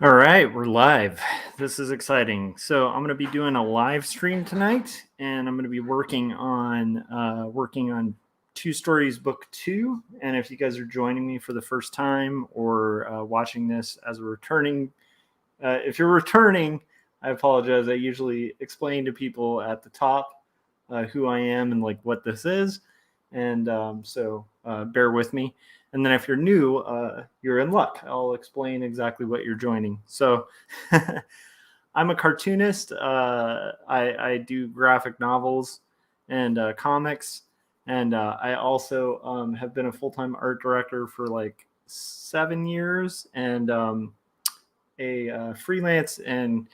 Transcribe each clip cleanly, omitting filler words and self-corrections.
All right, we're live. This is exciting. So I'm going to be doing a live stream tonight, and I'm going to be working on Two Stories Book 2. And if you guys are joining me for the first time or watching this as a returning, if you're returning, I apologize. I usually explain to people at the top who I am and like what this is, and so bear with me. And then if you're new, you're in luck. I'll explain exactly what you're joining. So I'm a cartoonist. I do graphic novels and comics. And I also have been a full-time art director for like 7 years and a freelance and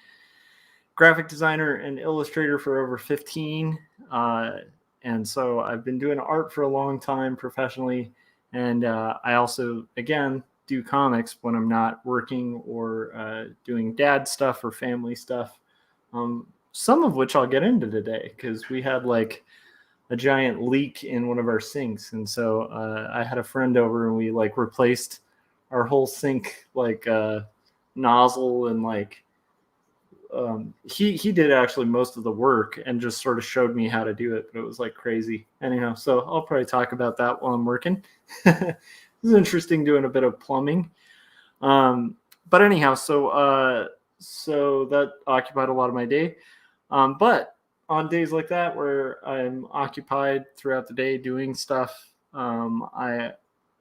graphic designer and illustrator for over 15. And so I've been doing art for a long time professionally. And I also, again, do comics when I'm not working or doing dad stuff or family stuff. Some of which I'll get into today because we had like a giant leak in one of our sinks. And so I had a friend over and we like replaced our whole sink like nozzle and like he did actually most of the work and just sort of showed me how to do it, but it was like crazy. Anyhow, so I'll probably talk about that while I'm working. This is interesting doing a bit of plumbing. But anyhow, so that occupied a lot of my day. But on days like that where I'm occupied throughout the day doing stuff, I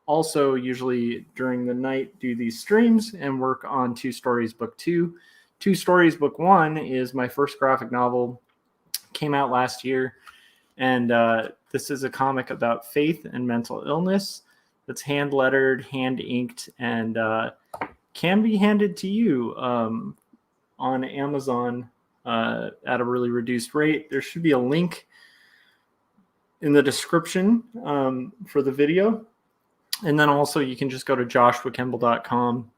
also usually during the night do these streams and work on Two Stories Book 2. Two Stories Book 1 is my first graphic novel, came out last year, and this is a comic about faith and mental illness that's hand lettered, hand inked, and can be handed to you on Amazon at a really reduced rate. There should be a link in the description for the video. And then also you can just go to joshuakemble.com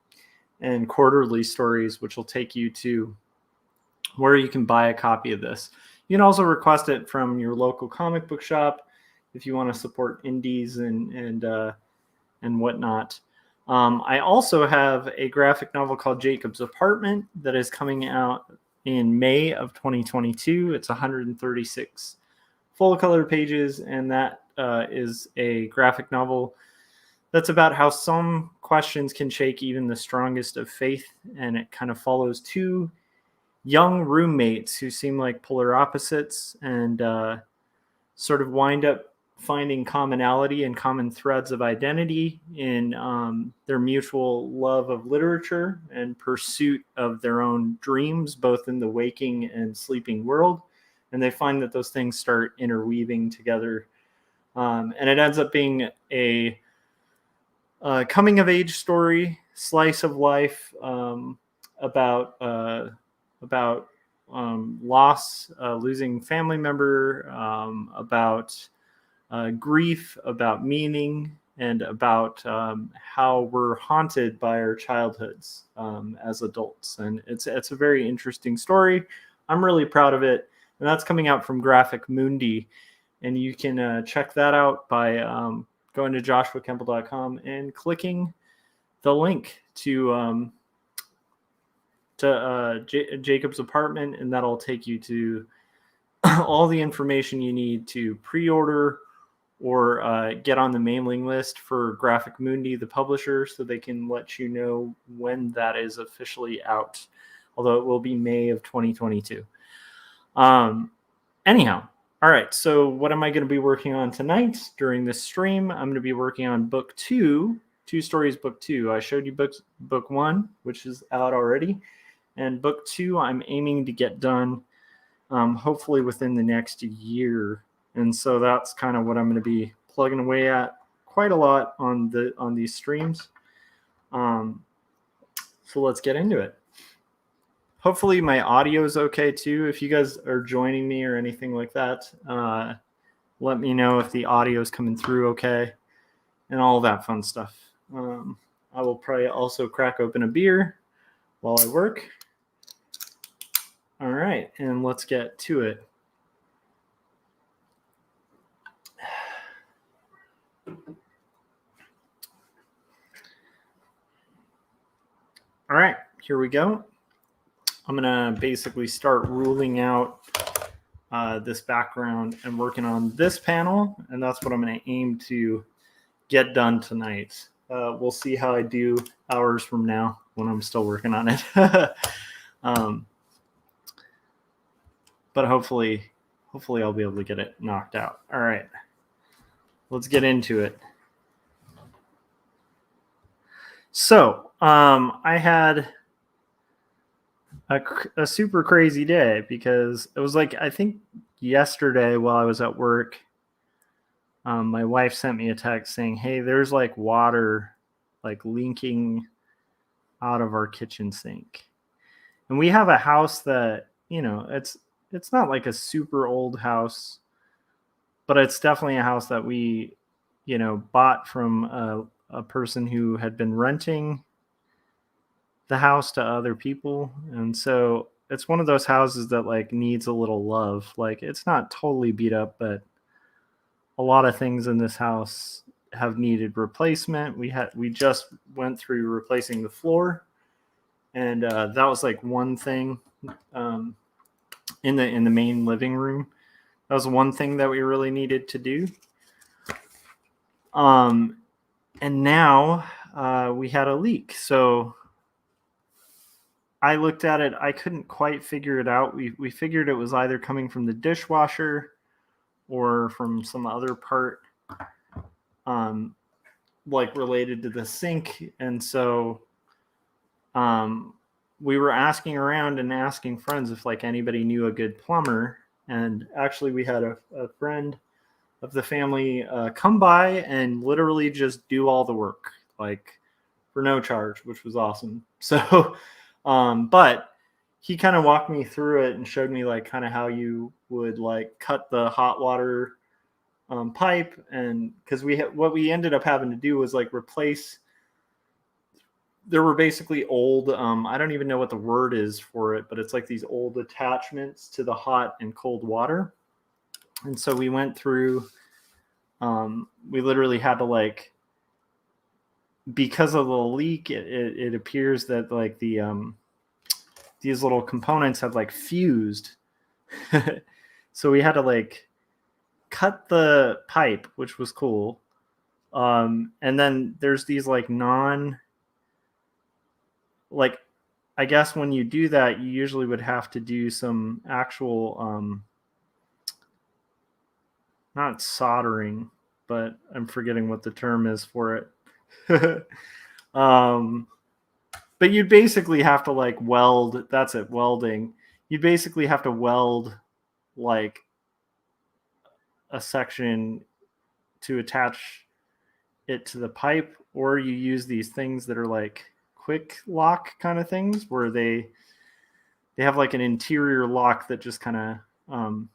and quarterly stories, which will take you to where you can buy a copy of this. You can also request it from your local comic book shop if you want to support indies and whatnot. I also have a graphic novel called Jacob's Apartment that is coming out in May of 2022. It's 136 full color pages, and that is a graphic novel that's about how some questions can shake even the strongest of faith, and it kind of follows two young roommates who seem like polar opposites and sort of wind up finding commonality and common threads of identity in their mutual love of literature and pursuit of their own dreams, both in the waking and sleeping world. And they find that those things start interweaving together. And it ends up being a coming of age story, slice of life about loss, losing family member, about grief, about meaning, and about how we're haunted by our childhoods as adults. And it's a very interesting story. I'm really proud of it, and that's coming out from Graphic Mundi, and you can check that out by going to joshuakemble.com and clicking the link to Jacob's Apartment, and that'll take you to all the information you need to pre-order or get on the mailing list for Graphic Mundi, the publisher, so they can let you know when that is officially out, although it will be May of 2022. Anyhow, all right, so what am I going to be working on tonight during this stream? I'm going to be working on book 2, Two Stories Book 2. I showed you book 1, which is out already, and book 2 I'm aiming to get done hopefully within the next year. And so that's kind of what I'm going to be plugging away at quite a lot on these streams. So let's get into it. Hopefully my audio is okay too. If you guys are joining me or anything like that, let me know if the audio is coming through okay and all that fun stuff. I will probably also crack open a beer while I work. All right, and let's get to it. All right, here we go. I'm going to basically start ruling out this background and working on this panel, and that's what I'm going to aim to get done tonight. We'll see how I do hours from now when I'm still working on it. But hopefully I'll be able to get it knocked out. All right, let's get into it. So I had a super crazy day because it was like, I think yesterday while I was at work, my wife sent me a text saying, hey, there's like water like leaking out of our kitchen sink. And we have a house that, you know, it's not like a super old house, but it's definitely a house that we, you know, bought from a person who had been renting the house to other people. And so it's one of those houses that like needs a little love. Like it's not totally beat up, but a lot of things in this house have needed replacement. We just went through replacing the floor, and that was like one thing in the main living room. That was one thing that we really needed to do. And now we had a leak. So I looked at it. I couldn't quite figure it out. We figured it was either coming from the dishwasher or from some other part like related to the sink. And so we were asking around and asking friends if like anybody knew a good plumber. And actually we had a friend of the family come by and literally just do all the work, like for no charge, which was awesome. So but he kind of walked me through it and showed me like kind of how you would like cut the hot water pipe. And because what we ended up having to do was like replace, there were basically old, I don't even know what the word is for it, but it's like these old attachments to the hot and cold water. And so we went through, we literally had to like, because of the leak, it appears that like these little components had like fused. So we had to like cut the pipe, which was cool. And then there's these like like, I guess when you do that, you usually would have to do some actual, not soldering, but I'm forgetting what the term is for it. But you'd basically have to like weld. That's it, welding. You'd basically have to weld like a section to attach it to the pipe, or you use these things that are like quick lock kind of things where they have like an interior lock that just kind of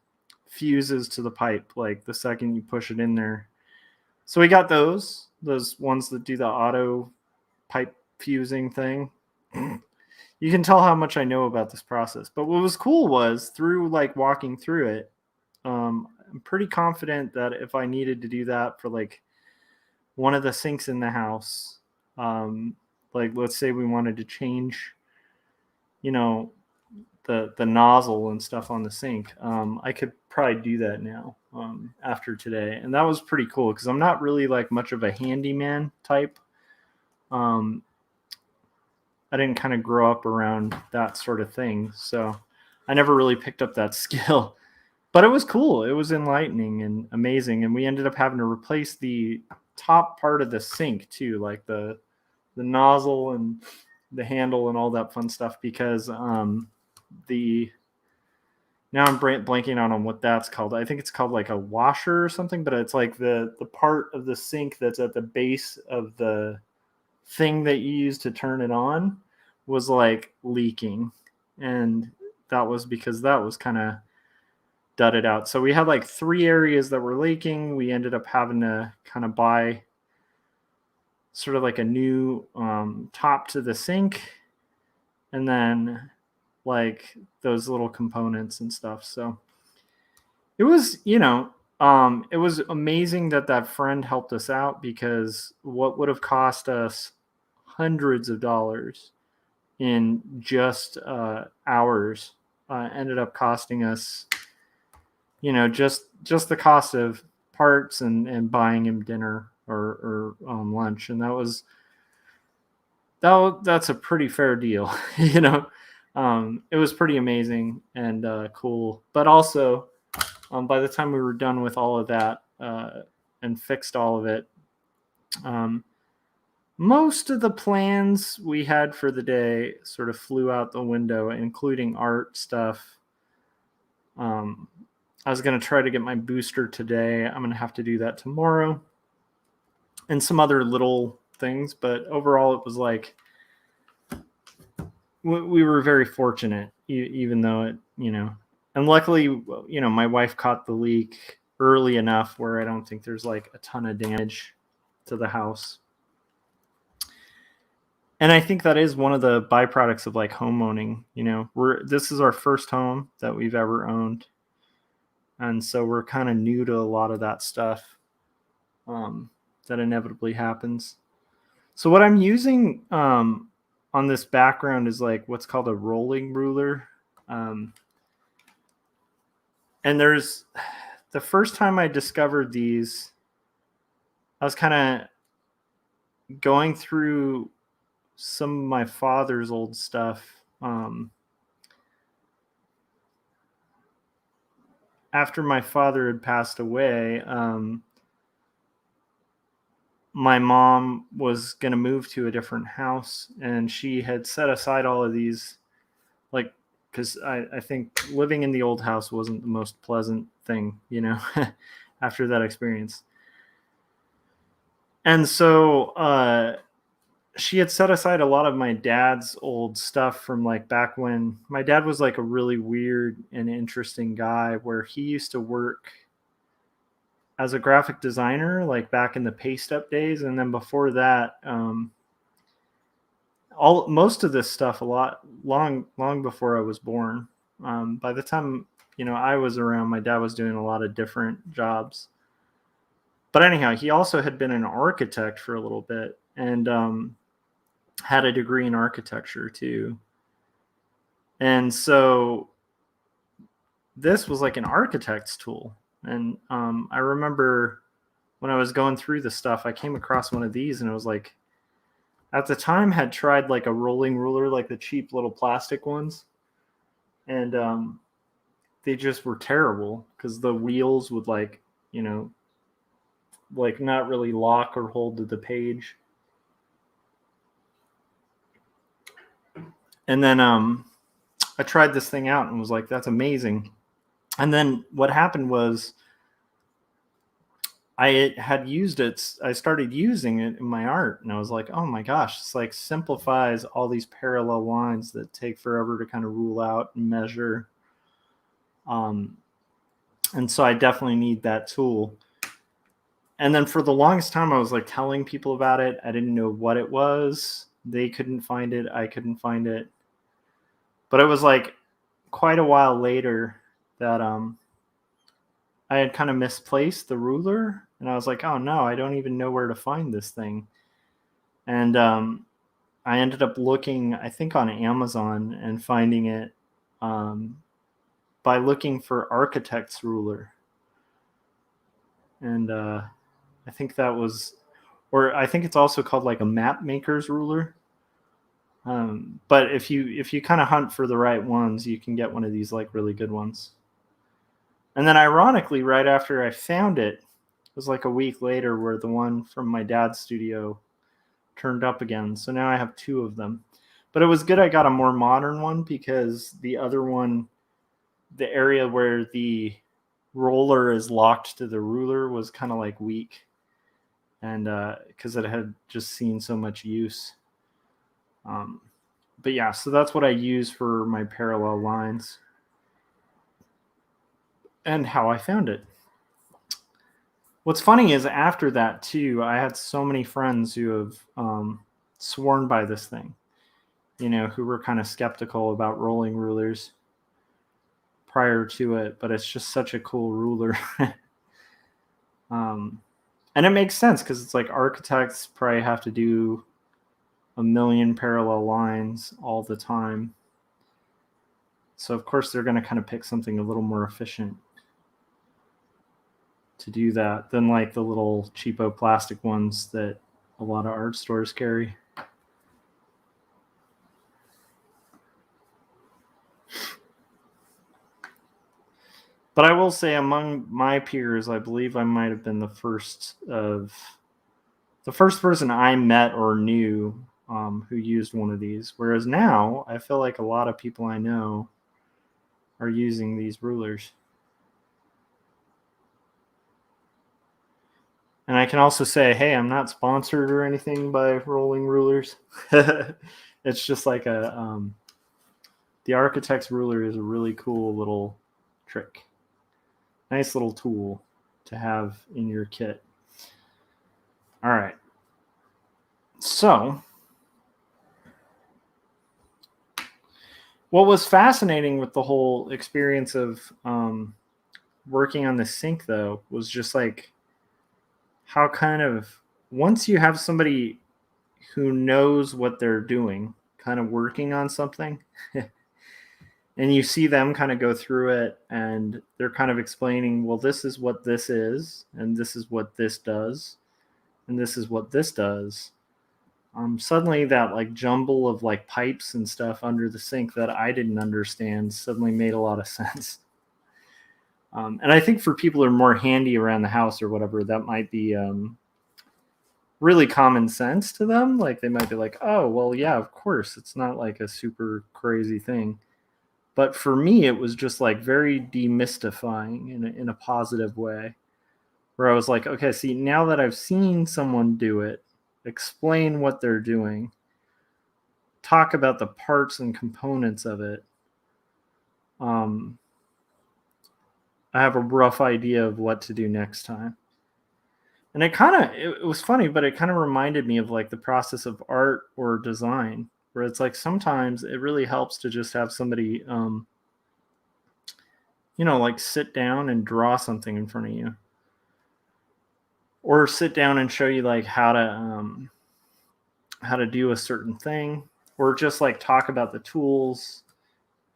fuses to the pipe like the second you push it in there. So we got those ones that do the auto pipe fusing thing. You can tell how much I know about this process. But what was cool was through like walking through it, I'm pretty confident that if I needed to do that for like one of the sinks in the house, like let's say we wanted to change, you know, the nozzle and stuff on the sink, I could probably do that now after today. And that was pretty cool because I'm not really like much of a handyman type. I didn't kind of grow up around that sort of thing, so I never really picked up that skill. But it was cool. It was enlightening and amazing. And we ended up having to replace the top part of the sink too, like the nozzle and the handle and all that fun stuff, because now I'm blanking on what that's called. I think it's called like a washer or something, but it's like the part of the sink that's at the base of the thing that you use to turn it on was like leaking. And that was because that was kind of dudded out. So we had like 3 areas that were leaking. We ended up having to kind of buy sort of like a new top to the sink, and then like those little components and stuff. So it was, it was amazing that friend helped us out, because what would have cost us hundreds of dollars, in just hours. Ended up costing us, just the cost of parts and buying him dinner or lunch, and that's a pretty fair deal. It was pretty amazing and cool. But also, by the time we were done with all of that and fixed all of it, most of the plans we had for the day sort of flew out the window, including art stuff. I was going to try to get my booster today. I'm going to have to do that tomorrow. And some other little things. But overall, it was like we were very fortunate, even though it, and luckily, my wife caught the leak early enough where I don't think there's like a ton of damage to the house. And I think that is one of the byproducts of like home owning. This is our first home that we've ever owned. And so we're kind of new to a lot of that stuff that inevitably happens. So what I'm using on this background is like what's called a rolling ruler. And there's the first time I discovered these, I was kind of going through some of my father's old stuff. After my father had passed away, my mom was going to move to a different house, and she had set aside all of these, like, because I think living in the old house wasn't the most pleasant thing, after that experience. And so she had set aside a lot of my dad's old stuff from like back when my dad was like a really weird and interesting guy, where he used to work as a graphic designer, like back in the paste up days. And then before that, most of this stuff long before I was born. By the time, I was around, my dad was doing a lot of different jobs. But anyhow, he also had been an architect for a little bit, and had a degree in architecture too. And so this was like an architect's tool. And I remember when I was going through the stuff, I came across one of these, and it was like, at the time had tried like a rolling ruler, like the cheap little plastic ones. And they just were terrible because the wheels would like not really lock or hold to the page. And then I tried this thing out and was like, that's amazing. And then what happened was I had used it. I started using it in my art, and I was like, oh my gosh, it's like simplifies all these parallel lines that take forever to kind of rule out and measure. And so I definitely need that tool. And then for the longest time, I was like telling people about it. I didn't know what it was. They couldn't find it. I couldn't find it. But it was like quite a while later that I had kind of misplaced the ruler, and I was like, oh no, I don't even know where to find this thing. And I ended up looking, I think, on Amazon and finding it by looking for architect's ruler. And I think that was, or I think it's also called like a map maker's ruler. But if you kind of hunt for the right ones, you can get one of these like really good ones. And then ironically, right after I found it, it was like a week later where the one from my dad's studio turned up again. So now I have two of them. But it was good I got a more modern one, because the other one, the area where the roller is locked to the ruler, was kind of like weak. And because it had just seen so much use. But yeah, so that's what I use for my parallel lines. And how I found it. What's funny is after that too, I had so many friends who have sworn by this thing, who were kind of skeptical about rolling rulers prior to it, but it's just such a cool ruler. And it makes sense because it's like architects probably have to do a million parallel lines all the time. So of course they're going to kind of pick something a little more efficient to do that than like the little cheapo plastic ones that a lot of art stores carry. But I will say among my peers, I believe I might have been the first person I met or knew who used one of these. Whereas now I feel like a lot of people I know are using these rulers. And I can also say, hey, I'm not sponsored or anything by Rolling Rulers. It's just like the Architect's ruler is a really cool little trick. Nice little tool to have in your kit. All right. So, what was fascinating with the whole experience of working on the sink, though, was just like how kind of once you have somebody who knows what they're doing, kind of working on something, and you see them kind of go through it and they're kind of explaining, well, this is what this is, and this is what this does, and this is what this does. Suddenly that like jumble of like pipes and stuff under the sink that I didn't understand suddenly made a lot of sense. And I think for people who are more handy around the house or whatever, that might be really common sense to them. Like they might be like, oh, well, yeah, of course. It's not like a super crazy thing. But for me, it was just like very demystifying in a positive way, where I was like, okay, see, now that I've seen someone do it, explain what they're doing, talk about the parts and components of it, I have a rough idea of what to do next time. And it was funny, but it kind of reminded me of like the process of art or design, where it's like sometimes it really helps to just have somebody, like sit down and draw something in front of you, or sit down and show you like how to do a certain thing, or just like talk about the tools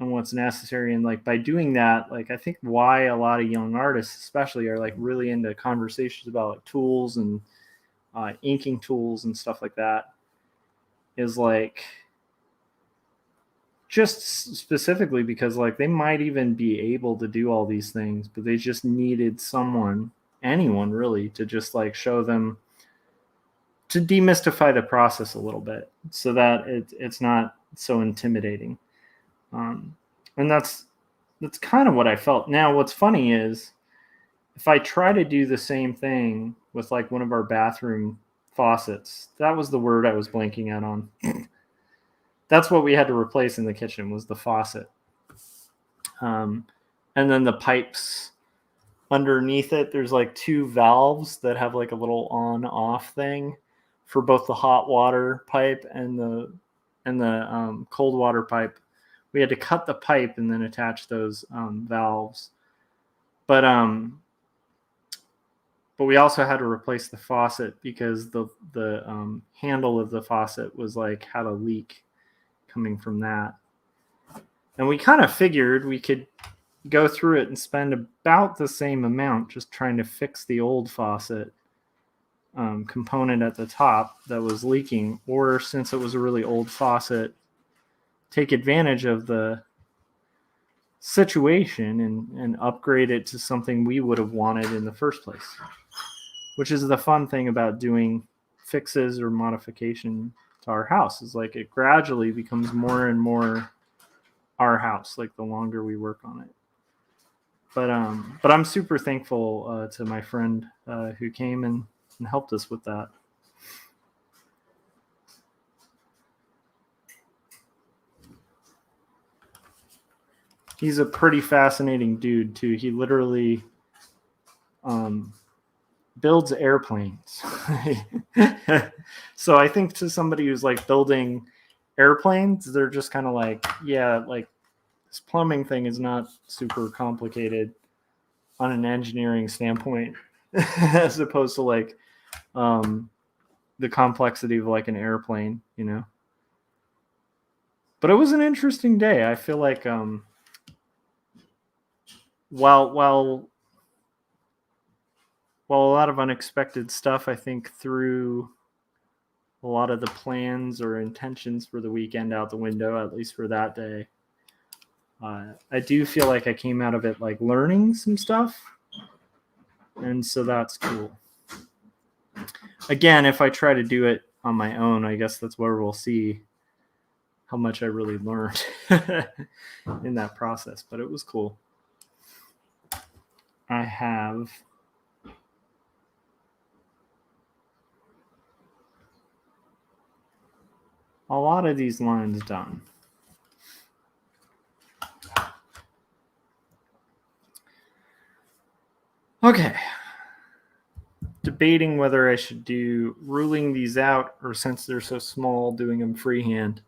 and what's necessary. And like by doing that, like I think why a lot of young artists especially are like really into conversations about like tools and inking tools and stuff like that is like just specifically because like they might even be able to do all these things, but they just needed anyone really, to just like show them, to demystify the process a little bit so that it's not so intimidating. And that's kind of what I felt. Now, what's funny is if I try to do the same thing with like one of our bathroom faucets, that was the word I was blanking out on. That's what we had to replace in the kitchen, was the faucet. And then the pipes underneath it, there's like two valves that have like a little on-off thing for both the hot water pipe and the cold water pipe. We had to cut the pipe and then attach those valves. But we also had to replace the faucet because the handle of the faucet was like had a leak coming from that. And we kind of figured we could go through it and spend about the same amount just trying to fix the old faucet component at the top that was leaking, or since it was a really old faucet, take advantage of the situation and upgrade it to something we would have wanted in the first place, which is the fun thing about doing fixes or modification to our house, is like it gradually becomes more and more our house, like the longer we work on it. But I'm super thankful to my friend who came and helped us with that. He's a pretty fascinating dude too. He literally builds airplanes. So I think to somebody who's like building airplanes, they're just kind of like, yeah, like this plumbing thing is not super complicated on an engineering standpoint, as opposed to like the complexity of like an airplane, But it was an interesting day. I feel like while a lot of unexpected stuff, I think, threw a lot of the plans or intentions for the weekend out the window, at least for that day. I do feel like I came out of it like learning some stuff, and so that's cool. Again, if I try to do it on my own, I guess that's where we'll see how much I really learned in that process, but it was cool. I have a lot of these lines done. Okay. Debating whether I should do ruling these out, or since they're so small, doing them freehand.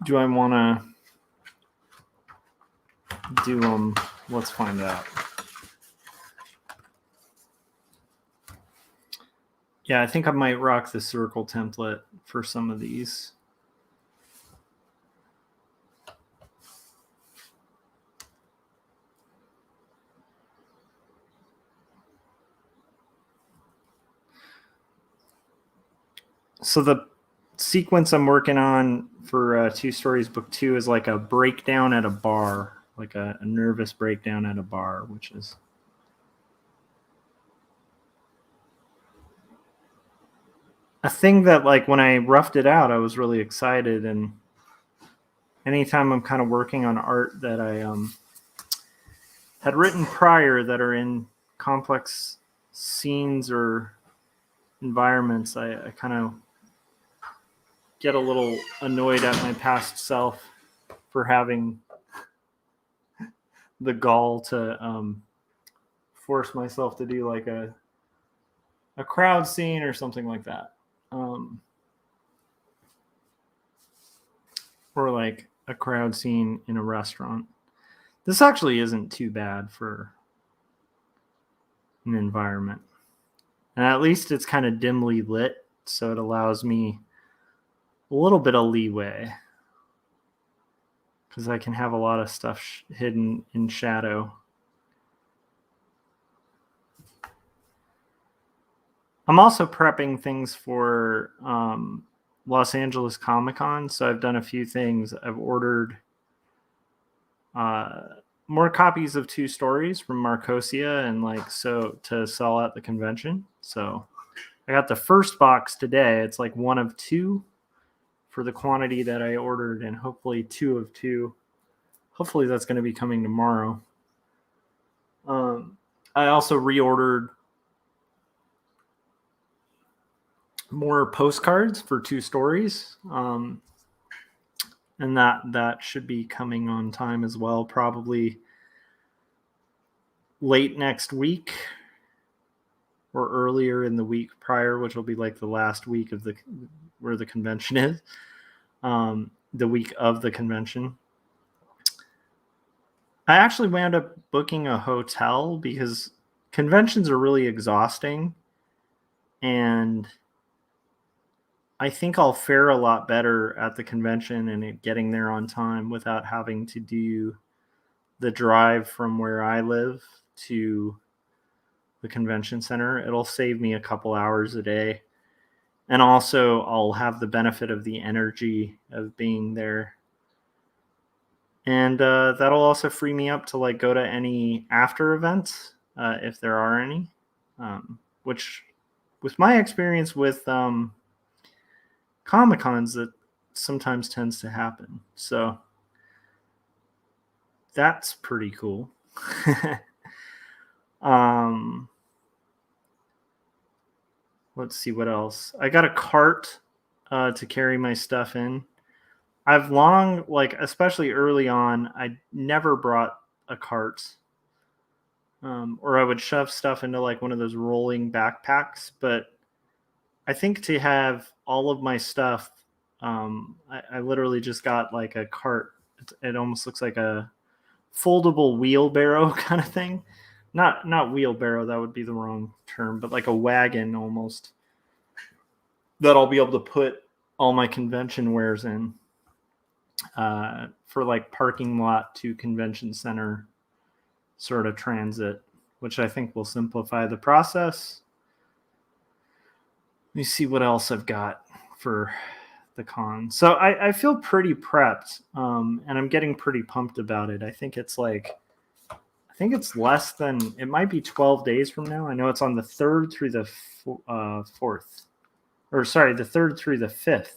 Do I want to do them? Let's find out. Yeah, I think I might rock the circle template for some of these. So the sequence I'm working on for Two Stories Book 2 is like a breakdown at a bar, like a nervous breakdown at a bar, which is a thing that, like, when I roughed it out, I was really excited. And anytime I'm kind of working on art that I had written prior that are in complex scenes or environments, I kind of get a little annoyed at my past self for having the gall to force myself to do like a crowd scene or something like that. Or like a crowd scene in a restaurant. This actually isn't too bad for an environment. And at least it's kind of dimly lit, so it allows me a little bit of leeway, because I can have a lot of stuff hidden in shadow. I'm also prepping things for Los Angeles Comic-Con, so I've done a few things. I've ordered more copies of Two Stories from Marcosia, and like so to sell at the convention. So I got the first box today. It's like 1 of 2 for the quantity that I ordered, and hopefully 2 of 2. Hopefully that's going to be coming tomorrow. I also reordered more postcards for Two Stories, and that should be coming on time as well, probably late next week or earlier in the week prior, which will be like the last week of where the convention is, the week of the convention. I actually wound up booking a hotel because conventions are really exhausting, and I think I'll fare a lot better at the convention and getting there on time without having to do the drive from where I live to the convention center. It'll save me a couple hours a day. And also I'll have the benefit of the energy of being there. And that'll also free me up to like go to any after events, if there are any, which with my experience with Comic-Cons, that sometimes tends to happen. So that's pretty cool. Let's see what else. I got a cart to carry my stuff in. I've long, like, especially early on, I never brought a cart. Or I would shove stuff into like one of those rolling backpacks. But I think to have all of my stuff, I literally just got like a cart. It almost looks like a foldable wheelbarrow kind of thing. Not wheelbarrow, that would be the wrong term, but like a wagon almost, that I'll be able to put all my convention wares in for like parking lot to convention center sort of transit, which I think will simplify the process. Let me see what else I've got for the con. So I feel pretty prepped, and I'm getting pretty pumped about it. I think it's less than, it might be 12 days from now. I know it's on the 3rd through the 4th. Or sorry, the 3rd through the 5th.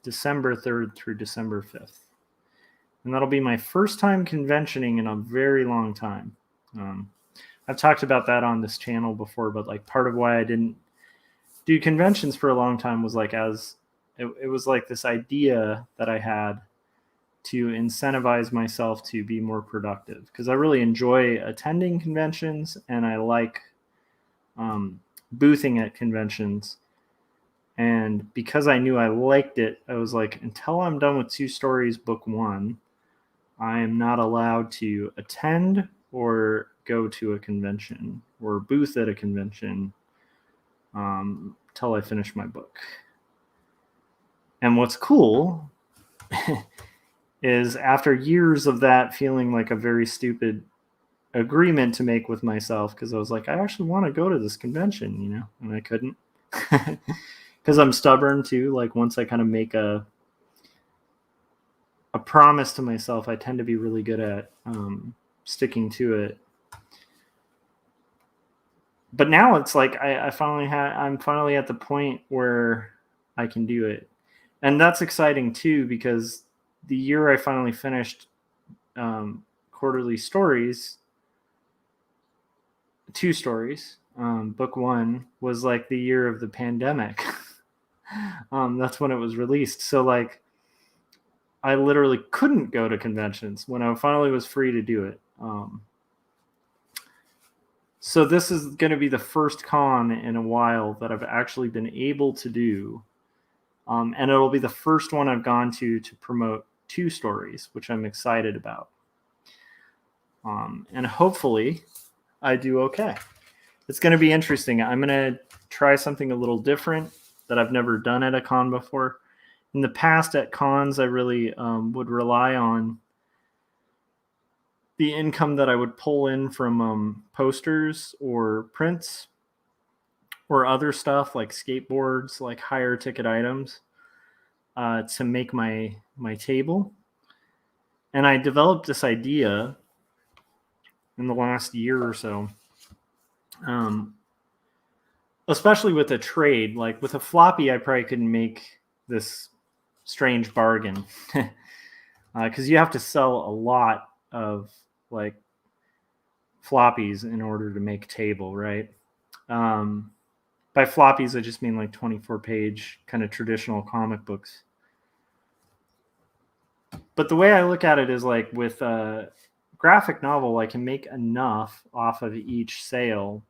December 3rd through December 5th. And that'll be my first time conventioning in a very long time. I've talked about that on this channel before, but like part of why I didn't do conventions for a long time was like it was like this idea that I had to incentivize myself to be more productive, because I really enjoy attending conventions and I like boothing at conventions. And because I knew I liked it, I was like, until I'm done with 2 Stories book 1, I am not allowed to attend or go to a convention or booth at a convention till I finish my book. And what's cool is after years of that feeling like a very stupid agreement to make with myself, because I was like, I actually want to go to this convention, and I couldn't. Because I'm stubborn too. Like once I kind of make a promise to myself, I tend to be really good at sticking to it. But now it's like I'm finally at the point where I can do it, and that's exciting too, because the year I finally finished quarterly stories, 2 Stories, book 1 was like the year of the pandemic. That's when it was released. So like I literally couldn't go to conventions when I finally was free to do it. So this is going to be the first con in a while that I've actually been able to do. And it'll be the first one I've gone to promote 2 Stories, which I'm excited about. And hopefully I do okay. It's going to be interesting. I'm going to try something a little different that I've never done at a con before. In the past at cons, I really would rely on the income that I would pull in from posters or prints or other stuff like skateboards, like higher ticket items, to make my table. And I developed this idea in the last year or so, especially with a trade. Like with a floppy, I probably couldn't make this strange bargain because you have to sell a lot of like floppies in order to make a table, right? By floppies, I just mean like 24-page kind of traditional comic books. But the way I look at it is like with a graphic novel, I can make enough off of each sale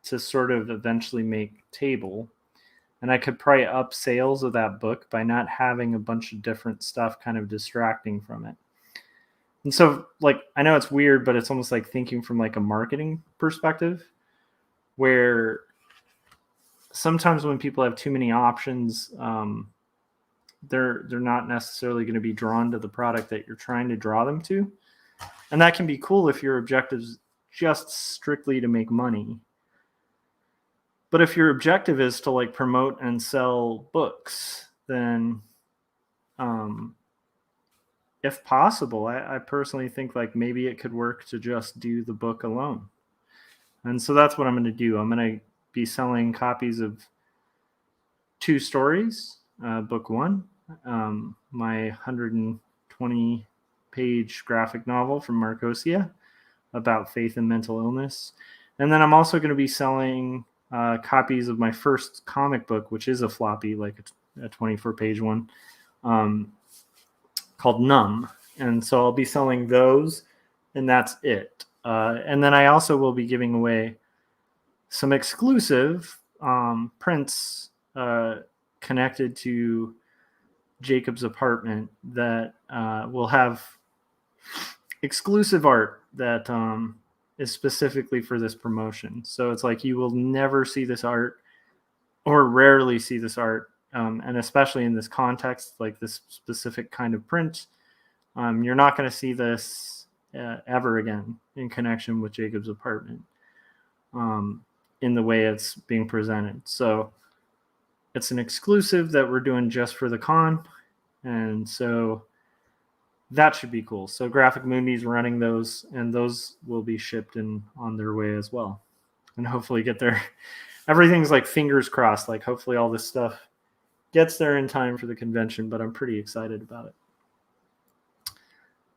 to sort of eventually make table. And I could probably up sales of that book by not having a bunch of different stuff kind of distracting from it. And so, like, I know it's weird, but it's almost like thinking from like a marketing perspective, where sometimes when people have too many options, they're not necessarily going to be drawn to the product that you're trying to draw them to. And that can be cool if your objective is just strictly to make money. But if your objective is to like promote and sell books, then if possible, I personally think like maybe it could work to just do the book alone. And so that's what I'm going to do. I'm going to be selling copies of 2 Stories, book 1, my 120-page graphic novel from Marcosia about faith and mental illness. And then I'm also going to be selling copies of my first comic book, which is a floppy, like a 24-page one, called Numb. And so I'll be selling those, and that's it. And then I also will be giving away some exclusive prints connected to Jacob's apartment that will have exclusive art that is specifically for this promotion. So it's like you will never see this art or rarely see this art, and especially in this context, like this specific kind of print, you're not going to see this ever again in connection with Jacob's apartment, in the way it's being presented. So it's an exclusive that we're doing just for the con, and so that should be cool. So Graphic Mooney's running those, and those will be shipped and on their way as well, and hopefully get there. Everything's like fingers crossed. Like hopefully all this stuff gets there in time for the convention, but I'm pretty excited about it.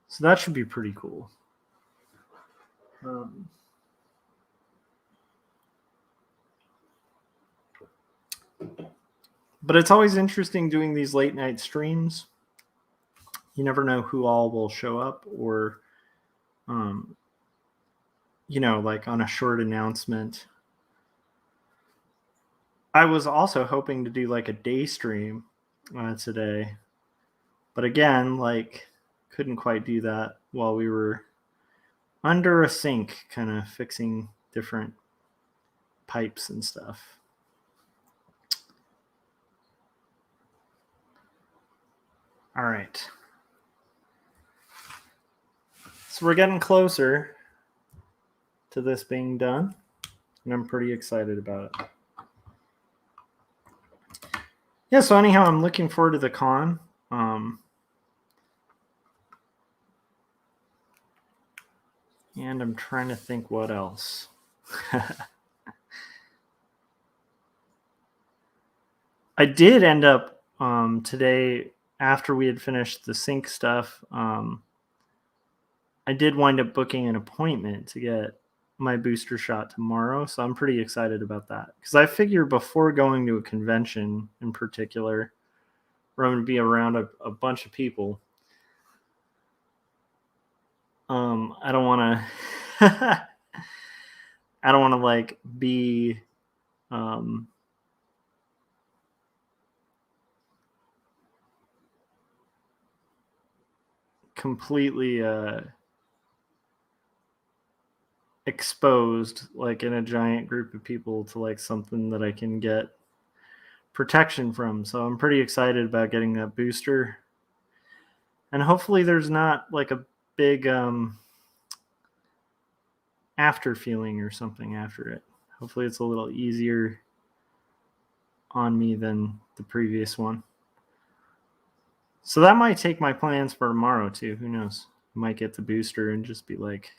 So that should be pretty cool. But it's always interesting doing these late night streams. You never know who all will show up, or, like on a short announcement. I was also hoping to do like a day stream today, but again, like couldn't quite do that while we were under a sink, kind of fixing different pipes and stuff. All right. So we're getting closer to this being done, and I'm pretty excited about it. Yeah, so anyhow, I'm looking forward to the con. And I'm trying to think what else. I did end up today, after we had finished the sync stuff, I did wind up booking an appointment to get my booster shot tomorrow. So I'm pretty excited about that, because I figure before going to a convention in particular, where I'm going to be around a bunch of people, I don't want to I don't want to like be completely exposed, like in a giant group of people, to like something that I can get protection from. So I'm pretty excited about getting that booster, and hopefully there's not like a big after feeling or something after it. Hopefully it's a little easier on me than the previous one. So that might take my plans for tomorrow too. Who knows? I might get the booster and just be like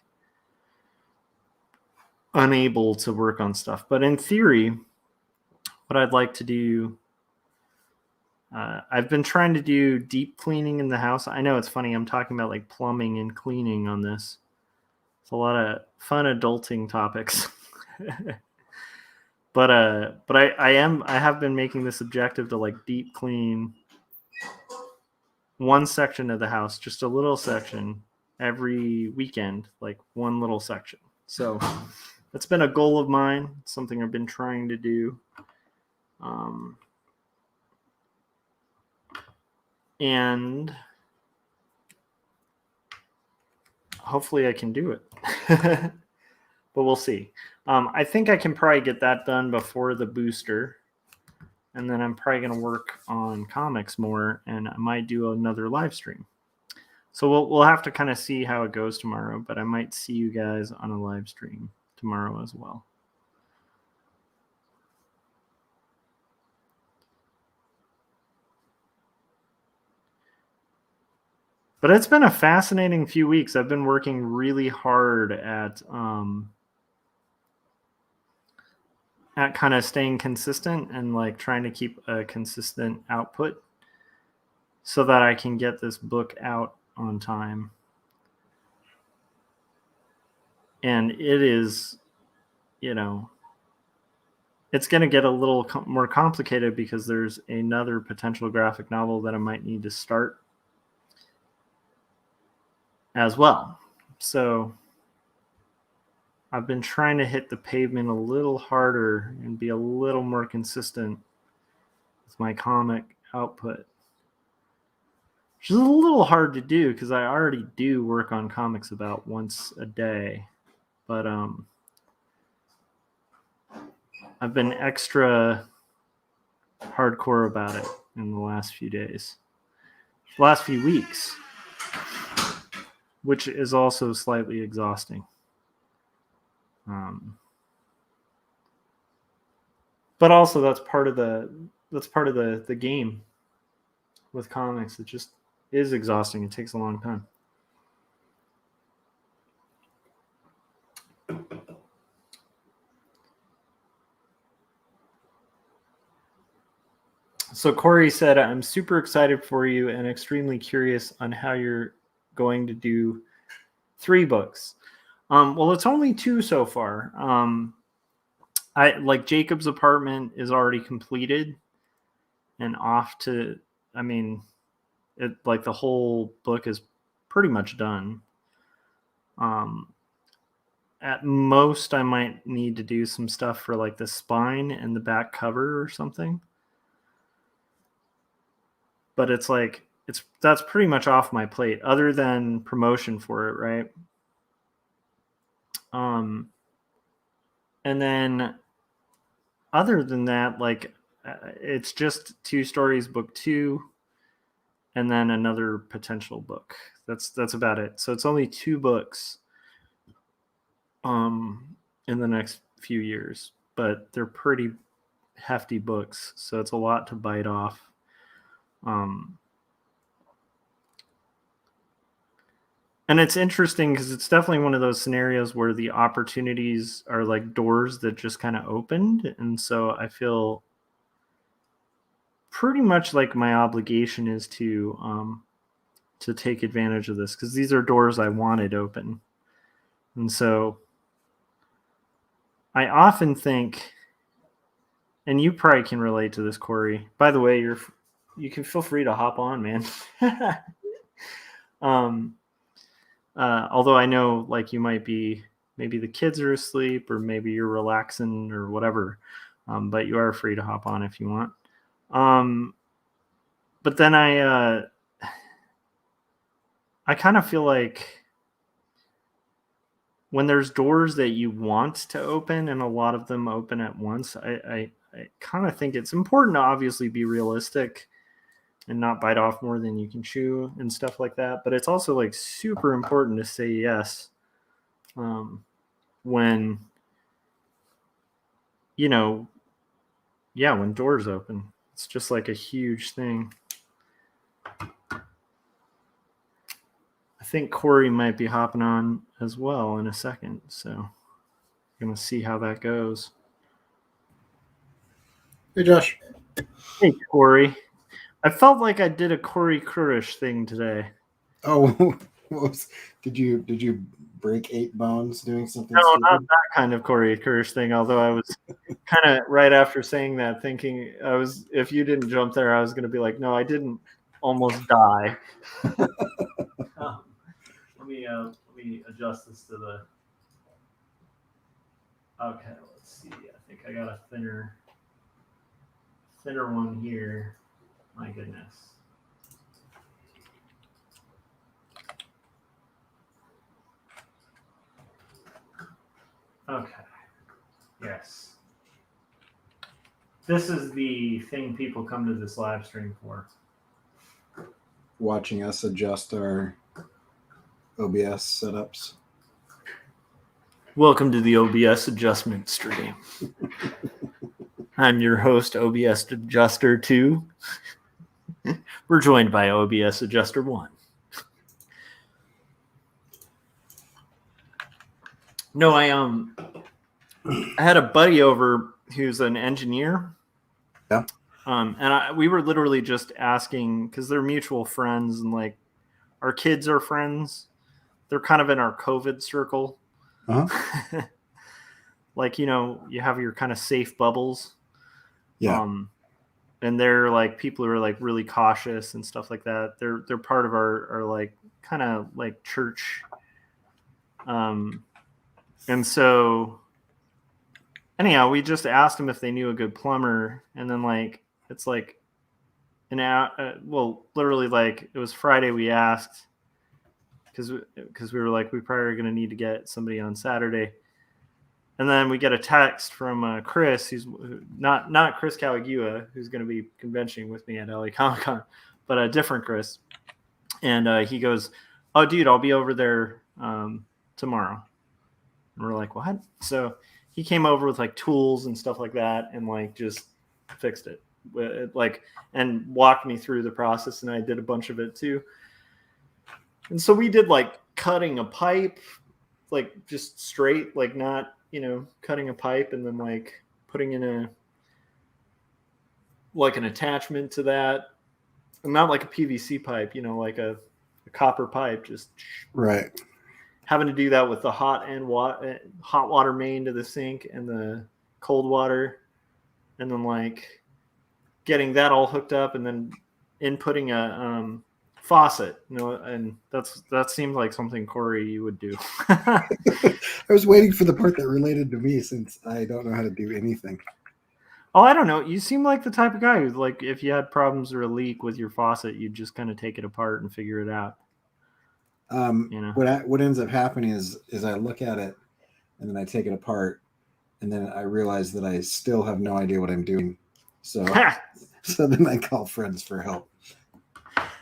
unable to work on stuff. But in theory, what I'd like to do, I've been trying to do deep cleaning in the house. I know it's funny, I'm talking about like plumbing and cleaning on this. It's a lot of fun adulting topics. but I have been making this objective to like deep clean one section of the house, just a little section every weekend, like one little section. So that's been a goal of mine. It's something I've been trying to do. And hopefully I can do it. But we'll see. I think I can probably get that done before the booster. And then I'm probably going to work on comics more, and I might do another live stream. So we'll have to kind of see how it goes tomorrow, but I might see you guys on a live stream tomorrow as well. But it's been a fascinating few weeks. I've been working really hard at kind of staying consistent and like trying to keep a consistent output so that I can get this book out on time. And it is, it's going to get a little more complicated because there's another potential graphic novel that I might need to start as well. So I've been trying to hit the pavement a little harder and be a little more consistent with my comic output, which is a little hard to do because I already do work on comics about once a day. But I've been extra hardcore about it in the last few days, last few weeks, which is also slightly exhausting. But also that's part of the game with comics. It just is exhausting. It takes a long time. So Corey said, I'm super excited for you and extremely curious on how you're going to do 3 books. Well, it's only 2 so far. I like Jacob's apartment is already completed and off to, I mean, it like the whole book is pretty much done. At most I might need to do some stuff for like the spine and the back cover or something. But it's like that's pretty much off my plate other than promotion for it, right? And then other than that, like it's just 2 stories, book 2, and then another potential book. That's about it. So it's only 2 books in the next few years, but they're pretty hefty books, so it's a lot to bite off. And it's interesting because it's definitely one of those scenarios where the opportunities are like doors that just kind of opened. And so I feel pretty much like my obligation is to take advantage of this because these are doors I wanted open. And so I often think, and you probably can relate to this, Corey. By the way, you can feel free to hop on, man. Although I know like you might be, maybe the kids are asleep or maybe you're relaxing or whatever, but you are free to hop on if you want. But then I kind of feel like when there's doors that you want to open and a lot of them open at once, I kind of think it's important to obviously be realistic and not bite off more than you can chew and stuff like that. But it's also like super important to say yes when, you know, when doors open. It's just like a huge thing. I think Corey might be hopping on as well in a second. So I'm going to see how that goes. Hey, Josh. Hey, Corey. I felt like I did a Corey Kurish thing today. Oh, did you break 8 bones doing something No, stupid? not that kind of Corey Kurish thing. Although I was kind of right after saying that, thinking if you didn't jump there, I was going to be like, no, I didn't almost die. Let me adjust this to the. Okay, let's see. I think I got a thinner one here. My goodness. Okay. Yes. This is the thing people come to this live stream for. Watching us adjust our OBS setups. Welcome to the OBS adjustment stream. I'm your host, OBS Adjuster 2. We're joined by OBS Adjuster 1. No, I had a buddy over who's an engineer. Yeah. And we were literally just asking because they're mutual friends and like our kids are friends. They're kind of in our COVID circle. Uh-huh. Like, you have your kind of safe bubbles. Yeah. And they're like people who are like really cautious and stuff like that. They're part of our like kind of like church. And so anyhow, we just asked them if they knew a good plumber, and then like it's like an hour. Well, literally like it was Friday. We asked because we were like we probably are going to need to get somebody on Saturday. And then we get a text from Chris, who's not Chris Caligula, who's going to be conventioning with me at LA Comic Con, but a different Chris. And he goes, "Oh, dude, I'll be over there tomorrow." And we're like, "What?" So he came over with like tools and stuff like that, and like just fixed it, like, and walked me through the process. And I did a bunch of it too. And so we did like cutting a pipe, like just straight, like not, cutting a pipe and then like putting in like an attachment to that, and not like a PVC pipe, like a copper pipe, just Right. having to do that with the hot water main to the sink and the cold water, and then like getting that all hooked up, and then inputting a faucet, and that seemed like something, Corey, you would do. I was waiting for the part that related to me, since I don't know how to do anything. Oh, I don't know. You seem like the type of guy who, like, if you had problems or a leak with your faucet, you'd just kind of take it apart and figure it out. What ends up happening is I look at it and then I take it apart, and then I realize that I still have no idea what I'm doing. So then I call friends for help.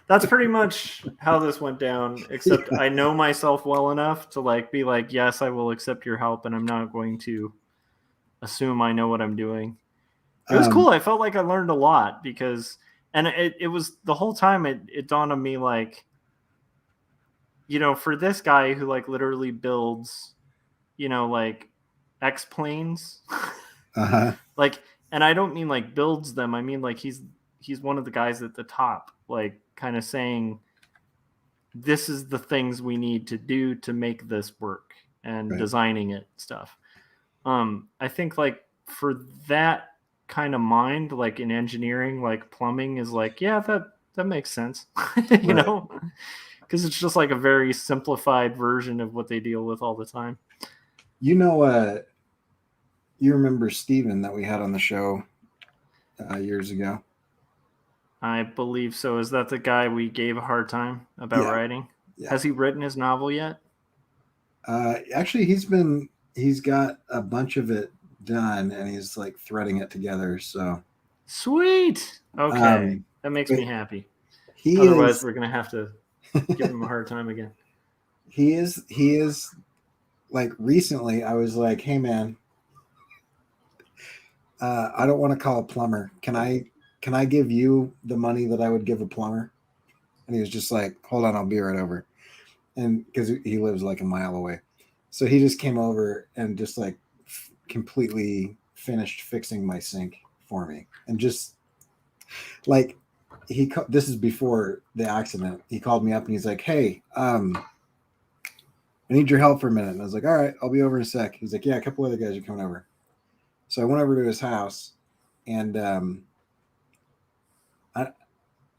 That's pretty much how this went down, except I know myself well enough to like be like, yes, I will accept your help, and I'm not going to assume I know what I'm doing. It was cool. I felt like I learned a lot because, and it was the whole time it dawned on me, like, for this guy who like literally builds, like X-planes, like, and I don't mean like builds them. I mean like he's one of the guys at the top, like kind of saying, this is the things we need to do to make this work, and right. Designing it stuff. I think like for that kind of mind, like in engineering, like plumbing is like, yeah, that makes sense, know, because it's just like a very simplified version of what they deal with all the time. You remember Steven that we had on the show years ago? I believe so. Is that the guy we gave a hard time about writing? Yeah. Has he written his novel yet? Actually, he's got a bunch of it done, and he's like threading it together. So sweet. Okay, that makes me happy. Otherwise, we're gonna have to give him a hard time again. He is like, recently I was like, hey man, I don't want to call a plumber. Can I give you the money that I would give a plumber? And he was just like, hold on, I'll be right over. And because he lives like a mile away. So he just came over and just like completely finished fixing my sink for me. And just like, this is before the accident. He called me up and he's like, hey, I need your help for a minute. And I was like, all right, I'll be over in a sec. He's like, yeah, a couple other guys are coming over. So I went over to his house, and I'm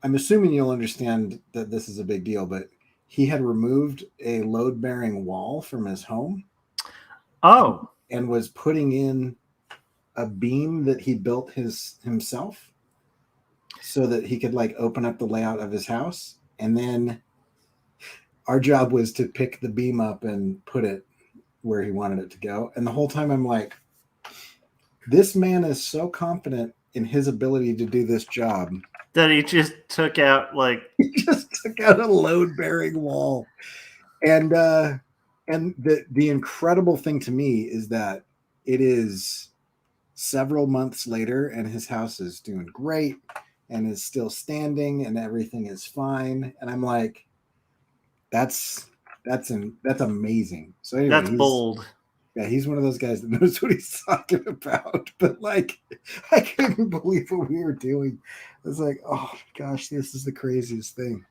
assuming you'll understand that this is a big deal, but he had removed a load-bearing wall from his home. Oh. And was putting in a beam that he built himself so that he could like open up the layout of his house. And then our job was to pick the beam up and put it where he wanted it to go. And the whole time I'm like, this man is so confident in his ability to do this job that he just took out a load-bearing wall. And the incredible thing to me is that it is several months later and his house is doing great and is still standing and everything is fine. And I'm like, that's amazing. So anyway, that's bold. Yeah, he's one of those guys that knows what he's talking about. But like, I couldn't believe what we were doing. I was like, oh gosh, this is the craziest thing.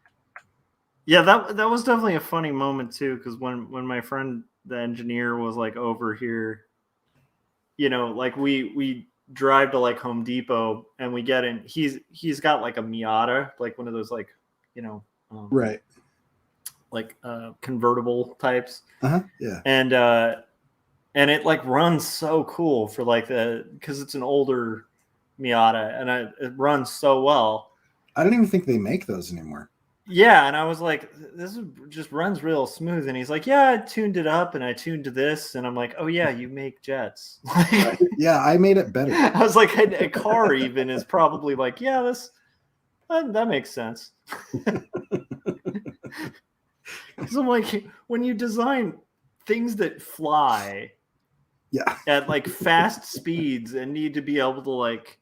Yeah, that was definitely a funny moment too, because when my friend the engineer was like over here, like we drive to like Home Depot and we get in. He's got like a Miata, like one of those like right, like convertible types. Yeah. And it like runs so cool for like because it's an older Miata, and it runs so well. I don't even think they make those anymore. Yeah, and I was like, just runs real smooth. And he's like, yeah, I tuned it up and I tuned to this. And I'm like, oh yeah, you make jets. Right? Yeah, I made it better. I was like, a car even is probably like, yeah, that makes sense. Because I'm like, when you design things that fly Yeah, at like fast speeds and need to be able to like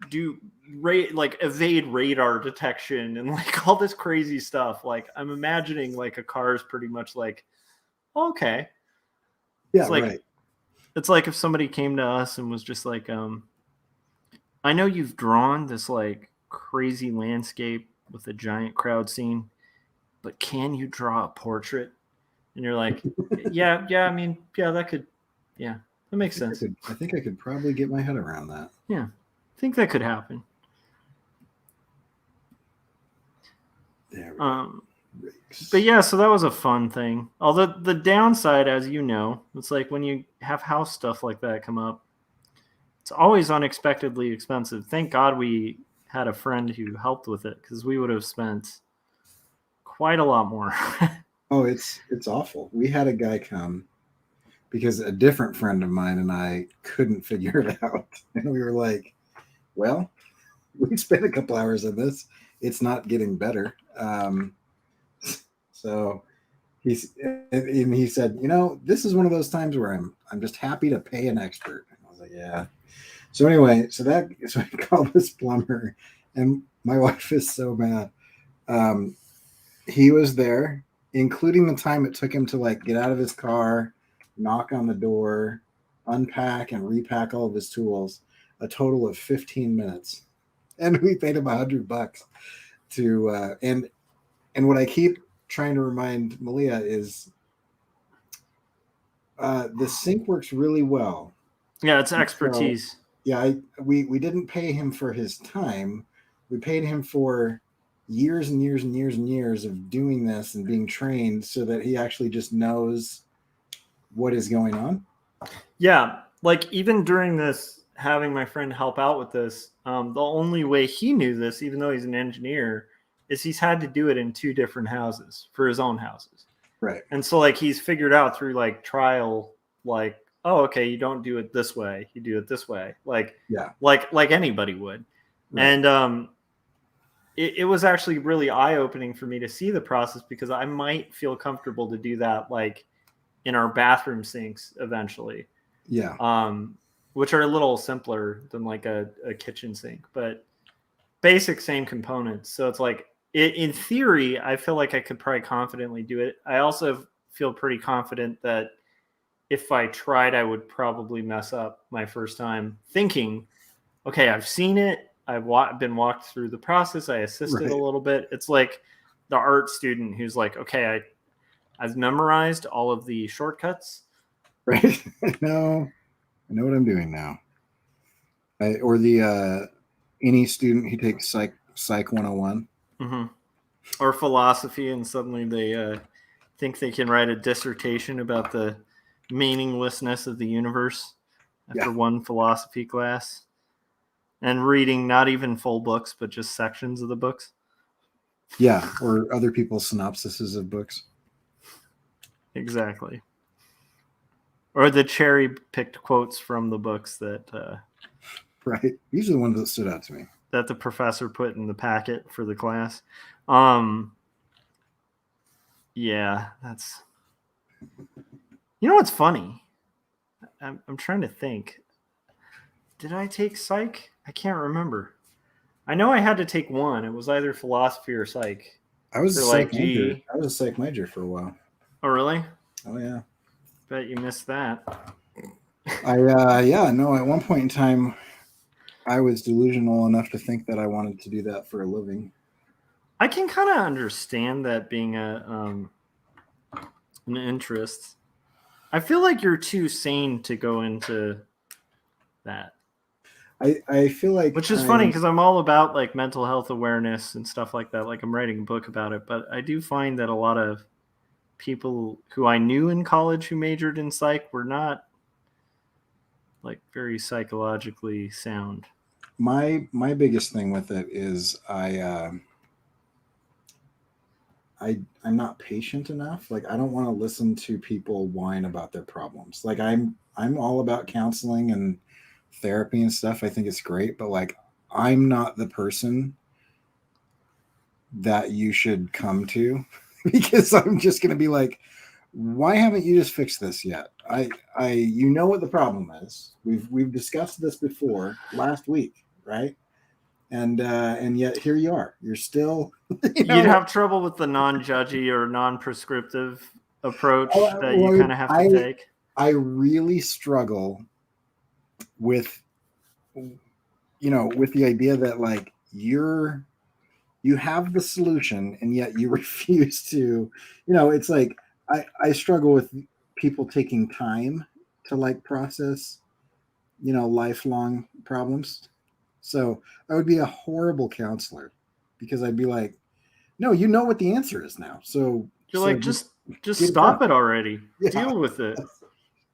do like evade radar detection and like all this crazy stuff, like I'm imagining like a car is pretty much like, okay, yeah, it's like right. it's like if somebody came to us and was just like, I know you've drawn this like crazy landscape with a giant crowd scene, but can you draw a portrait? And you're like, yeah, I mean, yeah, that makes sense. I think I could probably get my head around that. Yeah, I think that could happen. There we go. But yeah, so that was a fun thing. Although the downside, as you know, it's like when you have house stuff like that come up, it's always unexpectedly expensive. Thank God we had a friend who helped with it, because we would have spent quite a lot more. Oh, it's awful. We had a guy come because a different friend of mine and I couldn't figure it out. And we were like, well, we spent a couple hours on this. It's not getting better. So he said, this is one of those times where I'm just happy to pay an expert. And I was like, yeah. So anyway, so I called this plumber, and my wife is so mad. He was there, including the time it took him to like get out of his car, knock on the door, unpack and repack all of his tools, a total of 15 minutes. And we paid him $100 to and what I keep trying to remind Malia is the sink works really well. Yeah, it's expertise. So, yeah, we didn't pay him for his time. We paid him for years and years and years and years of doing this and being trained so that he actually just knows what is going on. Yeah, like even during this, having my friend help out with this, the only way he knew this, even though he's an engineer, is he's had to do it in 2 different houses for his own houses. Right. And so like he's figured out through like trial, like, oh, okay, you don't do it this way, you do it this way. Like, yeah, like anybody would. Right. And it was actually really eye-opening for me to see the process, because I might feel comfortable to do that like in our bathroom sinks eventually. Yeah. Which are a little simpler than like a kitchen sink, but basic same components. So it's like, in theory, I feel like I could probably confidently do it. I also feel pretty confident that if I tried, I would probably mess up my first time, thinking, okay, I've seen it. I've been walked through the process. I assisted a little bit. It's like the art student who's like, okay, I've memorized all of the shortcuts. Right. I know what I'm doing now. Or the any student who takes Psych 101. Mm-hmm. Or philosophy, and suddenly they think they can write a dissertation about the meaninglessness of the universe after one philosophy class, and reading not even full books, but just sections of the books. Yeah, or other people's synopsises of books. Exactly. Or the cherry-picked quotes from the books that... right. These are the ones that stood out to me. That the professor put in the packet for the class. Yeah, that's... You know what's funny? I'm trying to think. Did I take psych? I can't remember. I know I had to take one. It was either philosophy or psych. I was a psych major. I was a psych major for a while. Oh, really? Oh, yeah. Bet you missed that. No, at one point in time, I was delusional enough to think that I wanted to do that for a living. I can kind of understand that being an interest. I feel like you're too sane to go into that. I feel like, which is funny, because I'm all about like mental health awareness and stuff like that. Like I'm writing a book about it, but I do find that a lot of people who I knew in college who majored in psych were not like very psychologically sound. My biggest thing with it is I I'm not patient enough. Like I don't want to listen to people whine about their problems. Like I'm all about counseling and therapy and stuff. I think it's great, but like I'm not the person that you should come to because I'm just going to be like, why haven't you just fixed this yet? You know what the problem is. We've discussed this before last week, right? And yet here you are. You're still, You'd have trouble with the non-judgy or non-prescriptive approach that you kind of have to take. I really struggle with, with the idea that like you have the solution and yet you refuse to, it's like, I struggle with people taking time to like process, lifelong problems. So I would be a horrible counselor because I'd be like, no, you know what the answer is now. So you're like, just stop it already. Yeah. Deal with it.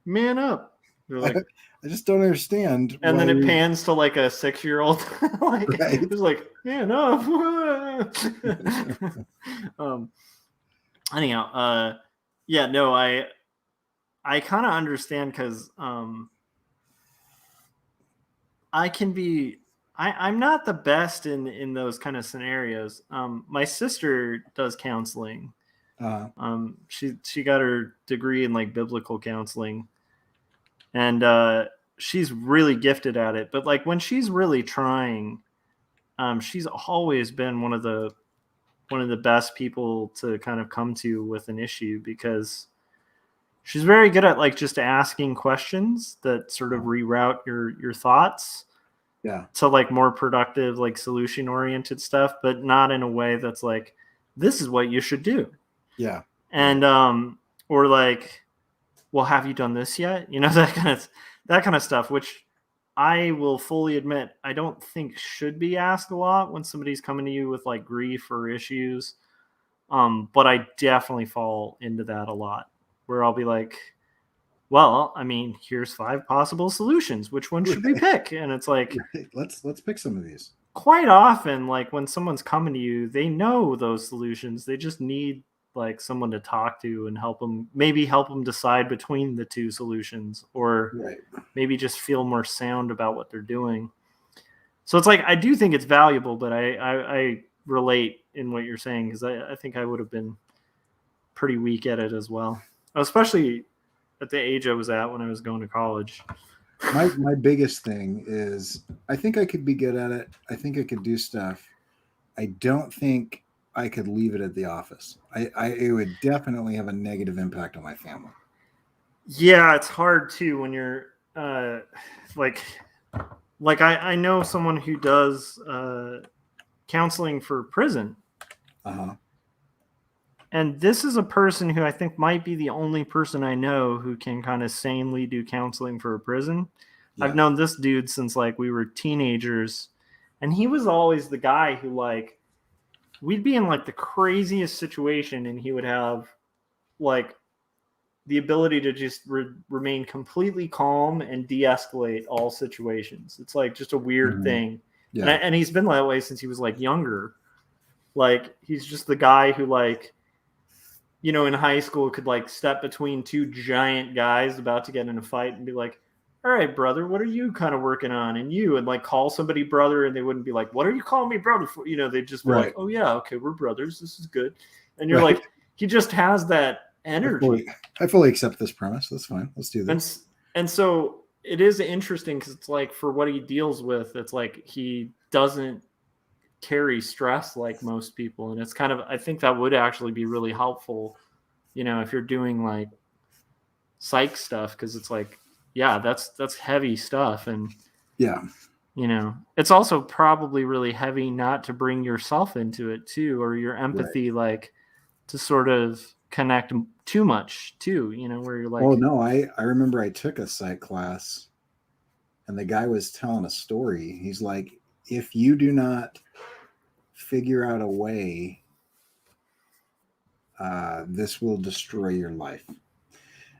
Man up. You're like, I just don't understand. And then it pans to like a 6-year-old. Like, right. It's like, man up. Anyhow, yeah, no, I kind of understand because I'm not the best in those kind of scenarios. My sister does counseling. She got her degree in like biblical counseling, and she's really gifted at it. But like when she's really trying, she's always been one of the best people to kind of come to with an issue because she's very good at like just asking questions that sort of reroute your thoughts. Yeah. To like more productive, like solution oriented stuff, but not in a way that's like, this is what you should do. Yeah. And, or like, well, have you done this yet? That kind of stuff, which I will fully admit, I don't think should be asked a lot when somebody's coming to you with like grief or issues. But I definitely fall into that a lot where I'll be like, well, I mean, here's 5 possible solutions. Which one should we pick? And it's like, let's pick some of these. Quite often, like when someone's coming to you, they know those solutions. They just need like someone to talk to and help them decide between the 2 solutions, or maybe just feel more sound about what they're doing. So it's like, I do think it's valuable, but I relate in what you're saying because I think I would have been pretty weak at it as well, especially at the age I was at when I was going to college. My biggest thing is I think I could be good at it. I think I could do stuff. I don't think I could leave it at the office. It would definitely have a negative impact on my family. Yeah, it's hard too when you're like I know someone who does counseling for prison. Uh-huh. And this is a person who I think might be the only person I know who can kind of sanely do counseling for a prison. Yeah. I've known this dude since like we were teenagers, and he was always the guy who like we'd be in like the craziest situation and he would have like the ability to just remain completely calm and de-escalate all situations. It's like just a weird thing. Yeah. And he's been that way since he was like younger. Like he's just the guy who like, in high school could like step between 2 giant guys about to get in a fight and be like, all right, brother, what are you kind of working on? And like call somebody brother, and they wouldn't be like, what are you calling me brother for? They'd just be like, oh yeah, okay, we're brothers. This is good. And you're like, he just has that energy. I fully accept this premise. That's fine. Let's do this. And so it is interesting because it's like for what he deals with, it's like he doesn't carry stress like most people, and it's kind of, I think that would actually be really helpful, if you're doing like psych stuff, because it's like, yeah, that's heavy stuff, and yeah, it's also probably really heavy not to bring yourself into it too, or your empathy like to sort of connect too much too, where you're like, oh no, I remember I took a psych class and the guy was telling a story. He's like, if you do not figure out a way, this will destroy your life.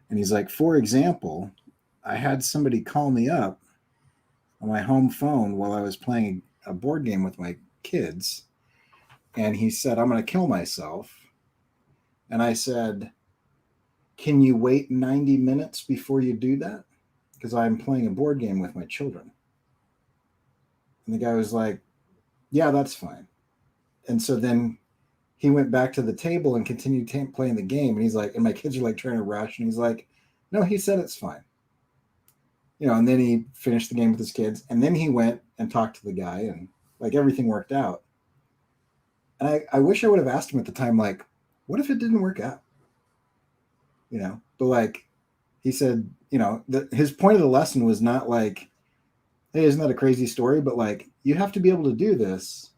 And he's like, for example, I had somebody call me up on my home phone while I was playing a board game with my kids. And he said, I'm going to kill myself And I said, can you wait 90 minutes before you do that? Because I'm playing a board game with my children. And the guy was like, yeah, that's fine. And so then he went back to the table and continued playing the game. And he's like, and my kids are like trying to rush. And he's like, no, he said it's fine. And then he finished the game with his kids. And then he went and talked to the guy, and like everything worked out. And I wish I would have asked him at the time, like, what if it didn't work out? But like he said, his point of the lesson was not like, hey, isn't that a crazy story? But like, you have to be able to do this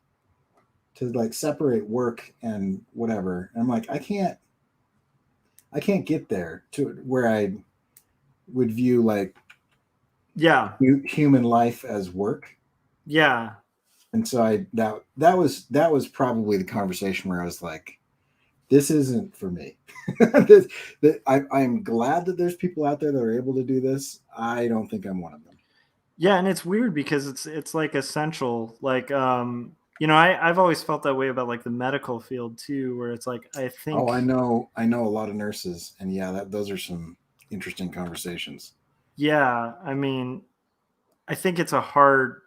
to like separate work and whatever. And I'm like, I can't get there to where I would view like human life as work. Yeah. And so that was probably the conversation where I was like, this isn't for me. I'm glad that there's people out there that are able to do this. I don't think I'm one of them. Yeah, and it's weird because it's like essential. Like, I've always felt that way about like the medical field too, where it's like I think. Oh, I know a lot of nurses, and yeah, those are some interesting conversations. Yeah, I mean, I think it's a hard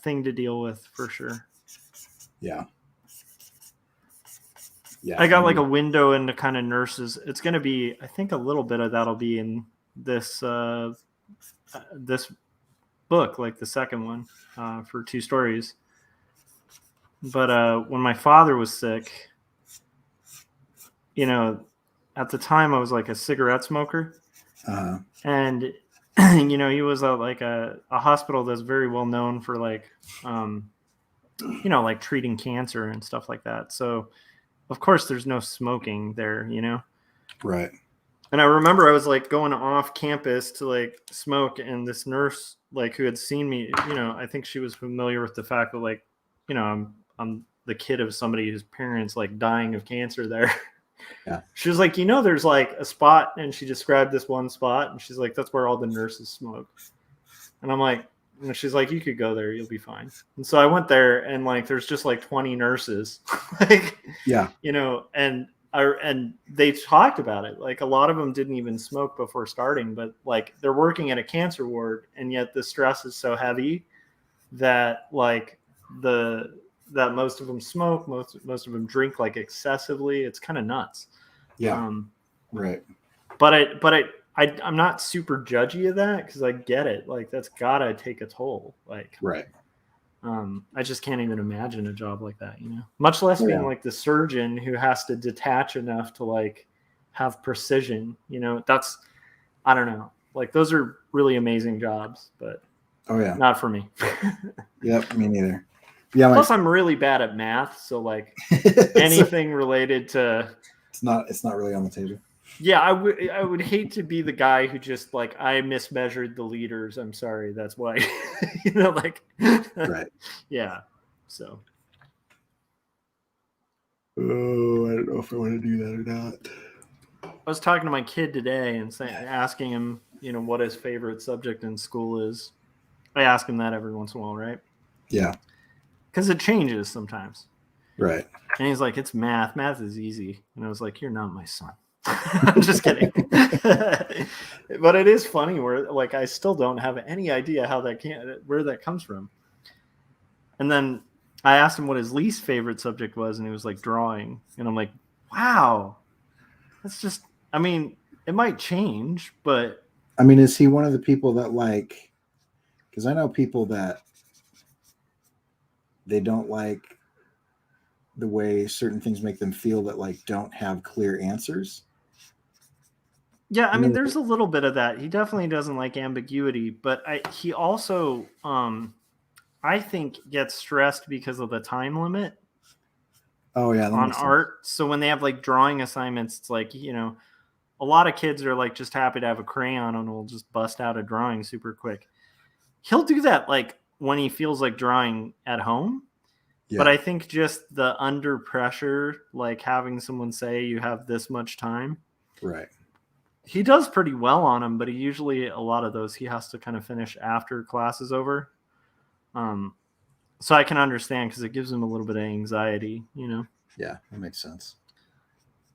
thing to deal with for sure. Yeah. Yeah. I got like a window into kind of nurses. It's going to be, I think a little bit of that'll be in this this book, like the second one for 2 stories. But when my father was sick, at the time I was like a cigarette smoker. Uh-huh. And he was like a hospital that's very well known for like, like treating cancer and stuff like that. So, of course, there's no smoking there, Right. And I remember I was like going off campus to like smoke, and this nurse, like who had seen me, I think she was familiar with the fact that like, I'm the kid of somebody whose parents like dying of cancer there. Yeah. She was like, there's like a spot, and she described this one spot, and she's like, that's where all the nurses smoke. And I'm like, and she's like, you could go there, you'll be fine. And so I went there, and like, there's just like 20 nurses, like, yeah, and they talked about it. Like a lot of them didn't even smoke before starting, but like they're working in a cancer ward, and yet the stress is so heavy that like that most of them smoke, most of them drink like excessively. It's kind of nuts. Yeah. Right. But I'm not super judgy of that because I get it. Like that's gotta take a toll. Like right. I just can't even imagine a job like that, much less being like the surgeon who has to detach enough to like have precision, that's, I don't know, like those are really amazing jobs, but not for me. Yep. Me neither. Yeah. Plus I'm really bad at math. So like anything related to, it's not really on the table. Yeah, I would hate to be the guy who just like I mismeasured the liters. I'm sorry, that's why. Like right. Yeah. So. Oh, I don't know if I want to do that or not. I was talking to my kid today and asking him, what his favorite subject in school is. I ask him that every once in a while, right? Yeah. Because it changes sometimes. Right. And he's like, it's math. Math is easy. And I was like, you're not my son. I'm just kidding. But it is funny where like I still don't have any idea where that comes from. And then I asked him what his least favorite subject was, and he was like drawing. And I'm like, wow. That's just, I mean, it might change, but I mean, is he one of the people that like, because I know people that they don't like the way certain things make them feel that like don't have clear answers. Yeah, I mean, there's a little bit of that. He definitely doesn't like ambiguity, but he also, I think, gets stressed because of the time limit. Oh yeah, on art. So when they have like drawing assignments, it's like a lot of kids are like just happy to have a crayon and will just bust out a drawing super quick. He'll do that like when he feels like drawing at home. Yeah. But I think just the under pressure, like having someone say you have this much time. Right. He does pretty well on them, but he usually, a lot of those, he has to kind of finish after class is over. So I can understand because it gives him a little bit of anxiety, Yeah, that makes sense.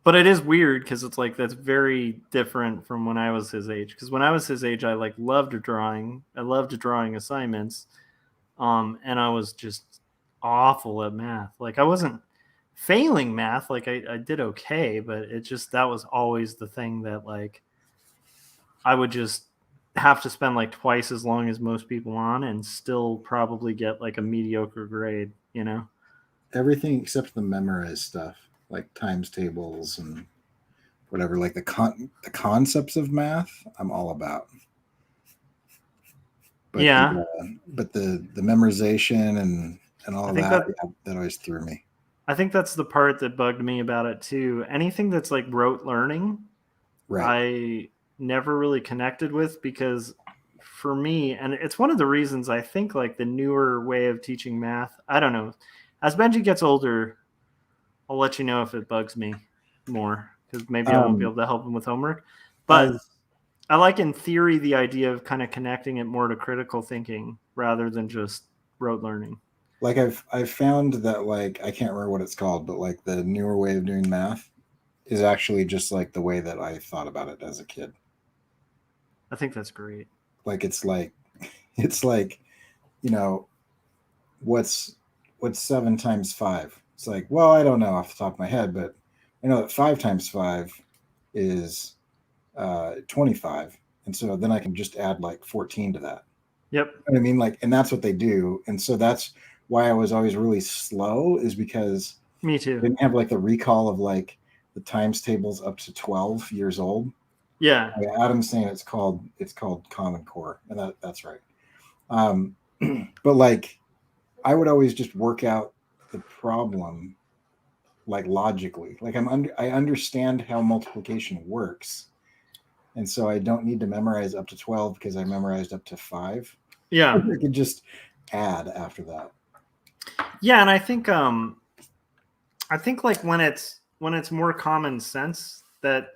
But it is weird because it's like that's very different from when I was his age. Because when I was his age, I like loved drawing. I loved drawing assignments, and I was just awful at math. Like I wasn't failing math. Like I did okay, but it just that was always the thing that like I would just have to spend like twice as long as most people on and still probably get like a mediocre grade. You know? Everything except the memorized stuff, like times tables and whatever, like the concepts of math, I'm all about. But Yeah. the memorization and all I of think that, that yeah, that always threw me. I think that's the part that bugged me about it too. Anything that's like rote learning, Right. I never really connected with because for me, and it's one of the reasons I think like the newer way of teaching math, I don't know. As Benji gets older, I'll let you know if it bugs me more because maybe I won't be Um, able to help him with homework. But as I like in theory the idea of kind of connecting it more to critical thinking rather than just rote learning. like I've found that, like, I can't remember what it's called, but like the newer way of doing math is actually just like the way that I thought about it as a kid. I think that's great. Like it's like, you know, what's 7 times 5? It's like, well, I don't know off the top of my head, but I know that 5 times 5 is 25, and so then I can just add like 14 to that. Yep. You know what I mean? Like, and that's what they do, and so that's why I was always really slow, is because Me I too. didn't have like the recall of like the times tables up to 12 years old. Yeah. Adam's saying it's called Common Core, and that's right. Um, but like I would always just work out the problem like logically. Like I understand how multiplication works, and so I don't need to memorize up to 12 because I memorized up to 5. I Yeah. could just add after that. Yeah, and I think like when it's more common sense that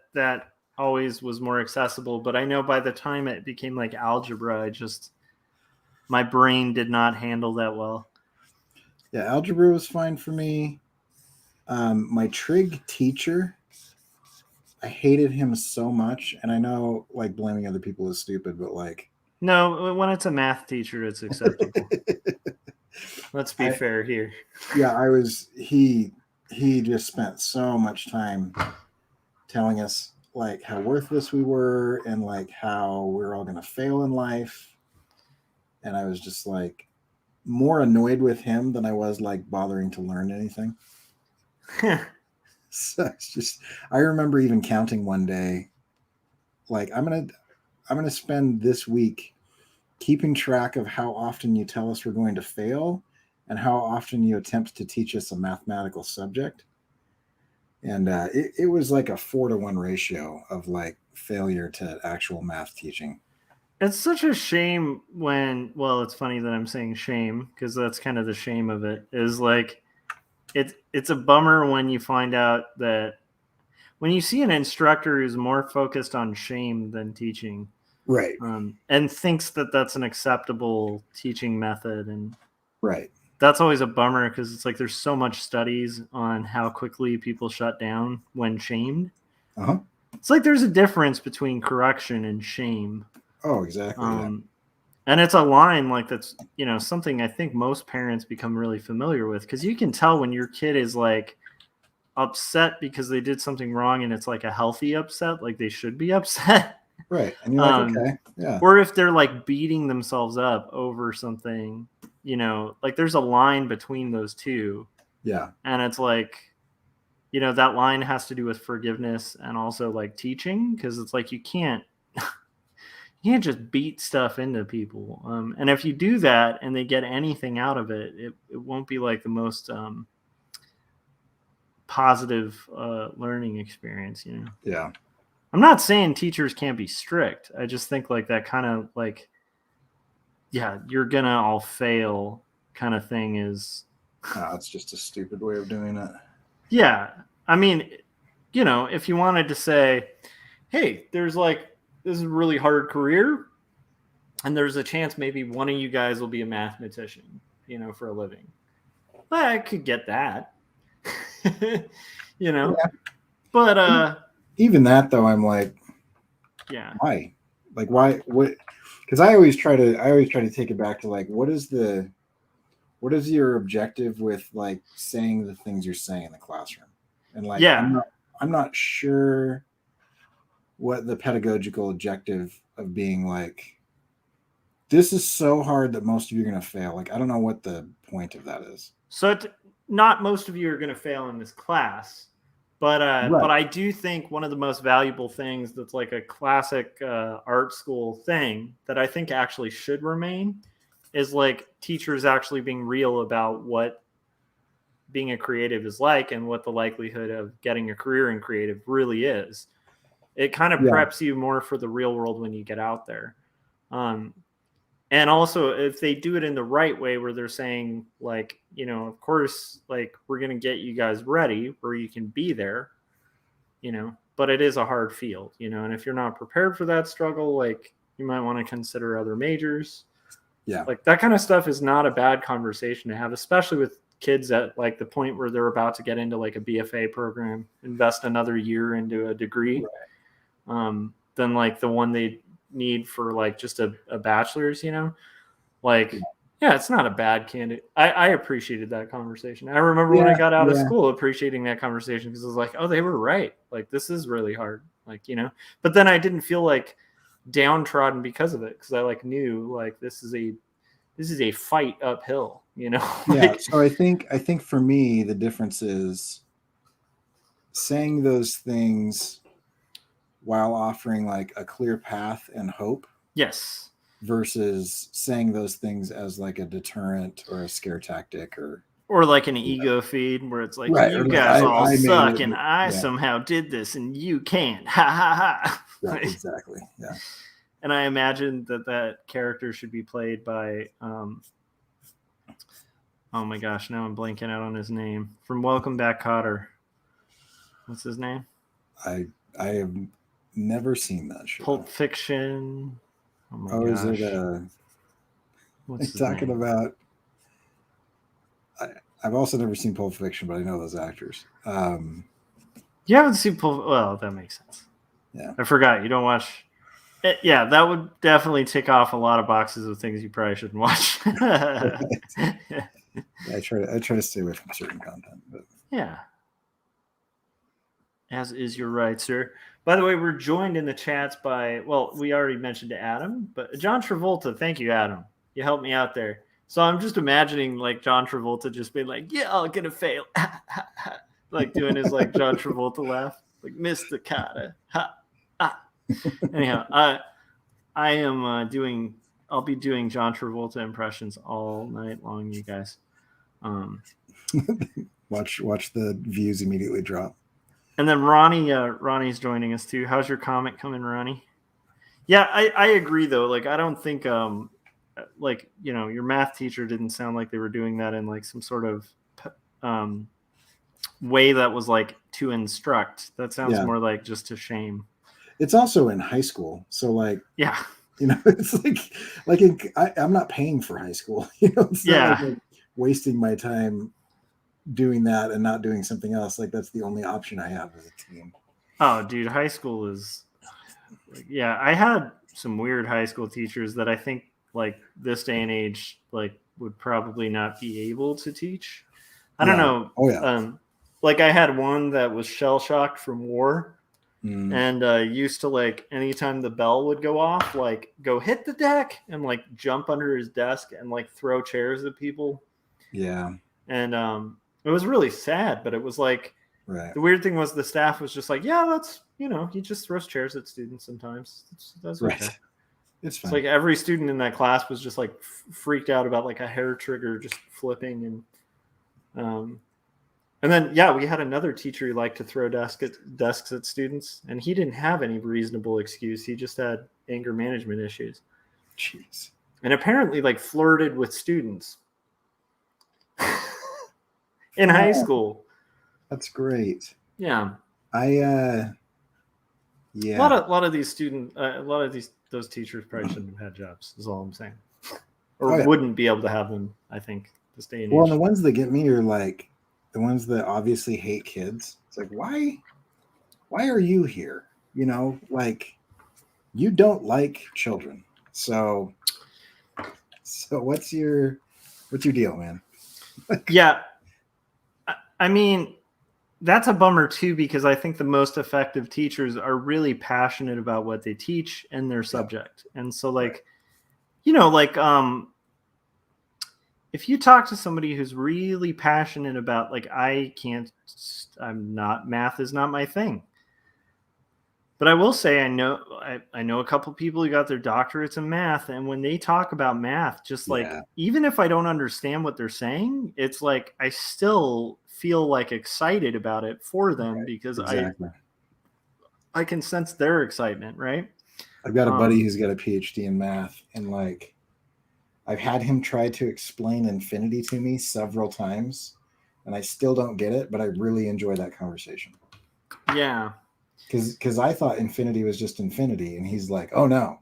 always was more accessible, but I know by the time it became like algebra, I just my brain did not handle that well. Yeah, algebra was fine for me. My trig teacher, I hated him so much, and I know like blaming other people is stupid, but like No, when it's a math teacher, it's acceptable. Let's be I fair here. yeah, I was he just spent so much time telling us like how worthless we were and like how we're all gonna fail in life. And I was just like more annoyed with him than I was like bothering to learn anything. So it's just I remember even counting one day, like I'm gonna spend this week keeping track of how often you tell us we're going to fail and how often you attempt to teach us a mathematical subject. And it was like a 4-to-1 ratio of like failure to actual math teaching. It's such a shame when, well, it's funny that I'm saying shame because that's kind of the shame of it is like it's a bummer when you find out that when you see an instructor who's more focused on shame than teaching, Right. and thinks that that's an acceptable teaching method, and Right. that's always a bummer because it's like there's so much studies on how quickly people shut down when shamed. Uh-huh. It's like there's a difference between correction and shame. Oh, exactly. Yeah. Um, and it's a line like that's, you know, something I think most parents become really familiar with because you can tell when your kid is like upset because they did something wrong and it's like a healthy upset, like they should be upset. Right. And you're like, okay, yeah. Or if they're like beating themselves up over something, you know, like there's a line between those two. Yeah. And it's like, you know, that line has to do with forgiveness and also like teaching because it's like you can't just beat stuff into people. And if you do that and they get anything out of it, it won't be like the most positive learning experience, you know? Yeah. I'm not saying teachers can't be strict. I just think like that kind of like, yeah, you're going to all fail kind of thing is. It's just a stupid way of doing it. Yeah. I mean, you know, if you wanted to say, hey, there's like, this is a really hard career and there's a chance maybe one of you guys will be a mathematician, you know, for a living. Well, I could get that. You know? Yeah. But even that though, I'm like, yeah. why? Like, why? What? Because I always try to take it back to like, what is your objective with like saying the things you're saying in the classroom? And like, Yeah. I'm not sure what the pedagogical objective of being like, this is so hard that most of you are going to fail. Like, I don't know what the point of that is. So not most of you are going to fail in this class, but Right. I do think one of the most valuable things that's like a classic art school thing that I think actually should remain is like teachers actually being real about what being a creative is like and what the likelihood of getting a career in creative really is. It kind of preps you more for the real world when you get out there. And also, if they do it in the right way, where they're saying, like, you know, of course, like, we're going to get you guys ready where you can be there, you know, but it is a hard field, you know, and if you're not prepared for that struggle, like, you might want to consider other majors. Yeah. Like, that kind of stuff is not a bad conversation to have, especially with kids at, like, the point where they're about to get into, like, a BFA program, invest another year into a degree, than, like, the one they need for like just a bachelor's, you know, like yeah, it's not a bad candidate. I appreciated that conversation. I remember when I got out of school appreciating that conversation because I was like, oh, they were right, like this is really hard, like, you know, but then I didn't feel like downtrodden because of it, because I like knew like this is a fight uphill, you know. Yeah. So I think for me the difference is saying those things while offering like a clear path and hope. Yes. Versus saying those things as like a deterrent or a scare tactic or like an ego feed where it's like, you guys all suck and I somehow did this and you can't. Ha ha ha. Right, exactly. Yeah. And I imagine that character should be played by oh my gosh, now I'm blanking out on his name. From Welcome Back, Kotter. What's his name? I have never seen that show. Pulp Fiction. Oh my gosh. Is it what's talking name? About? I've also never seen Pulp Fiction, but I know those actors. You haven't seen Pulp? Well, that makes sense. Yeah, I forgot you don't watch. Yeah, that would definitely tick off a lot of boxes of things you probably shouldn't watch. I try to stay away from certain content, but yeah. As is your right, sir. By the way, we're joined in the chats by, well, we already mentioned Adam, but John Travolta. Thank you, Adam. You helped me out there. So I'm just imagining like John Travolta just being like, yeah, I'm going to fail. Like doing his like John Travolta laugh. Like, Mr. Carter. Ha, ah. Anyhow, I'll be doing John Travolta impressions all night long, you guys. Watch the views immediately drop. And then Ronnie's joining us too. How's your comic coming, Ronnie? Yeah, I agree though. Like, I don't think like, you know, your math teacher didn't sound like they were doing that in like some sort of way that was like to instruct. That sounds more like just to shame. It's also in high school, so like, yeah, you know, it's I'm not paying for high school. You know, it's not like wasting my time doing that and not doing something else. Like, that's the only option I have as a teen. Oh, dude, high school is yeah. I had some weird high school teachers that I think like this day and age like would probably not be able to teach. I don't know. Oh yeah. Like I had one that was shell shocked from war. And used to like anytime the bell would go off, like go hit the deck and like jump under his desk and like throw chairs at people. Yeah. And it was really sad, but it was like the weird thing was the staff was just like, yeah, that's, you know, he just throws chairs at students sometimes. That's okay. Right. It's fine. It's like every student in that class was just like freaked out about like a hair trigger just flipping and then, yeah, we had another teacher who liked to throw desks at students, and he didn't have any reasonable excuse. He just had anger management issues. Jeez. And apparently, like, flirted with students in high school. That's great. Yeah. Yeah. A lot of those teachers probably shouldn't have had jobs, is all I'm saying. Or wouldn't be able to have them, I think, this day and age. Well, the ones that get me are like, the ones that obviously hate kids. It's like, why why are you here? You know, like you don't like children. So what's your deal, man? Yeah. I mean, that's a bummer too, because I think the most effective teachers are really passionate about what they teach and their subject. And so like, Right. you know, like, if you talk to somebody who's really passionate about like, math is not my thing. But I will say, I know a couple people who got their doctorates in math, and when they talk about math, just like, Yeah. even if I don't understand what they're saying, it's like I still feel like excited about it for them, Right. because Exactly. I can sense their excitement, right? I've got a buddy who's got a PhD in math, and like I've had him try to explain infinity to me several times, and I still don't get it, but I really enjoy that conversation. Yeah. Because I thought infinity was just infinity, and he's like, oh no,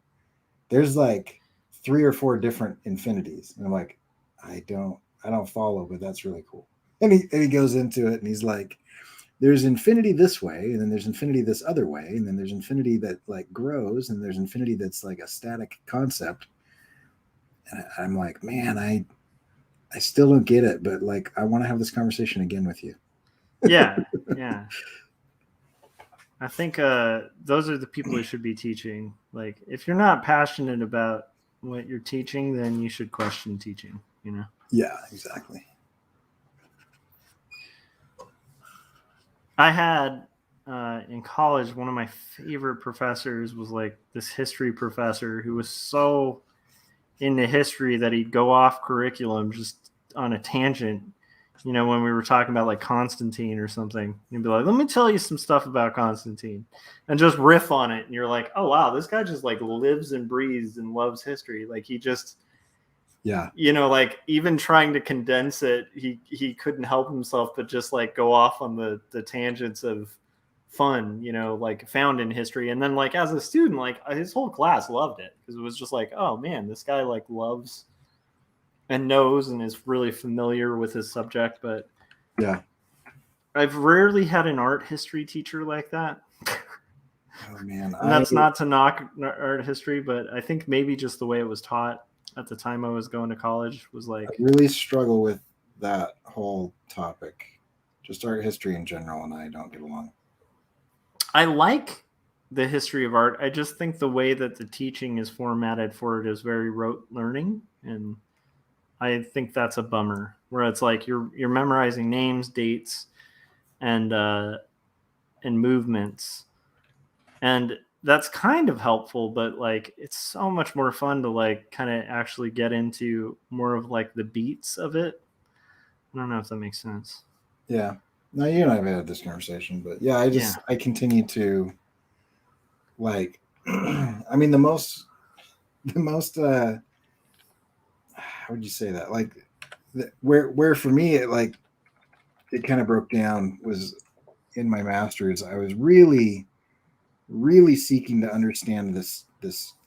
there's like 3 or 4 different infinities. And I'm like, I don't follow, but that's really cool. And he goes into it, and he's like, there's infinity this way, and then there's infinity this other way, and then there's infinity that like grows, and there's infinity that's like a static concept. And I'm like, man, I still don't get it, but like I want to have this conversation again with you. Yeah. Yeah. I think those are the people who should be teaching. Like, if you're not passionate about what you're teaching, then you should question teaching, you know? Yeah, exactly. I had in college, one of my favorite professors was like this history professor who was so into history that he'd go off curriculum just on a tangent. You know, when we were talking about like Constantine or something, he'd be like, let me tell you some stuff about Constantine, and just riff on it. And you're like, oh, wow, this guy just like lives and breathes and loves history. Like, he just, Yeah. you know, like even trying to condense it, he couldn't help himself but just like go off on the tangents of fun, you know, like found in history. And then like as a student, like his whole class loved it, because it was just like, oh man, this guy like loves and knows and is really familiar with his subject. But Yeah. I've rarely had an art history teacher like that. Oh man. And that's not to knock art history, but I think maybe just the way it was taught at the time I was going to college was like, I really struggle with that whole topic. Just art history in general, and I don't get along. I like the history of art. I just think the way that the teaching is formatted for it is very rote learning, and I think that's a bummer. Where it's like you're memorizing names, dates, and movements, and that's kind of helpful. But like, it's so much more fun to like kind of actually get into more of like the beats of it. I don't know if that makes sense. Yeah. No, you and I have had this conversation, but yeah, Yeah. I continue to like I mean the most how would you say that? Like where for me it like it kind of broke down was in my master's. I was really seeking to understand this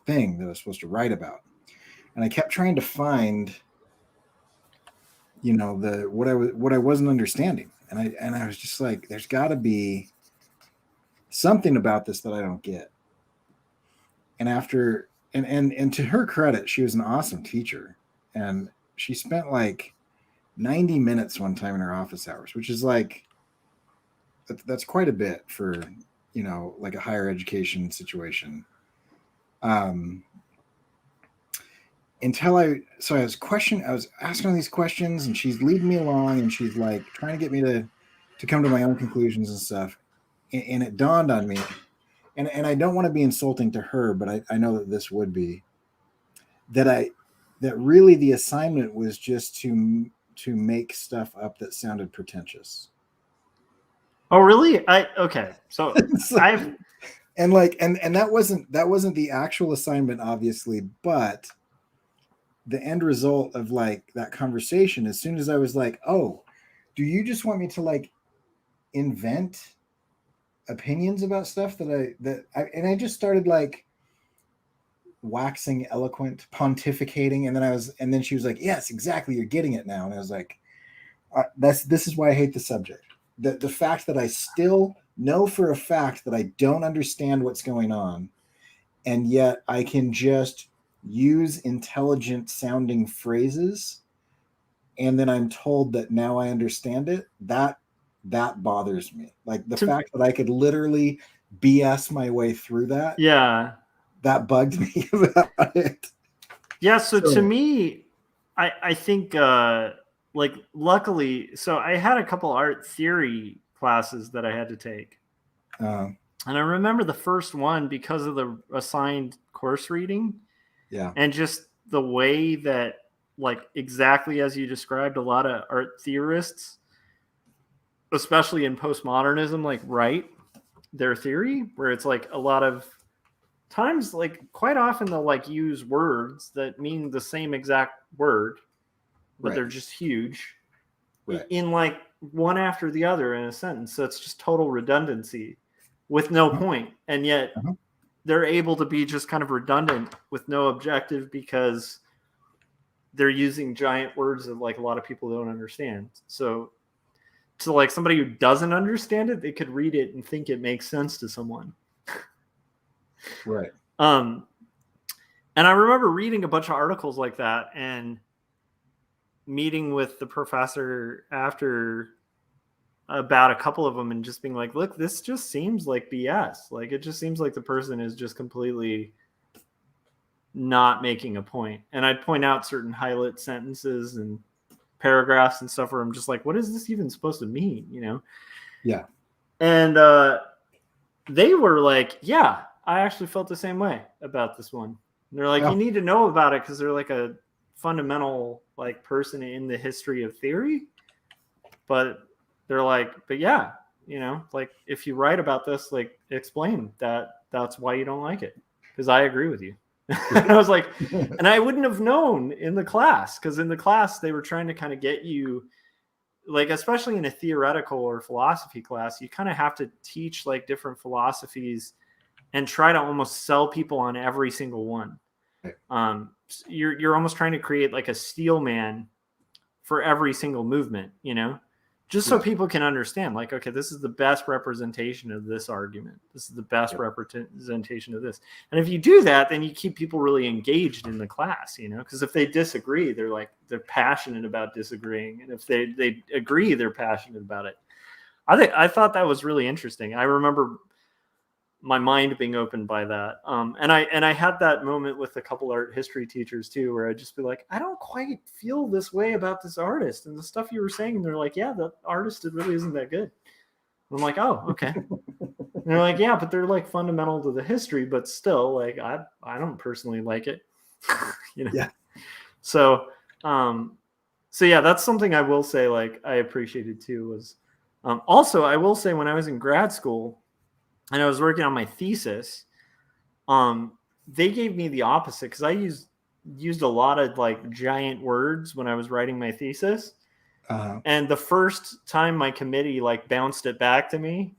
thing that I was supposed to write about. And I kept trying to find the what I wasn't understanding. And I was just like, there's got to be something about this that I don't get. And after and to her credit, she was an awesome teacher, and she spent like 90 minutes one time in her office hours, which is like that's quite a bit for like a higher education situation. Um, until I was asking all these questions, and she's leading me along, and she's like trying to get me to come to my own conclusions and stuff. And it dawned on me, and I don't want to be insulting to her, but I know that this would be that really the assignment was just to make stuff up that sounded pretentious. Oh, really? Okay. So I've and that wasn't the actual assignment, obviously, but the end result of like that conversation, as soon as I was like, oh, do you just want me to like invent opinions about stuff and I just started like waxing eloquent, pontificating, and then she was like, yes, exactly, you're getting it now. And I was like, this is why I hate the subject. The fact that I still know for a fact that I don't understand what's going on, and yet I can just use intelligent sounding phrases, and then I'm told that now I understand it, that bothers me. Like the To, fact that I could literally BS my way through that, yeah. that bugged me about it. Yeah, so to So, me, I think like luckily, so I had a couple art theory classes that I had to take. uh, And I remember the first one because of the assigned course reading yeah, and just the way that, like, exactly as you described, a lot of art theorists, especially in postmodernism, like, write their theory, where it's like a lot of times, like, quite often they'll like use words that mean the same exact word, but right, they're just huge right. in like one after the other in a sentence. So it's just total redundancy with no Uh-huh. point. And yet Uh-huh. they're able to be just kind of redundant with no objective because they're using giant words that like a lot of people don't understand. So to like somebody who doesn't understand it, they could read it and think it makes sense to someone. Right. Um, and I remember reading a bunch of articles like that and meeting with the professor after about a couple of them and just being like, look, this just seems like BS. Like, it just seems like the person is just completely not making a point. And I'd point out certain highlight sentences and paragraphs and stuff where I'm just like, what is this even supposed to mean? You know? Yeah. And they were like, yeah, I actually felt the same way about this one. And they're like, Yeah. you need to know about it because they're like a fundamental like person in the history of theory. But they're like, but yeah, you know, like if you write about this, like explain that that's why you don't like it because I agree with you. I was like, and I wouldn't have known in the class because in the class they were trying to kind of get you, like, especially in a theoretical or philosophy class, you kind of have to teach like different philosophies and try to almost sell people on every single one. You're almost trying to create like a steel man for every single movement, you know, just so Yeah. people can understand, like, okay, this is the best representation of this argument. This is the best representation of this. And if you do that, then you keep people really engaged in the class, you know, because if they disagree, they're passionate about disagreeing. And if they agree, they're passionate about it. I thought that was really interesting. I remember my mind being opened by that. And I had that moment with a couple art history teachers too, where I'd just be like, I don't quite feel this way about this artist and the stuff you were saying. And they're like, yeah, the artist, it really isn't that good. And I'm like, oh, okay. And they're like, yeah, but they're like fundamental to the history, but still, like, I don't personally like it. You know? Yeah. So, so yeah, that's something I will say, like, I appreciated too was, also, I will say when I was in grad school, and I was working on my thesis, they gave me the opposite because I used a lot of like giant words when I was writing my thesis. And the first time my committee like bounced it back to me,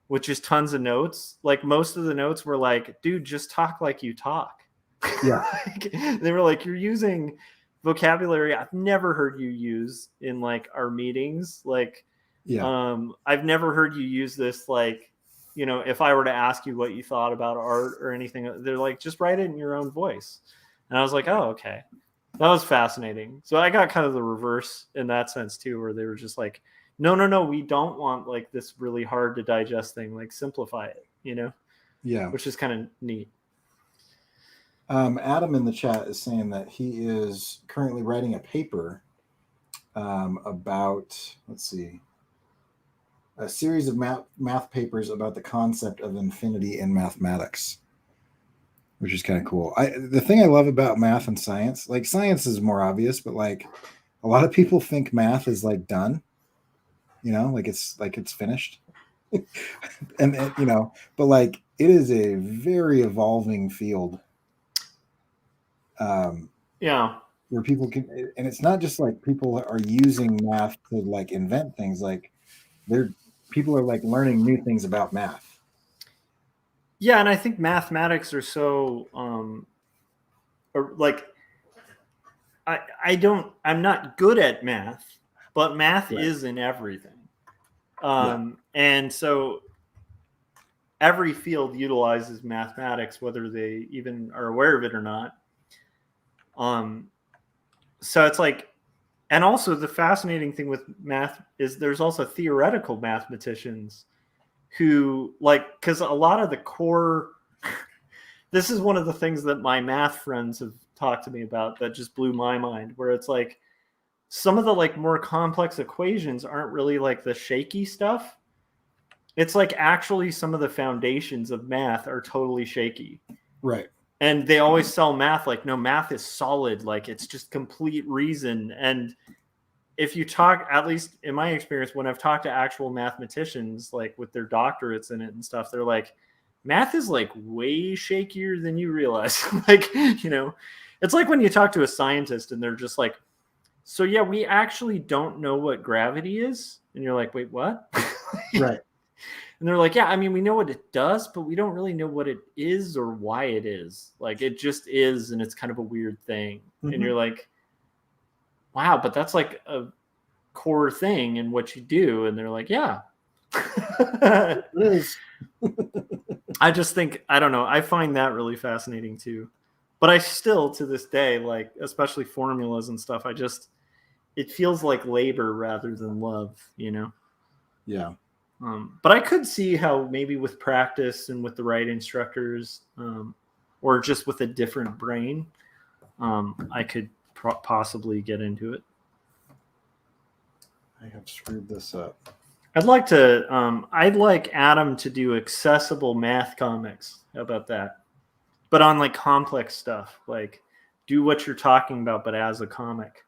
which is tons of notes, like most of the notes were like, dude, just talk like you talk. Yeah. Like, they were like, you're using vocabulary I've never heard you use in like our meetings. Like, Yeah. I've never heard you use this, like, you know, if I were to ask you what you thought about art or anything, they're like, just write it in your own voice. And I was like, oh, okay. That was fascinating. So I got kind of the reverse in that sense too, where they were just like, no, we don't want like this really hard to digest thing, like simplify it, you know? Yeah. Which is kind of neat. Adam in the chat is saying that he is currently writing a paper about, let's see, a series of math papers about the concept of infinity in mathematics, which is kind of cool. The thing I love about math and science, like science is more obvious, but like a lot of people think math is like done, you know, like it's finished. and you know, but like it is a very evolving field. Yeah. Where people can, and it's not just like people are using math to like invent things, like people are like learning new things about math. Yeah, and I think mathematics are so or like I'm not good at math, but math Right. is in everything. Yeah. And so every field utilizes mathematics, whether they even are aware of it or not. So it's like, and also the fascinating thing with math is there's also theoretical mathematicians who like, because a lot of the core, this is one of the things that my math friends have talked to me about that just blew my mind, where it's like some of the like more complex equations aren't really like the shaky stuff. It's like actually some of the foundations of math are totally shaky. Right. And they always sell math like, no, math is solid. Like it's just complete reason. And if you talk, at least in my experience, when I've talked to actual mathematicians, like with their doctorates in it and stuff, they're like, math is like way shakier than you realize. Like, you know, it's like when you talk to a scientist and they're just like, so yeah, we actually don't know what gravity is. And you're like, wait, what? Right. And they're like, yeah, I mean, we know what it does, but we don't really know what it is or why it is. Like, it just is, and it's kind of a weird thing. Mm-hmm. And you're like, wow, but that's like a core thing in what you do. And they're like, yeah. It is. I just think, I don't know, I find that really fascinating too. But I still, to this day, like, especially formulas and stuff, it feels like labor rather than love, you know? Yeah. But I could see how maybe with practice and with the right instructors, or just with a different brain, I could possibly get into it. I have screwed this up. I'd like Adam to do accessible math comics. How about that? But on like complex stuff, like do what you're talking about, but as a comic.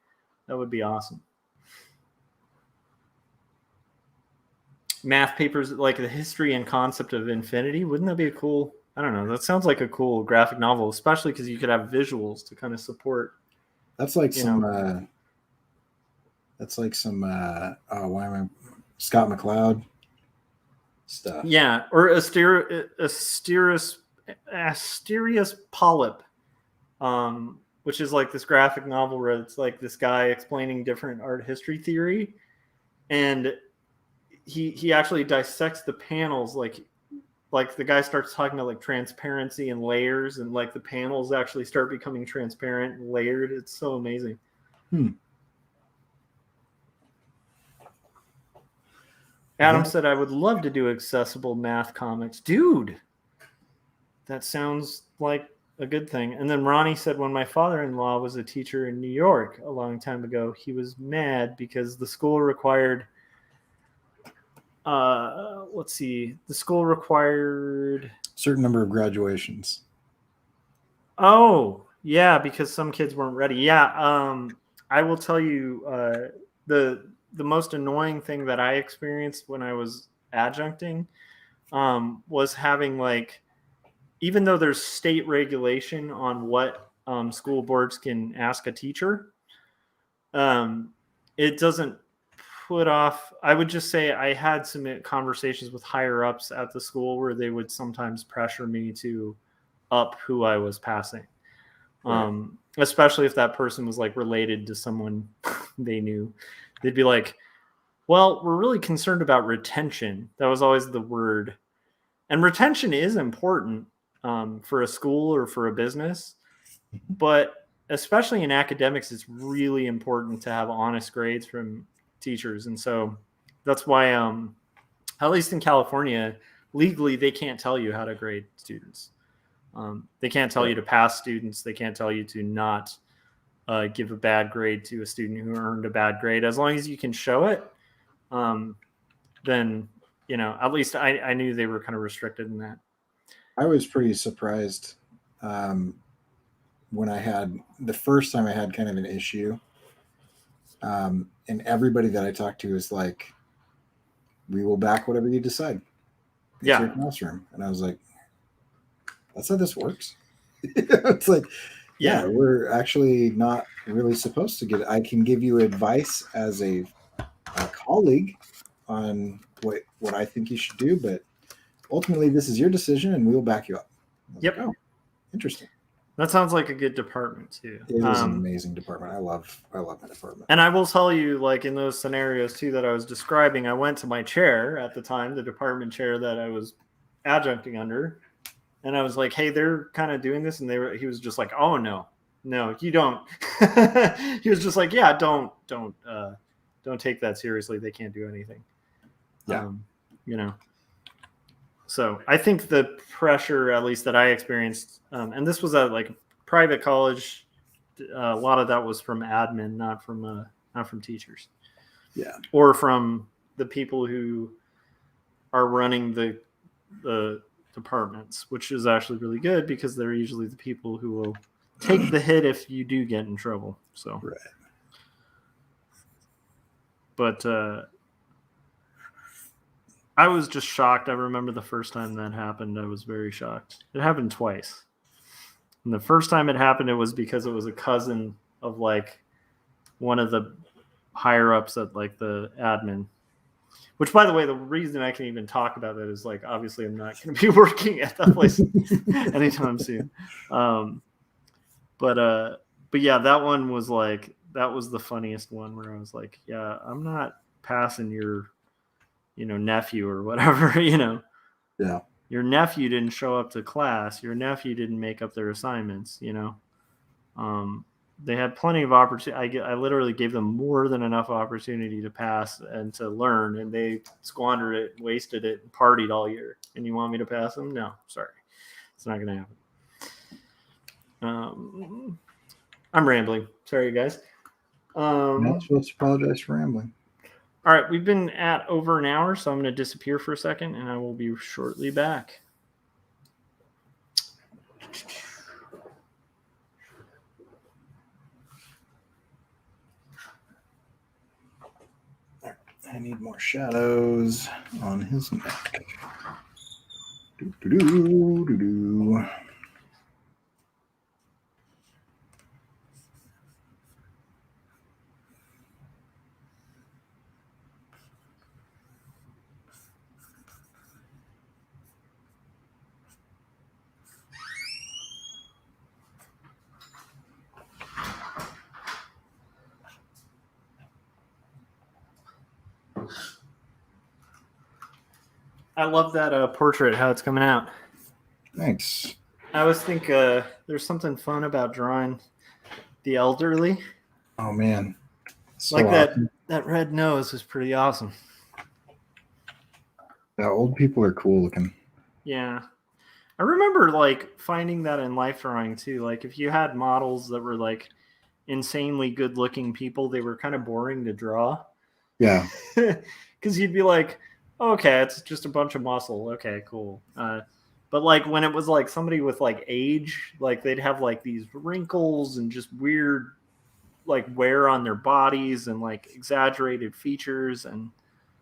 That would be awesome. Math papers like the history and concept of infinity. Wouldn't that be a cool? I don't know. That sounds like a cool graphic novel, especially because you could have visuals to kind of support. That's like some. Why am I Scott McCloud stuff? Yeah, or Asterius Polyp, which is like this graphic novel where it's like this guy explaining different art history theory, and he actually dissects the panels like the guy starts talking about like transparency and layers, and like the panels actually start becoming transparent and layered. It's so amazing. Adam said, I would love to do accessible math comics. Dude, that sounds like a good thing. And then Ronnie said, when my father-in-law was a teacher in New York a long time ago, he was mad because the school required the school required certain number of graduations. Oh, yeah, because some kids weren't ready. Yeah, I will tell you the most annoying thing that I experienced when I was adjuncting was having like, even though there's state regulation on what school boards can ask a teacher, it doesn't put off. I would just say I had some conversations with higher ups at the school where they would sometimes pressure me to up who I was passing. Right. Especially if that person was like related to someone they knew. They'd be like, well, we're really concerned about retention. That was always the word. And retention is important for a school or for a business. But especially in academics, it's really important to have honest grades from teachers. And so that's why, at least in California, legally, they can't tell you how to grade students. They can't tell you to pass students. They can't tell you to not give a bad grade to a student who earned a bad grade. As long as you can show it, then, you know, at least I knew they were kind of restricted in that. I was pretty surprised when I had the first time I had kind of an issue. And everybody that I talked to was like, we will back whatever you decide. It's your classroom. And I was like, that's how this works. It's like, yeah, we're actually not really supposed to I can give you advice as a colleague on what I think you should do, but ultimately this is your decision and we will back you up. Yep. Like, oh, interesting. That sounds like a good department too. It is an amazing department. I love that department. And I will tell you, like in those scenarios too that I was describing, I went to my chair at the time, the department chair that I was adjuncting under, and I was like, hey, they're kind of doing this, and he was just like, oh no, you don't. He was just like, yeah, don't take that seriously. They can't do anything. Yeah. So I think the pressure, at least that I experienced, and this was at like private college, a lot of that was from admin, not from teachers. Yeah. Or from the people who are running the departments, which is actually really good because they're usually the people who will take the hit if you do get in trouble. So, right. But I was just shocked. I remember the first time that happened, I was very shocked. It happened twice. And the first time it happened, it was because it was a cousin of like one of the higher ups at like the admin. Which, by the way, the reason I can even talk about that is like obviously I'm not going to be working at that place anytime soon. But yeah, that one was like that was the funniest one where I was like, yeah, I'm not passing your, nephew or whatever, Yeah. Your nephew didn't show up to class. Your nephew didn't make up their assignments, They had plenty of opportunity. I literally gave them more than enough opportunity to pass and to learn, and they squandered it, wasted it, and partied all year. And you want me to pass them? No, sorry. It's not going to happen. I'm rambling. Sorry, guys. You're not supposed to apologize for rambling. All right, we've been at over an hour, so I'm going to disappear for a second, and I will be shortly back. I need more shadows on his neck. I love that portrait, how it's coming out. Thanks. I always think there's something fun about drawing the elderly. Oh, man. So like awesome. that red nose is pretty awesome. Yeah, old people are cool looking. Yeah. I remember like finding that in life drawing too. Like if you had models that were like insanely good looking people, they were kind of boring to draw. Yeah. Because you'd be like, okay, it's just a bunch of muscle. Okay, cool. But like when it was like somebody with like age, like they'd have like these wrinkles and just weird like wear on their bodies and like exaggerated features. And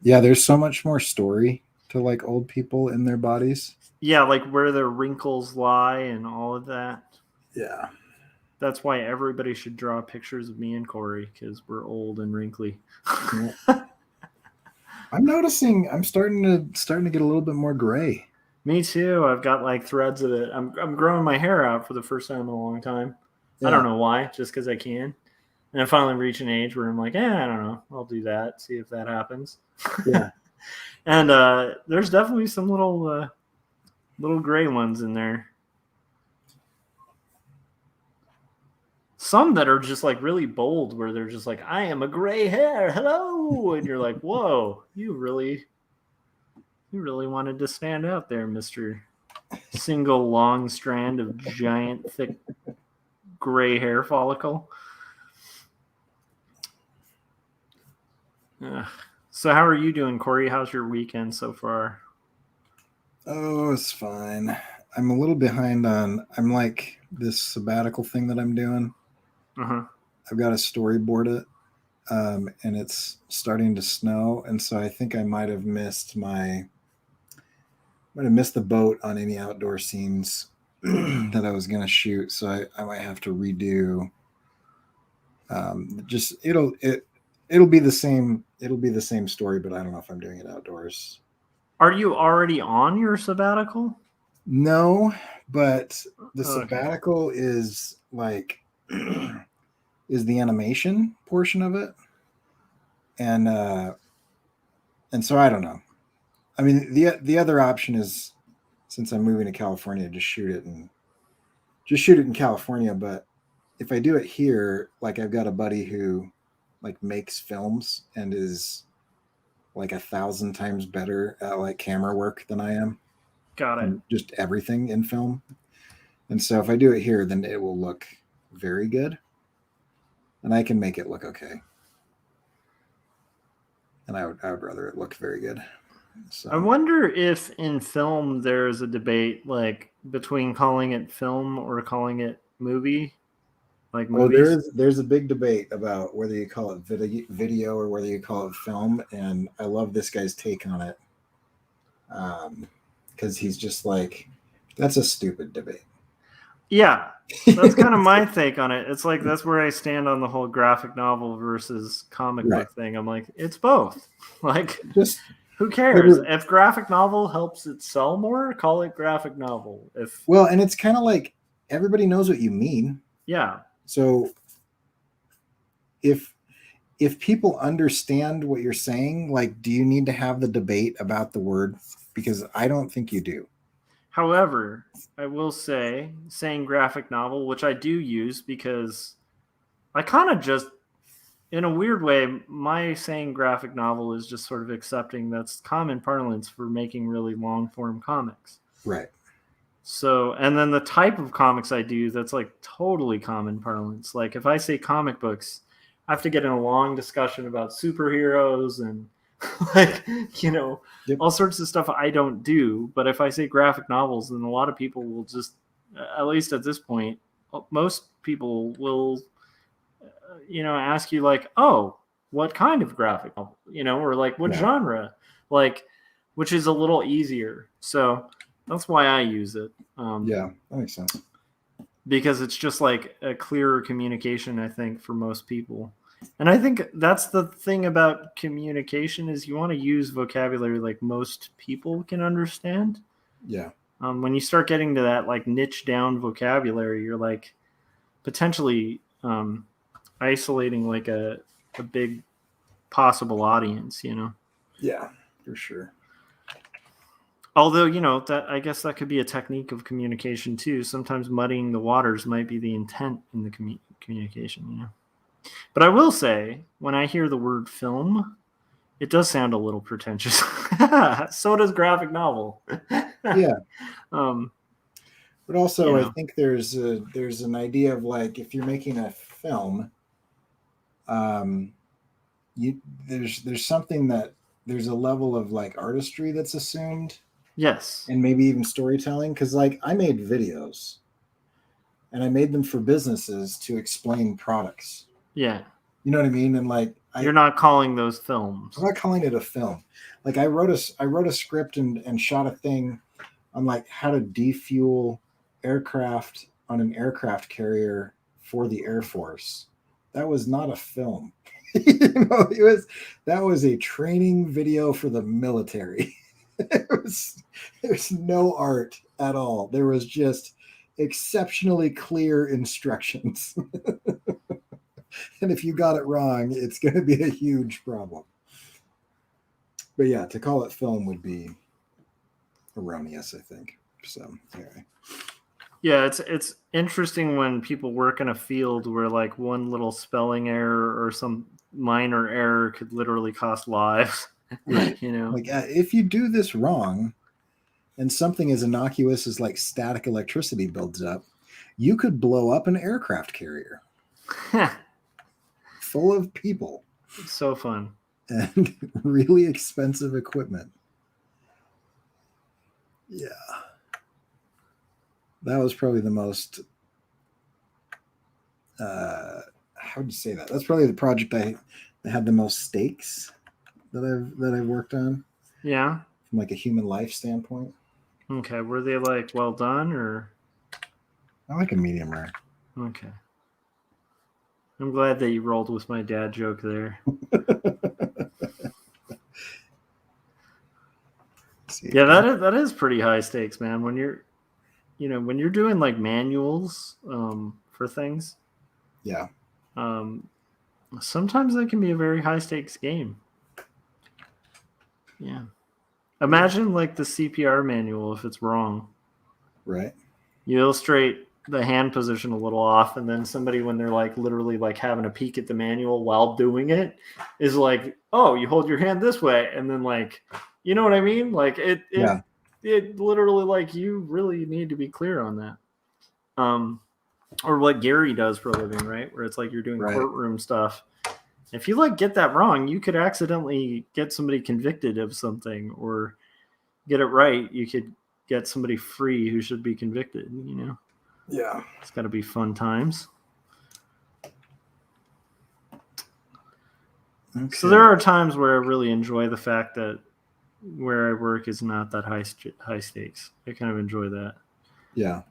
yeah, there's so much more story to like old people in their bodies. Yeah, like where their wrinkles lie and all of that. Yeah. That's why everybody should draw pictures of me and Corey, because we're old and wrinkly. Yeah. I'm noticing I'm starting to get a little bit more gray. Me too. I've got like threads of it. I'm growing my hair out for the first time in a long time. Yeah. I don't know why, just because I can. And I finally reach an age where I'm like, I don't know. I'll do that. See if that happens. Yeah. And there's definitely some little gray ones in there. Some that are just like really bold, where they're just like, I am a gray hair. Hello. And you're like, whoa, you really wanted to stand out there, Mr. Single long strand of giant, thick gray hair follicle. So how are you doing, Corey? How's your weekend so far? Oh, it's fine. I'm a little behind on, I'm like this sabbatical thing that I'm doing. Uh-huh. I've got to storyboard it, and it's starting to snow. And so I think I might have missed the boat on any outdoor scenes that I was going to shoot. So I might have to redo. It'll be the same. It'll be the same story, but I don't know if I'm doing it outdoors. Are you already on your sabbatical? No, but the sabbatical is like is the animation portion of it, and so I don't know. I mean, the other option is since I'm moving to California, just shoot it in California. But if I do it here, like I've got a buddy who like makes films and is like 1,000 times better at like camera work than I am, Got it. and just everything in film. And so if I do it here, then it will look very good, and I can make it look okay. And I would rather it look very good. So I wonder if in film there's a debate like between calling it film or calling it movie, like movies. there's a big debate about whether you call it video or whether you call it film, and I love this guy's take on it. Because he's just like, that's a stupid debate. Yeah, that's kind of my take on it. It's like that's where I stand on the whole graphic novel versus comic book thing. I'm like, it's both. Like, just who cares? If graphic novel helps it sell more, call it graphic novel. And it's kind of like everybody knows what you mean. Yeah. So if people understand what you're saying, like, do you need to have the debate about the word? Because I don't think you do. However, I will say, saying graphic novel, which I do use because I kind of just, in a weird way, my saying graphic novel is just sort of accepting that's common parlance for making really long form comics. Right. So, and then the type of comics I do, that's like totally common parlance. Like if I say comic books, I have to get in a long discussion about superheroes and like, all sorts of stuff I don't do. But if I say graphic novels, then a lot of people will just, at least at this point, most people will, ask you like, oh, what kind of graphic novel, or like what genre, like, which is a little easier. So that's why I use it. That makes sense. Because it's just like a clearer communication, I think, for most people. And I think that's the thing about communication is you want to use vocabulary like most people can understand. Yeah. When you start getting to that like niche down vocabulary, you're like potentially isolating like a big possible audience, Yeah, for sure. Although, that I guess that could be a technique of communication too. Sometimes muddying the waters might be the intent in the communication, But I will say, when I hear the word film, it does sound a little pretentious. So does graphic novel. Yeah. But also, I think there's an idea of like, if you're making a film, there's something that there's a level of like artistry that's assumed. Yes. And maybe even storytelling. Because like I made videos and I made them for businesses to explain products. Yeah. You know what I mean? And like you're not calling those films. I'm not calling it a film. Like I wrote a script and shot a thing on like how to defuel aircraft on an aircraft carrier for the Air Force. That was not a film. That was a training video for the military. There's no art at all. There was just exceptionally clear instructions. And if you got it wrong, it's going to be a huge problem. But yeah, to call it film would be erroneous, I think. So anyway. Yeah, it's interesting when people work in a field where like one little spelling error or some minor error could literally cost lives. Right. Like if you do this wrong and something as innocuous as like static electricity builds up, you could blow up an aircraft carrier full of people. It's so fun. And really expensive equipment. Yeah. That was probably the most how would you say that? That's probably the project that had the most stakes that I've worked on. Yeah. From like a human life standpoint. Okay. Were they like well done or? I like a medium rare. Okay. I'm glad that you rolled with my dad joke there. Yeah, that is pretty high stakes, man. When you're doing like manuals for things. Yeah. Sometimes that can be a very high stakes game. Yeah. Imagine like the CPR manual if it's wrong. Right. You illustrate the hand position a little off, and then somebody, when they're like literally like having a peek at the manual while doing it, is like, "Oh, you hold your hand this way," and then like, you know what I mean? Like it literally, like, you really need to be clear on that. Or what Gary does for a living, right? Where it's like you're doing courtroom stuff. If you like get that wrong, you could accidentally get somebody convicted of something, or get it right, you could get somebody free who should be convicted, you know? Yeah. It's got to be fun times. Okay. So there are times where I really enjoy the fact that where I work is not that high stakes. I kind of enjoy that. Yeah. I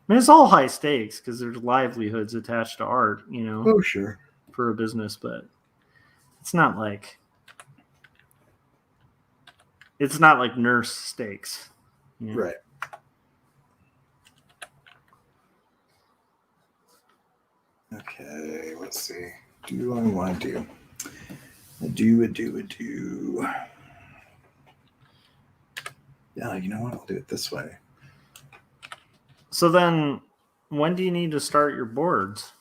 mean, it's all high stakes because there's livelihoods attached to art, you know. Oh, sure. For a business, but it's not like nurse stakes. You know? Right. Okay, let's see. Do I want to do? I do. Yeah, you know what? I'll do it this way. So then, when do you need to start your boards?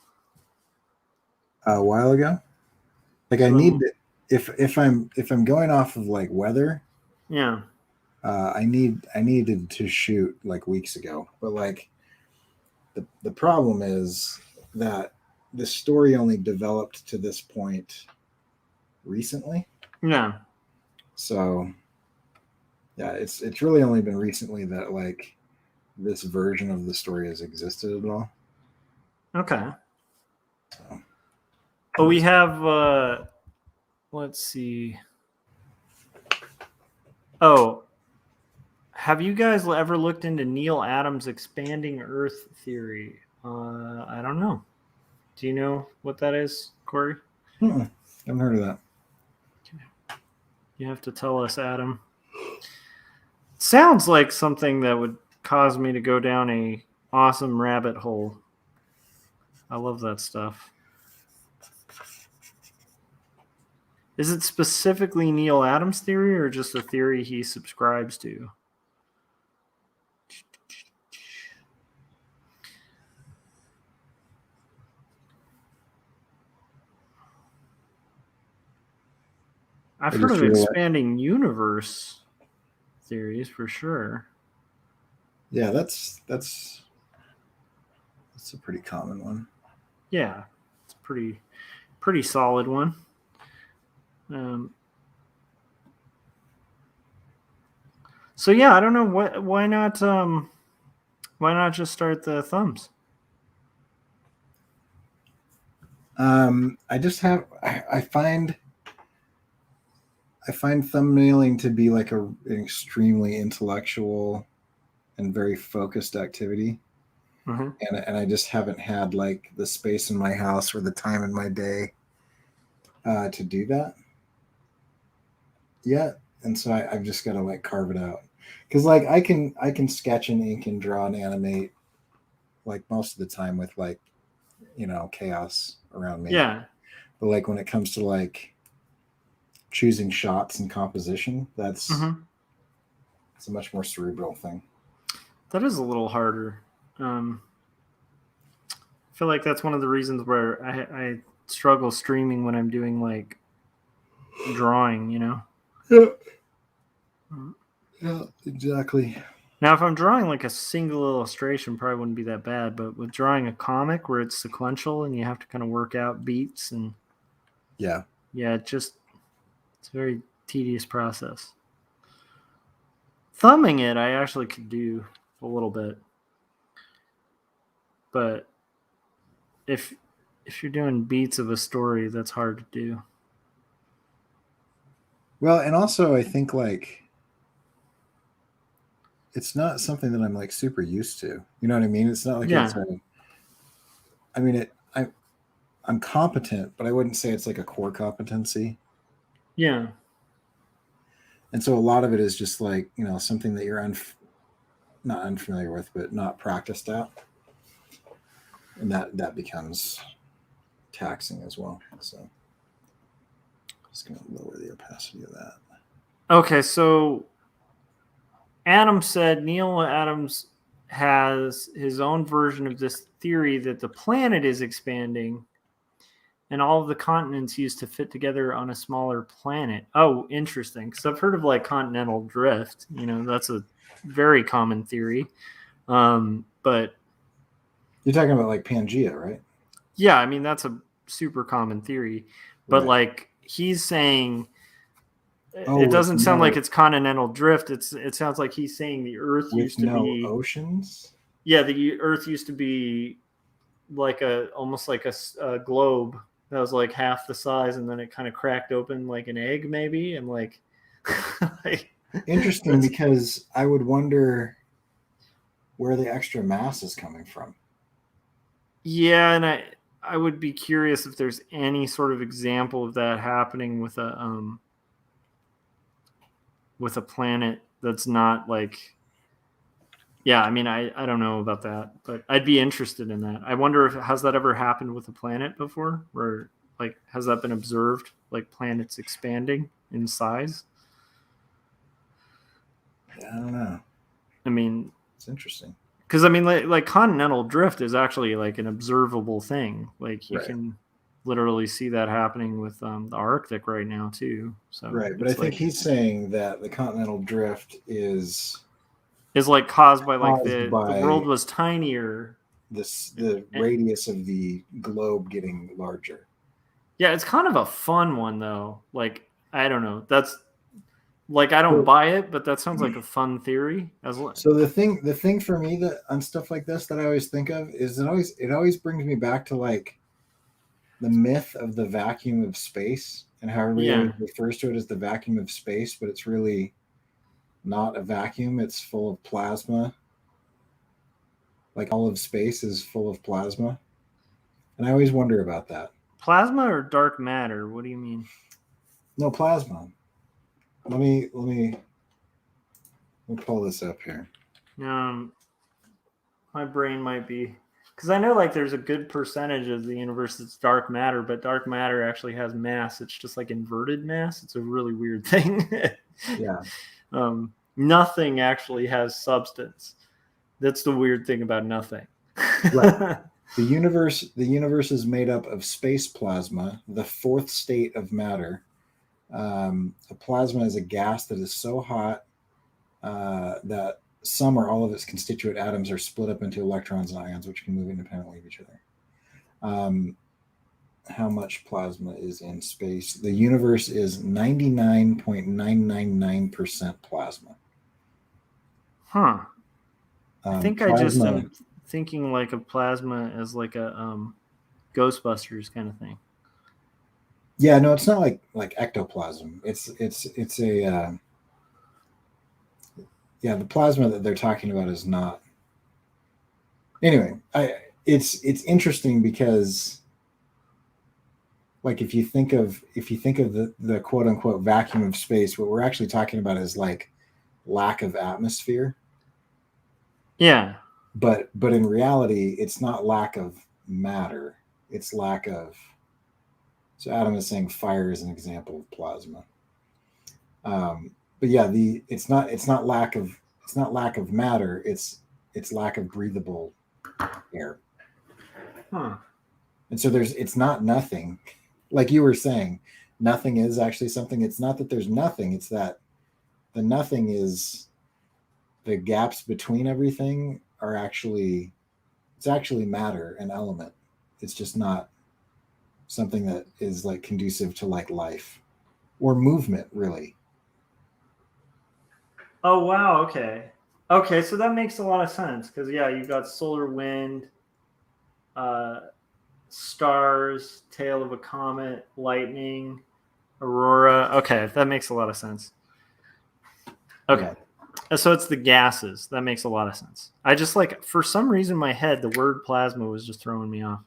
A while ago. Like, I need to, if I'm going off of like weather. Yeah. I needed to shoot like weeks ago, but like the problem is that the story only developed to this point recently. Yeah. So yeah, it's really only been recently that like this version of the story has existed at all. Okay. So, but we have let's see. Oh, have you guys ever looked into Neil Adams' expanding Earth theory? I don't know. Do you know what that is, Corey? haven't heard of that. You have to tell us, Adam. Sounds like something that would cause me to go down a awesome rabbit hole. I love that stuff. Is it specifically Neil Adams' theory or just a theory he subscribes to? I've heard of expanding universe theories for sure. Yeah, that's a pretty common one. Yeah, it's a pretty solid one. So yeah, I don't know why not just start the thumbs? I just have I find thumbnailing to be like an extremely intellectual and very focused activity. Mm-hmm. And I just haven't had like the space in my house or the time in my day to do that yet. And so I've just got to like carve it out. Because like I can sketch and ink and draw and animate like most of the time with like, you know, chaos around me. Yeah. But like when it comes to like choosing shots and composition, that's it's a much more cerebral thing. That is a little harder. I feel like that's one of the reasons where I struggle streaming when I'm doing like drawing, you know? Yeah, exactly. Now, if I'm drawing like a single illustration, probably wouldn't be that bad. But with drawing a comic where it's sequential and you have to kind of work out beats and yeah, it's a very tedious process. Thumbing it, I actually could do a little bit, but if you're doing beats of a story, that's hard to do. Well, and also I think like it's not something that I'm like super used to. You know what I mean? It's not like it's I mean I'm competent, but I wouldn't say it's like a core competency. Yeah. And so a lot of it is just like, you know, something that you're not unfamiliar with, but not practiced at. And that becomes taxing as well. So I'm just going to lower the opacity of that. Okay, so Adams said Neil Adams has his own version of this theory that the planet is expanding and all of the continents used to fit together on a smaller planet. Oh, interesting. Because I've heard of like continental drift. That's a very common theory. But You're talking about like Pangea, right? yeah, I mean, that's a super common theory. But Right. like he's saying, Oh, it doesn't sound like it's continental drift. It sounds like he's saying the Earth with used to no be oceans. Yeah, the Earth used to be like almost like a globe that was like half the size, and then it kind of cracked open like an egg, maybe, and like, like Interesting, because I would wonder where the extra mass is coming from. Yeah, and I would be curious if there's any sort of example of that happening with a planet that's not like. Yeah, I mean, I don't know about that, but I'd be interested in that. I wonder if has that ever happened with a planet before, where like has that been observed, like planets expanding in size? I don't know. I mean, it's interesting because I mean, like continental drift is actually like an observable thing. Like you can literally see that happening with the Arctic right now too. So right, but I think he's saying that the continental drift is like caused by like the world was tinier. The radius of the globe getting larger. Yeah, it's kind of a fun one though. Like I don't know. That's like I don't buy it, but that sounds like a fun theory. So the thing for me that on stuff like this that I always think of is it always brings me back to like the myth of the vacuum of space and how everybody always refers to it as the vacuum of space, but it's really not a vacuum. It's full of plasma. Like all of space is full of plasma. And I always wonder about that. Plasma or dark matter? What do you mean? No, plasma. Let me pull this up here. My brain might be, because I know like there's a good percentage of the universe that's dark matter, but dark matter actually has mass. It's just like inverted mass. It's a really weird thing. Yeah. Nothing actually has substance. That's the weird thing about nothing. Right. The universe is made up of space plasma, the fourth state of matter. A plasma is a gas that is so hot that some or all of its constituent atoms are split up into electrons and ions, which can move independently of each other. How much plasma is in space? The universe is 99.999% plasma. Huh. I think plasma, I just am thinking like of plasma as like a Ghostbusters kind of thing. Yeah, no, it's not like ectoplasm. It's a the plasma that they're talking about is not. Anyway, it's interesting because like if you think of the quote unquote vacuum of space, what we're actually talking about is like lack of atmosphere. Yeah. But in reality, it's not lack of matter. It's lack of. So Adam is saying fire is an example of plasma. But yeah, it's not lack of matter. It's lack of breathable air. Huh. And so it's not nothing. Like you were saying, nothing is actually something. It's not that there's nothing. It's that the nothing is the gaps between everything are actually matter, an element. It's just not something that is like conducive to like life or movement, really. Oh wow, okay, so that makes a lot of sense because you've got solar wind, stars, tail of a comet, lightning, aurora. Okay, that makes a lot of sense. Okay, so it's the gases. That makes a lot of sense. I just like for some reason in my head the word plasma was just throwing me off.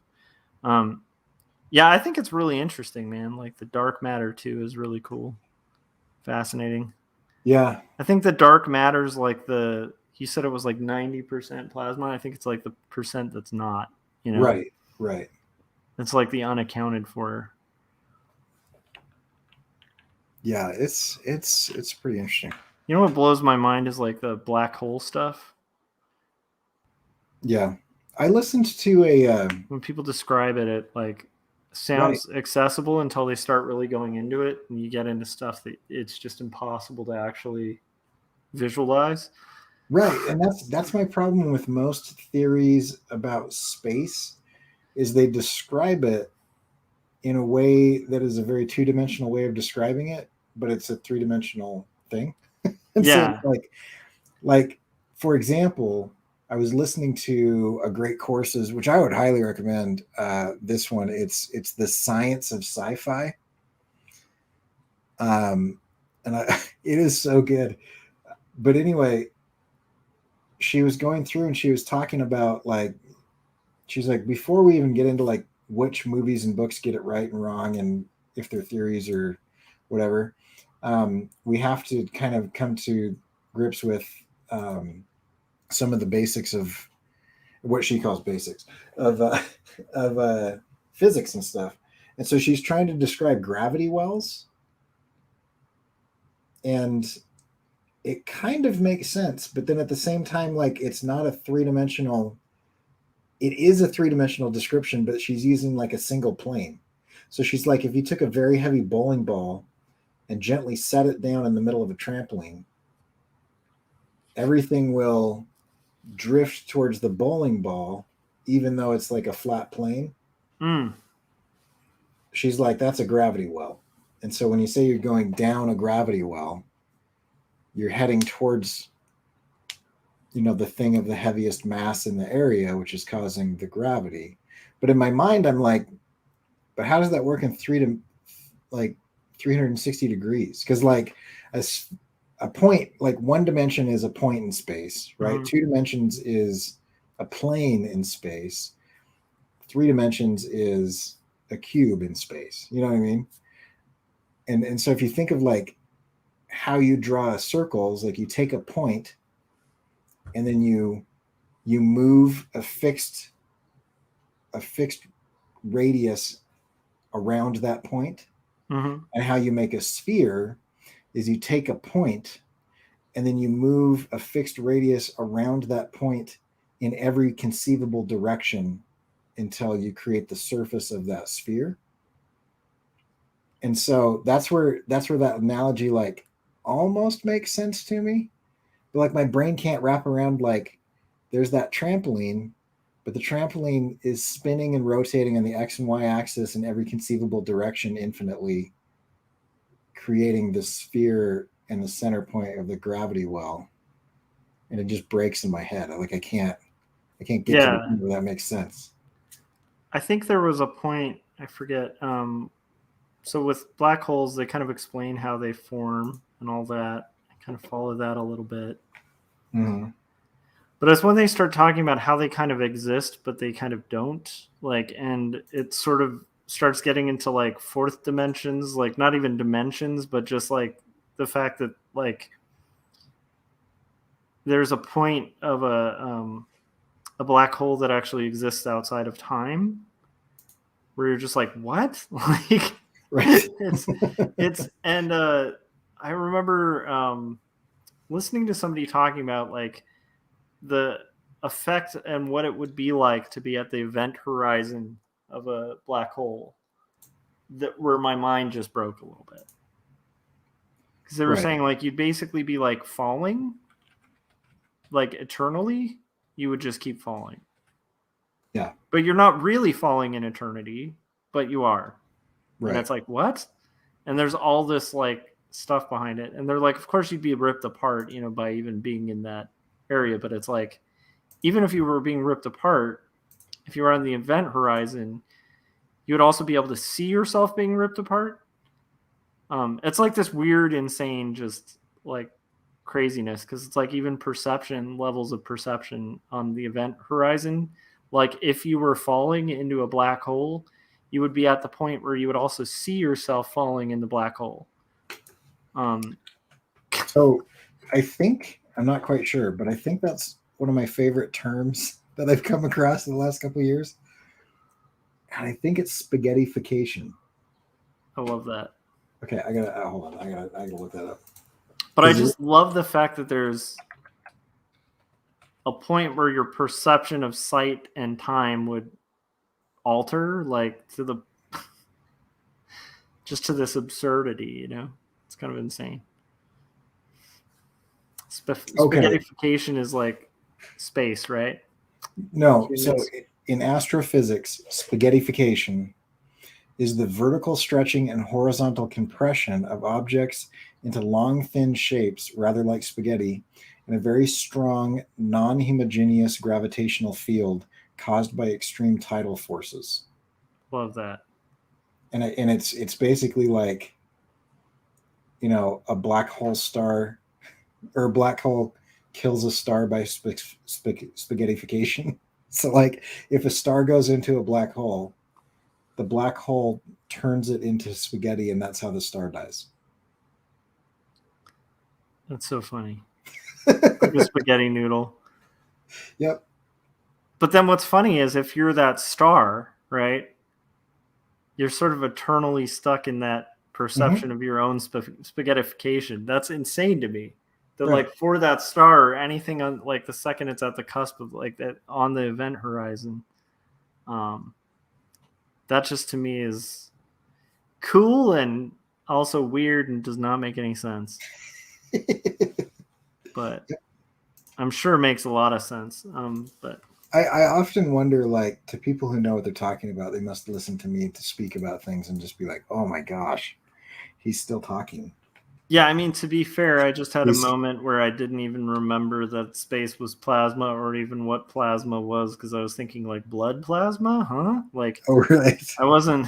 Yeah, I think it's really interesting, man. Like the dark matter too is really cool, fascinating. Yeah, I think the dark matter's like he said it was like 90% plasma. I think it's like the percent that's not, Right. It's like the unaccounted for. Yeah, it's pretty interesting. You know what blows my mind is like the black hole stuff. Yeah, I listened to a When people describe it, it like right, sounds accessible until they start really going into it, and you get into stuff that it's just impossible to actually visualize. right, and that's my problem with most theories about space is they describe it in a way that is a very two-dimensional way of describing it, but it's a three-dimensional thing. And so Yeah. like for example, I was listening to a great courses which I would highly recommend. This one, it's the science of sci-fi, um, and it is so good. But anyway, she was going through and she was talking about like she's like before we even get into like which movies and books get it right and wrong and if they're theories or whatever, we have to kind of come to grips with um, some of the basics of what she calls basics of of physics and stuff. And so she's trying to describe gravity wells, and it kind of makes sense, but then at the same time, like it's not a three-dimensional. It is a three-dimensional description, but she's using like a single plane. So she's like, if you took a very heavy bowling ball and gently set it down in the middle of a trampoline, everything will drift towards the bowling ball, even though it's like a flat plane. Mm. She's like, that's a gravity well. And so when you say you're going down a gravity well, you're heading towards, the thing of the heaviest mass in the area, which is causing the gravity. But in my mind, I'm like, but how does that work in like 360 degrees? Because like a point, like one dimension is a point in space, right? Mm-hmm. 2 dimensions is a plane in space. 3 dimensions is a cube in space. You know what I mean? And so if you think of like how you draw circles, like you take a point and then you move a fixed radius around that point. Mm-hmm. And how you make a sphere is you take a point and then you move a fixed radius around that point in every conceivable direction until you create the surface of that sphere. And so that's where that analogy like almost makes sense to me. But like my brain can't wrap around like there's that trampoline, but the trampoline is spinning and rotating on the X and Y axis in every conceivable direction infinitely, creating the sphere and the center point of the gravity well. And it just breaks in my head. I can't get to the Yeah. point where that makes sense. I think there was a point, I forget. So with black holes, they kind of explain how they form and all that. I kind of follow that a little bit. Mm-hmm. But it's when they start talking about how they kind of exist, but they kind of don't. Like, and it sort of starts getting into like fourth dimensions, like not even dimensions, but just like the fact that like there's a point of a black hole that actually exists outside of time, where you're just like, what? Like, Right. it's and I remember listening to somebody talking about like the effect and what it would be like to be at the event horizon of a black hole, that where my mind just broke a little bit, because they were Right. saying like you'd basically be like falling like eternally. You would just keep falling, Yeah. but you're not really falling in eternity, but you are. And Right. it's like, what? And there's all this like stuff behind it, and they're like, of course you'd be ripped apart, by even being in that area. But it's like, even if you were being ripped apart, if you were on the event horizon, you would also be able to see yourself being ripped apart. It's like this weird, insane, just like craziness, because it's like even perception, levels of perception on the event horizon. Like if you were falling into a black hole, you would be at the point where you would also see yourself falling in the black hole. So I think, I'm not quite sure, but I think that's one of my favorite terms that I've come across in the last couple of years. And I think it's spaghettification. I love that. Okay, I gotta hold on. I gotta look that up. But I just love the fact that there's a point where your perception of sight and time would alter, like to the just to this absurdity, It's kind of insane. Spaghettification is like space, right? No, so in astrophysics, spaghettification is the vertical stretching and horizontal compression of objects into long, thin shapes, rather like spaghetti, in a very strong, non-homogeneous gravitational field caused by extreme tidal forces. Love that. And it's basically like, a black hole star, or a black hole kills a star by spaghettification. So, like, if a star goes into a black hole, the black hole turns it into spaghetti, and that's how the star dies. That's so funny. Like a spaghetti noodle. Yep. But then what's funny is if you're that star, right, you're sort of eternally stuck in that perception of your own spaghettification. That's insane to me. That like for that star or anything on like the second it's at the cusp of like that on the event horizon, that just to me is cool and also weird and does not make any sense. But I'm sure it makes a lot of sense. But I often wonder, like, to people who know what they're talking about, they must listen to me to speak about things and just be like, oh my gosh, he's still talking. Yeah, I mean, to be fair, I just had a moment where I didn't even remember that space was plasma or even what plasma was because I was thinking like blood plasma, huh? Like, oh, really? I wasn't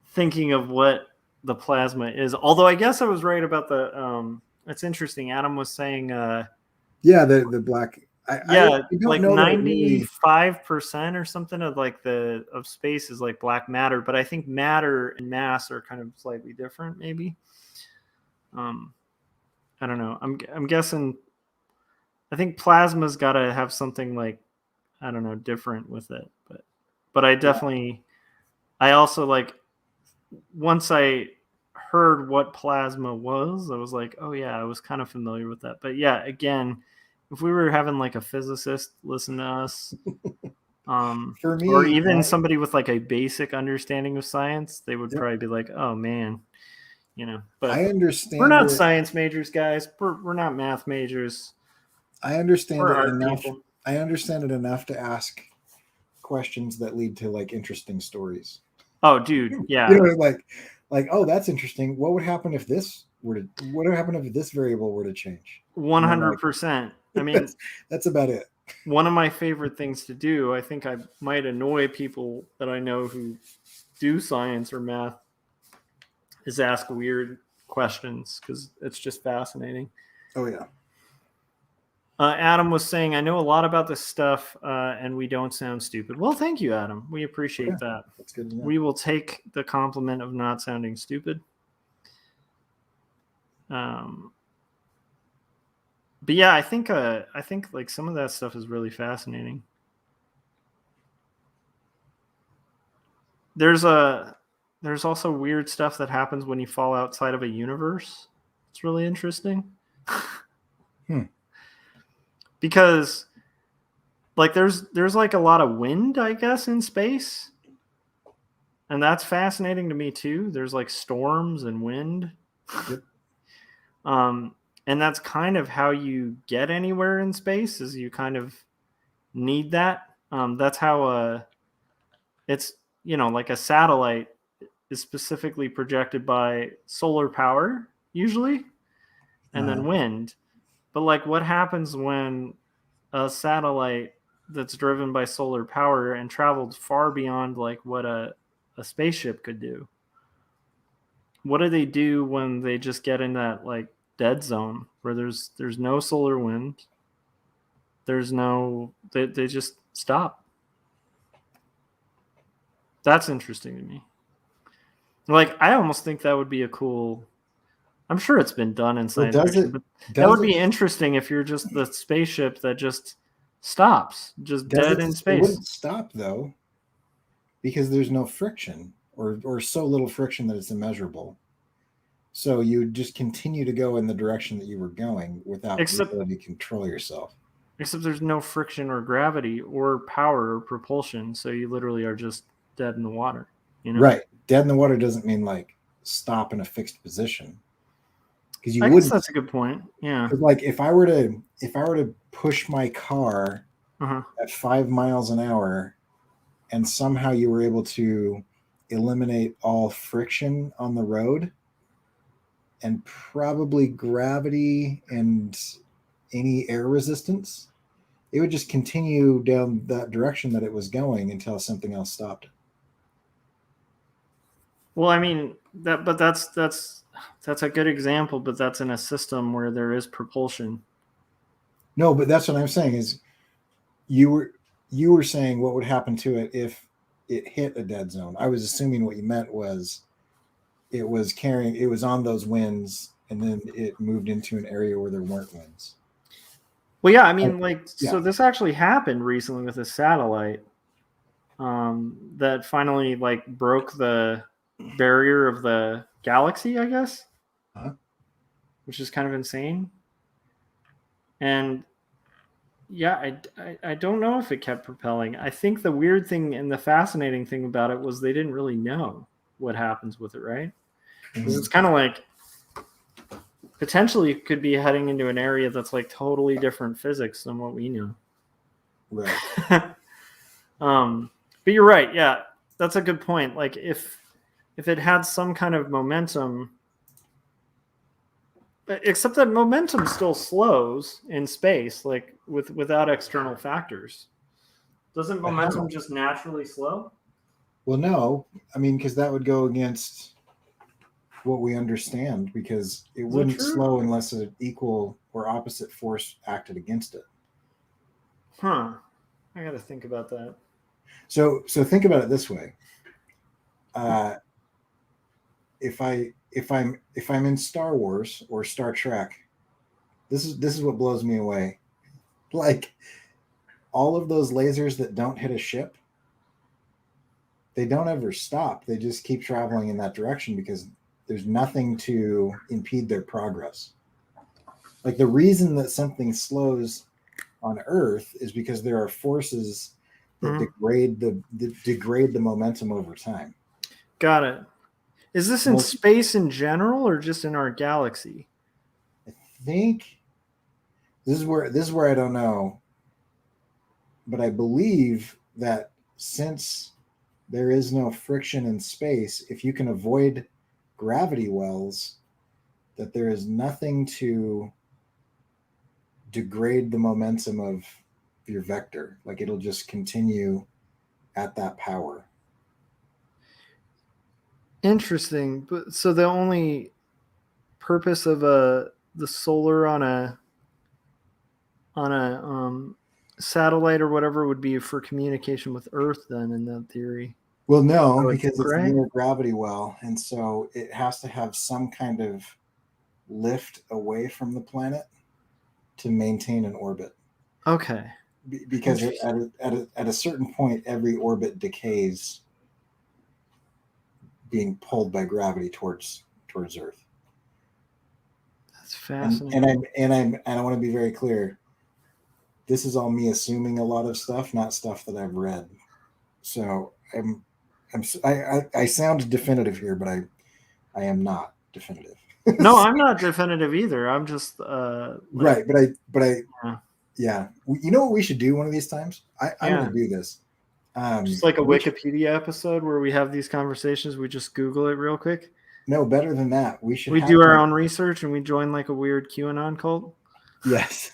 thinking of what the plasma is. Although I guess I was right about the. It's interesting. Adam was saying. Yeah, the black. I like 95% or something of like of space is like black matter, but I think matter and mass are kind of slightly different, maybe. I don't know. I'm guessing. I think plasma's got to have something like, I don't know, different with it. But I definitely, I also like once I heard what plasma was, I was like, oh yeah, I was kind of familiar with that. But yeah, again, if we were having like a physicist listen to us, for me, or even somebody with like a basic understanding of science, they would probably be like, oh man. But I understand. We're not science majors, guys. We're not math majors. I understand We're it enough. People. I understand it enough to ask questions that lead to like interesting stories. Oh, dude, yeah. Like, oh, that's interesting. What would happen if this were to? What would happen if this variable were to change? 100%. I mean, that's about it. One of my favorite things to do. I think I might annoy people that I know who do science or math. Is ask weird questions because it's just fascinating. Oh yeah. Adam was saying, I know a lot about this stuff and we don't sound stupid. Well, thank you, Adam. We appreciate that. That's good to know. We will take the compliment of not sounding stupid. But yeah, I think like some of that stuff is really fascinating. There's also weird stuff that happens when you fall outside of a universe. It's really interesting. Because like there's like a lot of wind, I guess, in space. And that's fascinating to me too. There's like storms and wind. Yep. And that's kind of how you get anywhere in space is you kind of need that. That's how it's, like a satellite is specifically projected by solar power usually, and then wind. But like what happens when a satellite that's driven by solar power and traveled far beyond like what a spaceship could do? What do they do when they just get in that like dead zone where there's no solar wind? There's no, they just stop. That's interesting to me. Like, I almost think that would be a cool, I'm sure it's been done in science fiction, but that would be interesting if you're just the spaceship that just stops, just dead in space. It wouldn't stop though, because there's no friction or so little friction that it's immeasurable. So you would just continue to go in the direction that you were going without the Except ability to control yourself. there's no friction or gravity or power or propulsion, so you literally are just dead in the water. You know? Right. Dead in the water doesn't mean like stop in a fixed position. Because you I guess wouldn't, that's a good point. Yeah. like if I were to push my car Uh-huh. at 5 miles an hour and somehow you were able to eliminate all friction on the road and probably gravity and any air resistance, it would just continue down that direction that it was going until something else stopped it. Well, I mean that's a good example, but that's in a system where there is propulsion. No, but that's what I'm saying is you were saying what would happen to it if it hit a dead zone. I was assuming what you meant was it was on those winds and then it moved into an area where there weren't winds. Well, yeah, I mean, like, so Yeah. this actually happened recently with a satellite that finally like broke the barrier of the galaxy, I guess, Uh-huh. which is kind of insane. And yeah, I don't know if it kept propelling. I think the weird thing and the fascinating thing about it was they didn't really know what happens with it, right? Because it's kind of like potentially could be heading into an area that's like totally different physics than what we know. Right. But you're right. Yeah, that's a good point. Like if it had some kind of momentum, except that momentum still slows in space, like without external factors. Doesn't momentum just naturally slow? Well, no. I mean, because that would go against what we understand, because it wouldn't slow unless an equal or opposite force acted against it. Huh. I got to think about that. So think about it this way. If I'm in Star Wars or Star Trek, this is what blows me away. Like all of those lasers that don't hit a ship, they don't ever stop. They just keep traveling in that direction because there's nothing to impede their progress. Like the reason that something slows on Earth is because there are forces that degrade the momentum over time. Got it. Is this in space in general or just in our galaxy? I think this is where I don't know, but I believe that since there is no friction in space, if you can avoid gravity wells, that there is nothing to degrade the momentum of your vector. Like it'll just continue at that power. Interesting. But so the only purpose of the solar on a satellite or whatever would be for communication with Earth then in that theory. Well, no, because it's near a gravity well, and so it has to have some kind of lift away from the planet to maintain an orbit. Okay. Because at a certain point, every orbit decays, being pulled by gravity towards Earth. That's fascinating. And I want to be very clear. This is all me assuming a lot of stuff, not stuff that I've read. So I sound definitive here, but I am not definitive. No, I'm not definitive either. I'm just right, but I yeah. You know what we should do one of these times? I'm going to do this. Just like a Wikipedia episode where we have these conversations. We just Google it real quick. No, better than that. We do our own research and we join like a weird QAnon cult. Yes.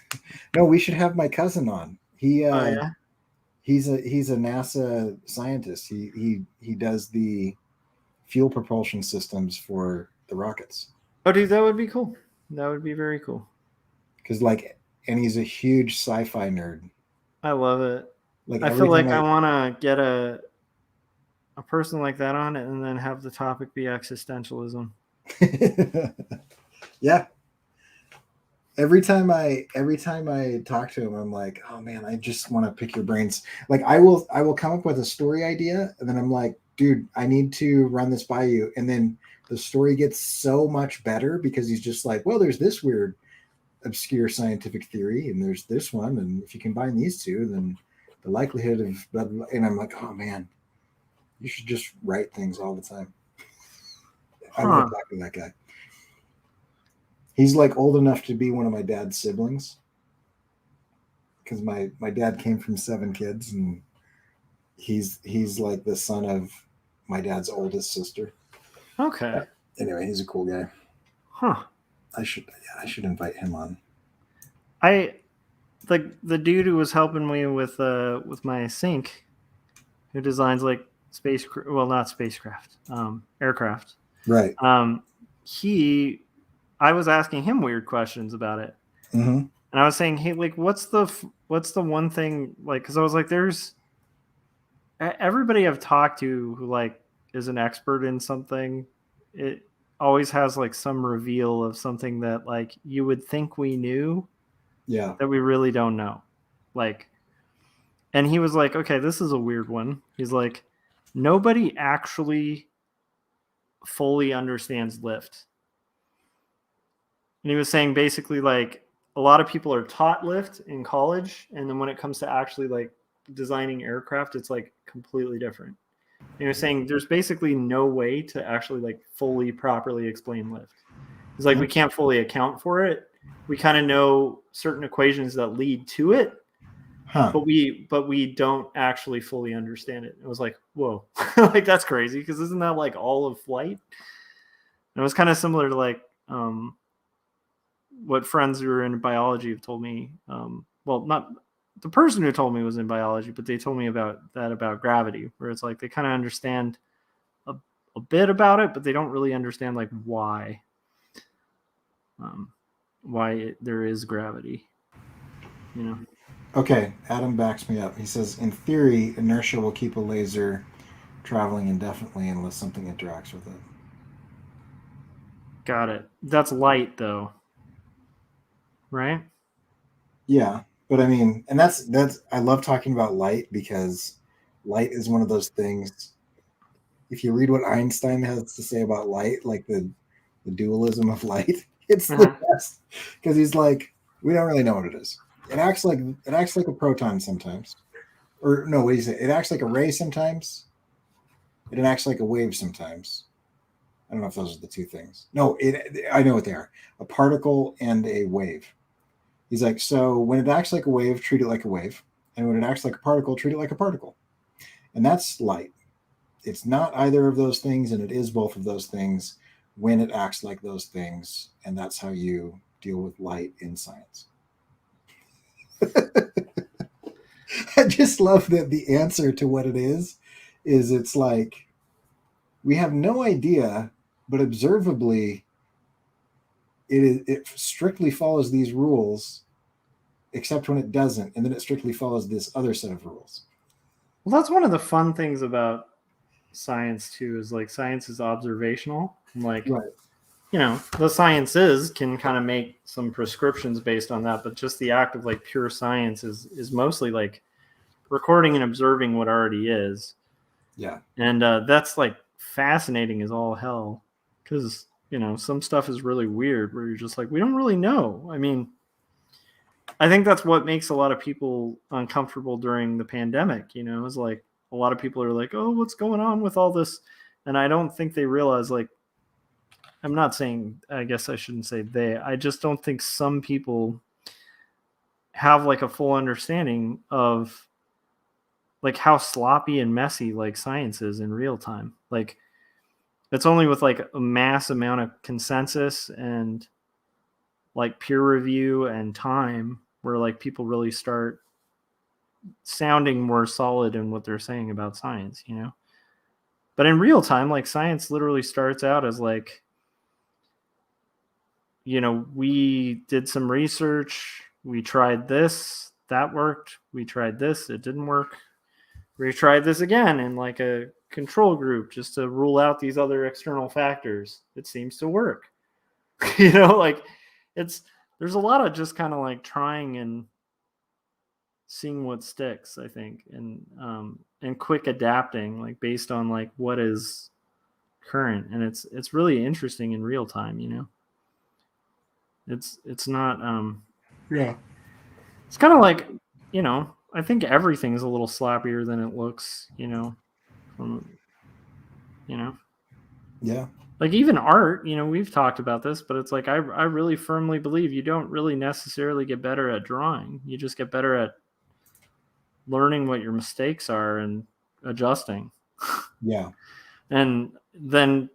No, we should have my cousin on. He's a NASA scientist. He does the fuel propulsion systems for the rockets. Oh, dude, that would be cool. That would be very cool. And he's a huge sci-fi nerd. I love it. I feel like I want to get a person like that on it and then have the topic be existentialism. Yeah. Every time I talk to him, I'm like, oh man, I just want to pick your brains. Like I will come up with a story idea, and then I'm like, dude, I need to run this by you. And then the story gets so much better because he's just like, well, there's this weird obscure scientific theory and there's this one, and if you combine these two, then the likelihood of blah, blah, blah. And I'm like, oh man, you should just write things all the time. I love talking to that guy. He's like old enough to be one of my dad's siblings, because my dad came from 7 kids, and he's like the son of my dad's oldest sister. Okay. Anyway, he's a cool guy. Huh. I should invite him on. The dude who was helping me with my sink, who designs like not spacecraft, aircraft. Right. I was asking him weird questions about it. Mm-hmm. And I was saying, hey, like, what's the one thing, like, because I was like, there's everybody I've talked to who like is an expert in something, it always has like some reveal of something that like you would think we knew, yeah, that we really don't know. Like, and he was like, okay, this is a weird one. He's like, nobody actually fully understands lift. And he was saying basically like a lot of people are taught lift in college, and then when it comes to actually like designing aircraft, it's like completely different. And he was saying there's basically no way to actually like fully properly explain lift. It's like we can't fully account for it. We kind of know certain equations that lead to it, but we don't actually fully understand it. It was like, whoa, like that's crazy, because isn't that like all of flight? And it was kind of similar to like what friends who are in biology have told me. Well, not the person who told me was in biology, but they told me about gravity, where it's like they kind of understand a bit about it, but they don't really understand like why there is gravity, you know. Okay, Adam backs me up. He says, in theory, inertia will keep a laser traveling indefinitely unless something interacts with it. Got it. That's light, though, right? Yeah, but I mean, and that's I love talking about light, because light is one of those things. If you read what Einstein has to say about light, like the dualism of light, it's the best, because he's like, we don't really know what it is. It acts like a proton sometimes, or no, what do you say? It acts like a ray sometimes. It acts like a wave sometimes. I don't know if those are the two things. No, I know what they are: a particle and a wave. He's like, so when it acts like a wave, treat it like a wave, and when it acts like a particle, treat it like a particle, and that's light. It's not either of those things, and it is both of those things when it acts like those things, and that's how you deal with light in science. I just love that the answer to what it is it's like, we have no idea, but observably it strictly follows these rules, except when it doesn't, and then it strictly follows this other set of rules. Well, that's one of the fun things about science too, is like science is observational. Like, right. You know, the sciences can kind of make some prescriptions based on that, but just the act of like pure science is mostly like recording and observing what already is. Yeah. And that's like fascinating as all hell, because, you know, some stuff is really weird where you're just like, we don't really know. I mean, I think that's what makes a lot of people uncomfortable during the pandemic, you know, is like a lot of people are like, oh, what's going on with all this? And I don't think they realize, like, I'm not saying, I guess I shouldn't say I just don't think some people have like a full understanding of like how sloppy and messy like science is in real time. Like, it's only with like a mass amount of consensus and like peer review and time where like people really start sounding more solid in what they're saying about science, you know? But in real time, like science literally starts out as like, you know, we did some research, we tried this, that worked, we tried this, it didn't work. We tried this again in like a control group just to rule out these other external factors. It seems to work. You know, like there's a lot of just kind of like trying and seeing what sticks, I think, and quick adapting, like based on like what is current, and it's really interesting in real time. It's not Yeah. it's kind of like, I think everything's a little sloppier than it looks. From Yeah. like even art. We've talked about this, but it's like I really firmly believe you don't really necessarily get better at drawing. You just get better at learning what your mistakes are and adjusting. Yeah. And then,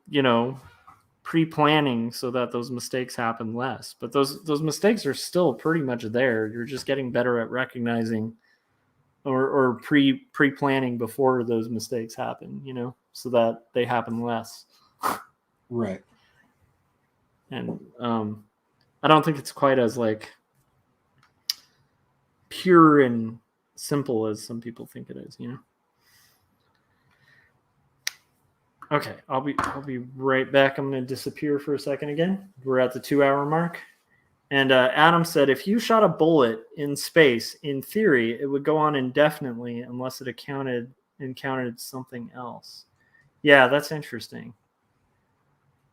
pre-planning so that those mistakes happen less. But those mistakes are still pretty much there. You're just getting better at recognizing or pre-planning before those mistakes happen, so that they happen less. Right. And I don't think it's quite as like pure and simple as some people think it is, Okay, I'll be right back. I'm going to disappear for a second again. We're at the 2-hour mark. And Adam said, if you shot a bullet in space, in theory, it would go on indefinitely unless it encountered something else. Yeah, that's interesting.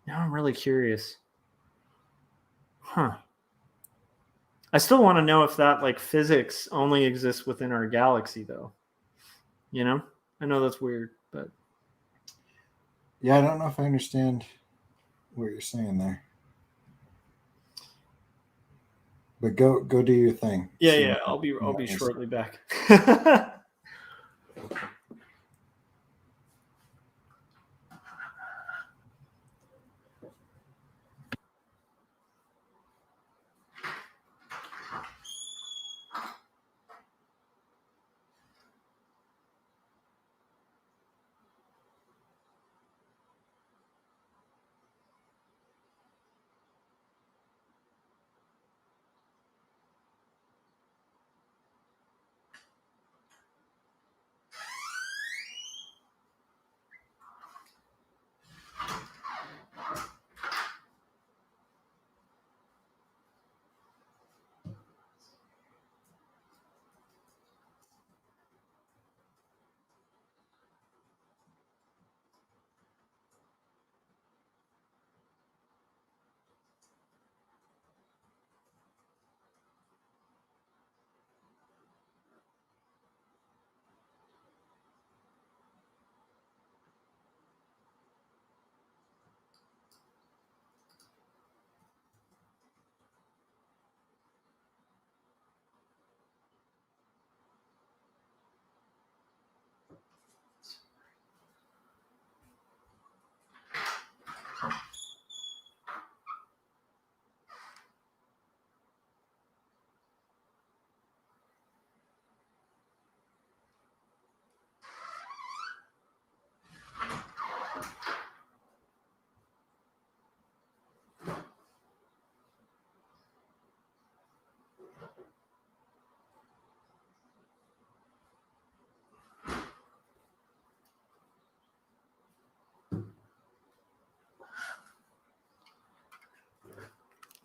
Now I'm really curious. Huh. I still want to know if that like physics only exists within our galaxy, though. I know that's weird, but Yeah, I don't know if I understand what you're saying there. But go do your thing. yeah. I'll be shortly back.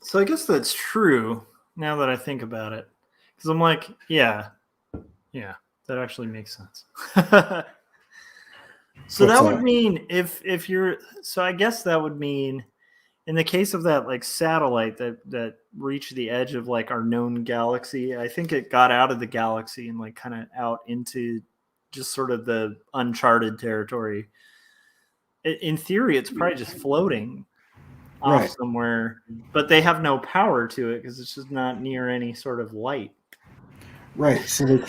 So I guess that's true now that I think about it. Because I'm like, yeah, that actually makes sense. So What's that would that? mean if you're, so I guess that would mean in the case of that like satellite that reached the edge of like our known galaxy, I think it got out of the galaxy and like kind of out into just sort of the uncharted territory. In theory, it's probably just floating off Right. somewhere, but they have no power to it because it's just not near any sort of light. Right. So it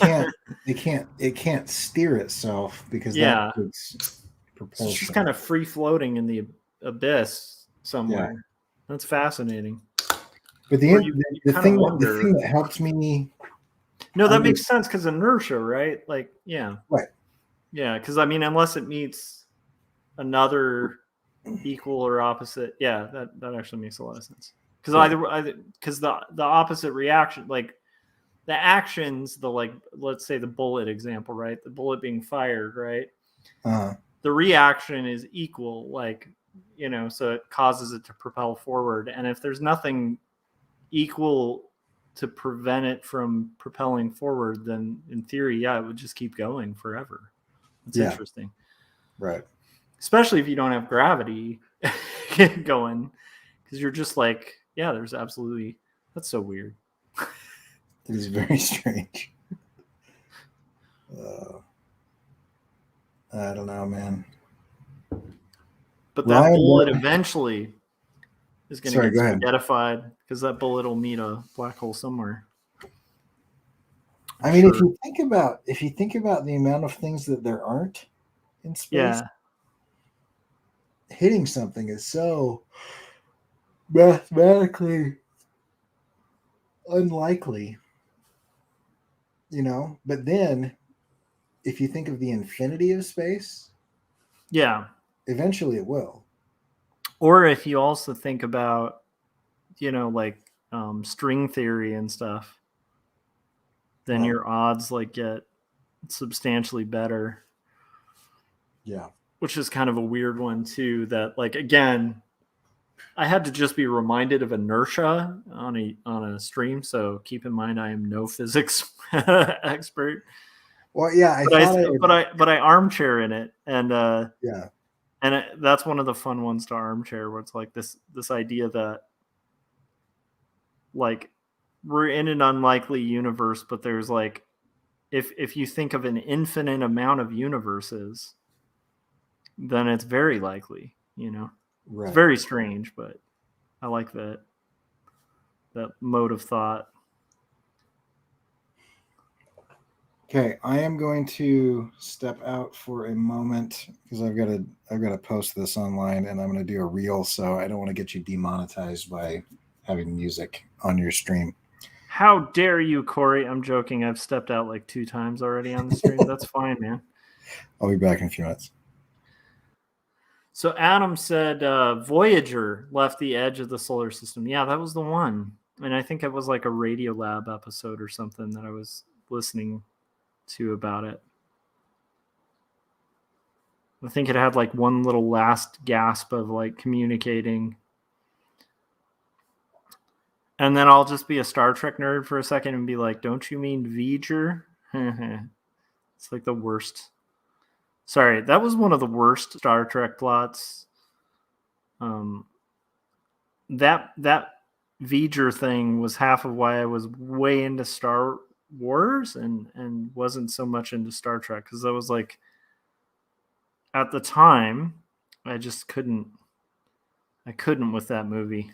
can't steer itself because Yeah, that takes so it's propulsion. just kind of free floating in the abyss somewhere. Yeah. That's fascinating. But Or the kinda thing wonder. that helps me No, that makes sense because inertia, right? Like, yeah. Right. Yeah, because I mean, unless it meets another equal or opposite, yeah, that actually makes a lot of sense. Because because the opposite reaction, like the actions, the like, let's say the bullet example, right? The bullet being fired, right? The reaction is equal, like, so it causes it to propel forward. And if there's nothing equal to prevent it from propelling forward, then in theory, yeah, it would just keep going forever. That's interesting. Right. especially if you don't have gravity going, because you're just like, yeah, there's absolutely, that's so weird. It is very strange. I don't know, man. But that Ryan, bullet what? eventually is going to Sorry, get go ahead. spaghettified, because that bullet will meet a black hole somewhere. I mean, if you think about the amount of things that there aren't in space, yeah, hitting something is so mathematically unlikely, you know. But then, if you think of the infinity of space, yeah. eventually it will. Or if you also think about, like string theory and stuff, then your odds like get substantially better. Yeah. Which is kind of a weird one too, that like, again, I had to just be reminded of inertia on a stream, so keep in mind I am no physics expert. Well, yeah, but I armchair in it, and yeah, and that's one of the fun ones to armchair, where it's like this idea that like we're in an unlikely universe, but there's like, if you think of an infinite amount of universes, then it's very likely, right. It's very strange, but I like that mode of thought. Okay, I am going to step out for a moment because I've got to post this online, and I'm going to do a reel, so I don't want to get you demonetized by having music on your stream. How dare you, Corey? I'm joking. I've stepped out like 2 times already on the stream. That's fine, man. I'll be back in a few minutes. So Adam said Voyager left the edge of the solar system. Yeah, that was the one. And I think it was like a Radiolab episode or something that I was listening to about it. I think it had like one little last gasp of like communicating. And then I'll just be a Star Trek nerd for a second and be like, don't you mean Voyager? It's like the worst. Sorry, that was one of the worst Star Trek plots. That Voyager thing was half of why I was way into Star Wars and wasn't so much into Star Trek, because I was like, at the time, I just couldn't with that movie.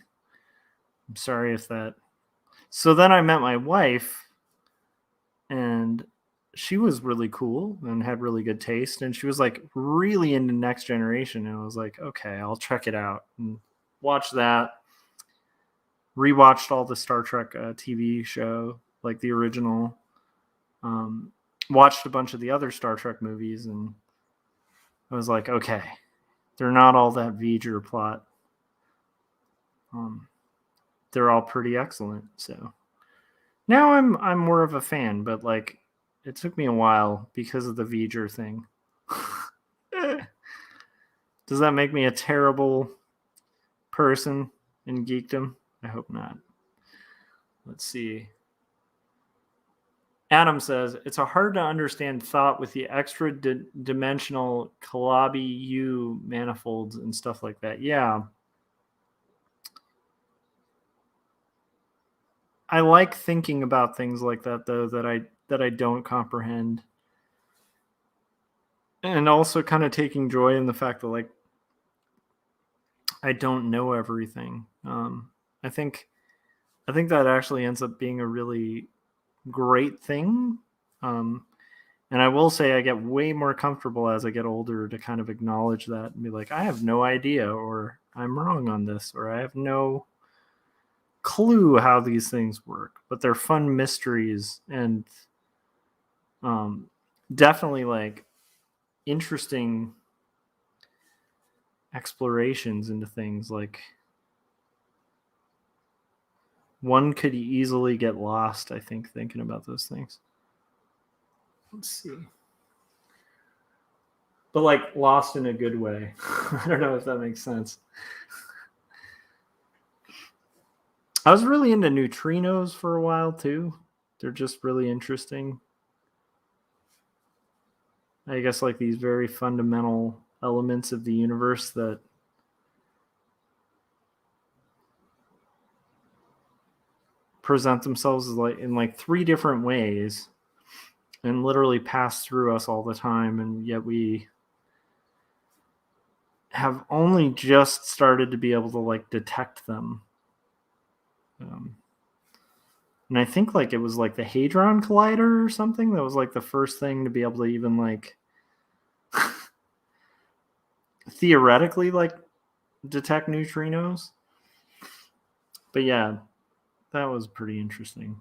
I'm sorry if that. So then I met my wife, and she was really cool and had really good taste, and she was like really into Next Generation, and I was like, okay, I'll check it out and watch that. Rewatched all the Star Trek TV show, like the original. Watched a bunch of the other Star Trek movies, and I was like, okay, they're not all that Voyager plot. They're all pretty excellent. So now I'm more of a fan, but like it took me a while because of the Voyager thing. Does that make me a terrible person in geekdom? I hope not. Let's see. Adam says, it's a hard to understand thought with the extra dimensional Calabi-U manifolds and stuff like that. Yeah. I like thinking about things like that, though, that I don't comprehend. And also kind of taking joy in the fact that, like, I don't know everything. I think that actually ends up being a really great thing. And I will say I get way more comfortable as I get older to kind of acknowledge that and be like, I have no idea, or I'm wrong on this, or I have no clue how these things work. But they're fun mysteries, and definitely like interesting explorations into things. Like, one could easily get lost, I think, thinking about those things. Let's see. But like lost in a good way. I don't know if that makes sense. I was really into neutrinos for a while too. They're just really interesting. I guess like these very fundamental elements of the universe that present themselves in like 3 different ways and literally pass through us all the time, and yet we have only just started to be able to like detect them. And I think like it was like the Hadron Collider or something that was like the first thing to be able to even like theoretically like detect neutrinos. But yeah, that was pretty interesting.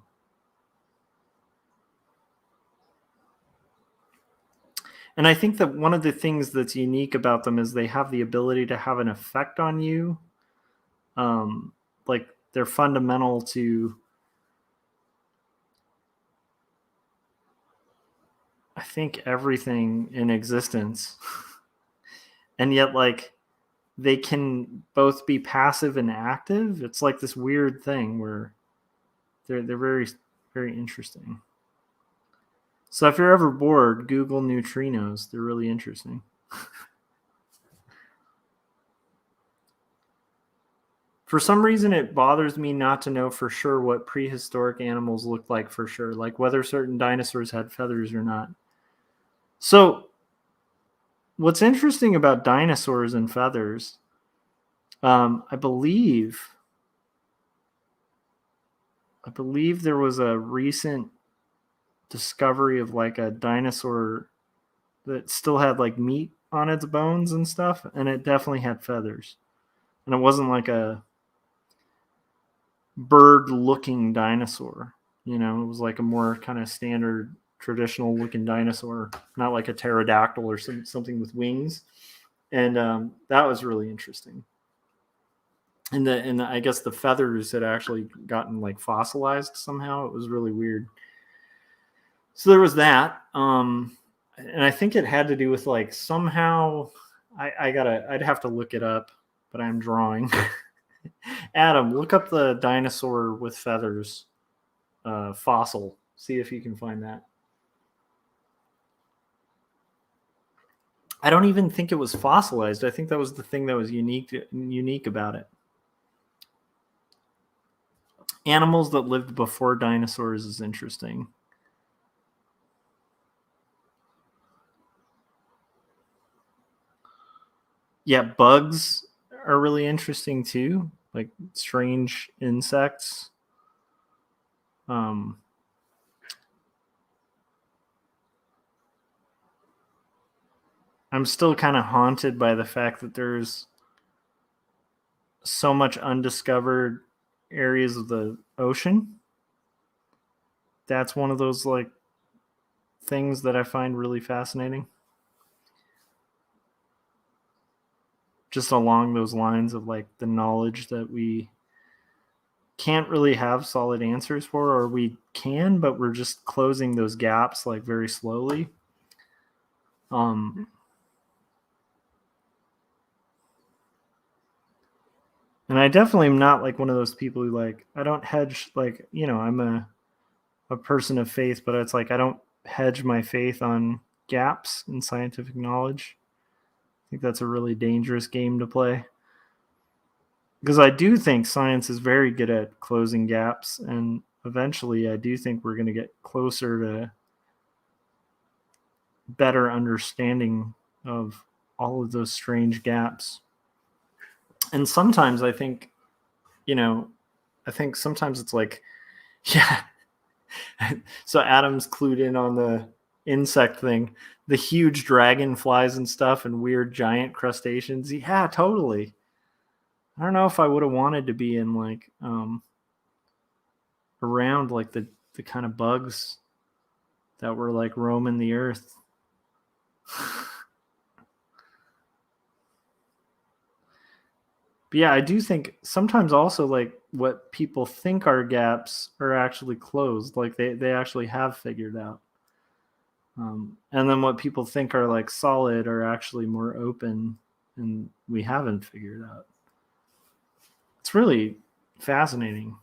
And I think that one of the things that's unique about them is they have the ability to have an effect on you. Like they're fundamental to, I think, everything in existence. And yet like they can both be passive and active. It's like this weird thing where they're very, very interesting. So if you're ever bored, Google neutrinos. They're really interesting. For some reason, it bothers me not to know for sure what prehistoric animals looked like for sure, like whether certain dinosaurs had feathers or not. So what's interesting about dinosaurs and feathers, I believe there was a recent discovery of like a dinosaur that still had like meat on its bones and stuff, and it definitely had feathers. And it wasn't like a bird-looking dinosaur. You know, it was like a more kind of standard, traditional-looking dinosaur, not like a pterodactyl or something with wings. And that was really interesting. And I guess the feathers had actually gotten like fossilized somehow. It was really weird. So there was that. And I think it had to do with like somehow I'd have to look it up, but I'm drawing. Adam, look up the dinosaur with feathers fossil. See if you can find that. I don't even think it was fossilized. I think that was the thing that was unique about it. Animals that lived before dinosaurs is interesting. Yeah, bugs are really interesting too, like strange insects. I'm still kind of haunted by the fact that there's so much undiscovered areas of the ocean. That's one of those like things that I find really fascinating. Just along those lines of like the knowledge that we can't really have solid answers for, or we can, but we're just closing those gaps like very slowly. And I definitely am not like one of those people who like, I don't hedge, like, you know, I'm a person of faith, but it's like I don't hedge my faith on gaps in scientific knowledge. I think that's a really dangerous game to play. Because I do think science is very good at closing gaps, and eventually I do think we're going to get closer to better understanding of all of those strange gaps. And sometimes I think, you know, I think sometimes it's like, yeah. So Adam's clued in on the insect thing, the huge dragonflies and stuff and weird giant crustaceans. Yeah, totally. I don't know if I would have wanted to be in like around like the kind of bugs that were like roaming the earth. But yeah, I do think sometimes also like what people think are gaps are actually closed. Like they actually have figured out. And then what people think are like solid are actually more open and we haven't figured out. It's really fascinating.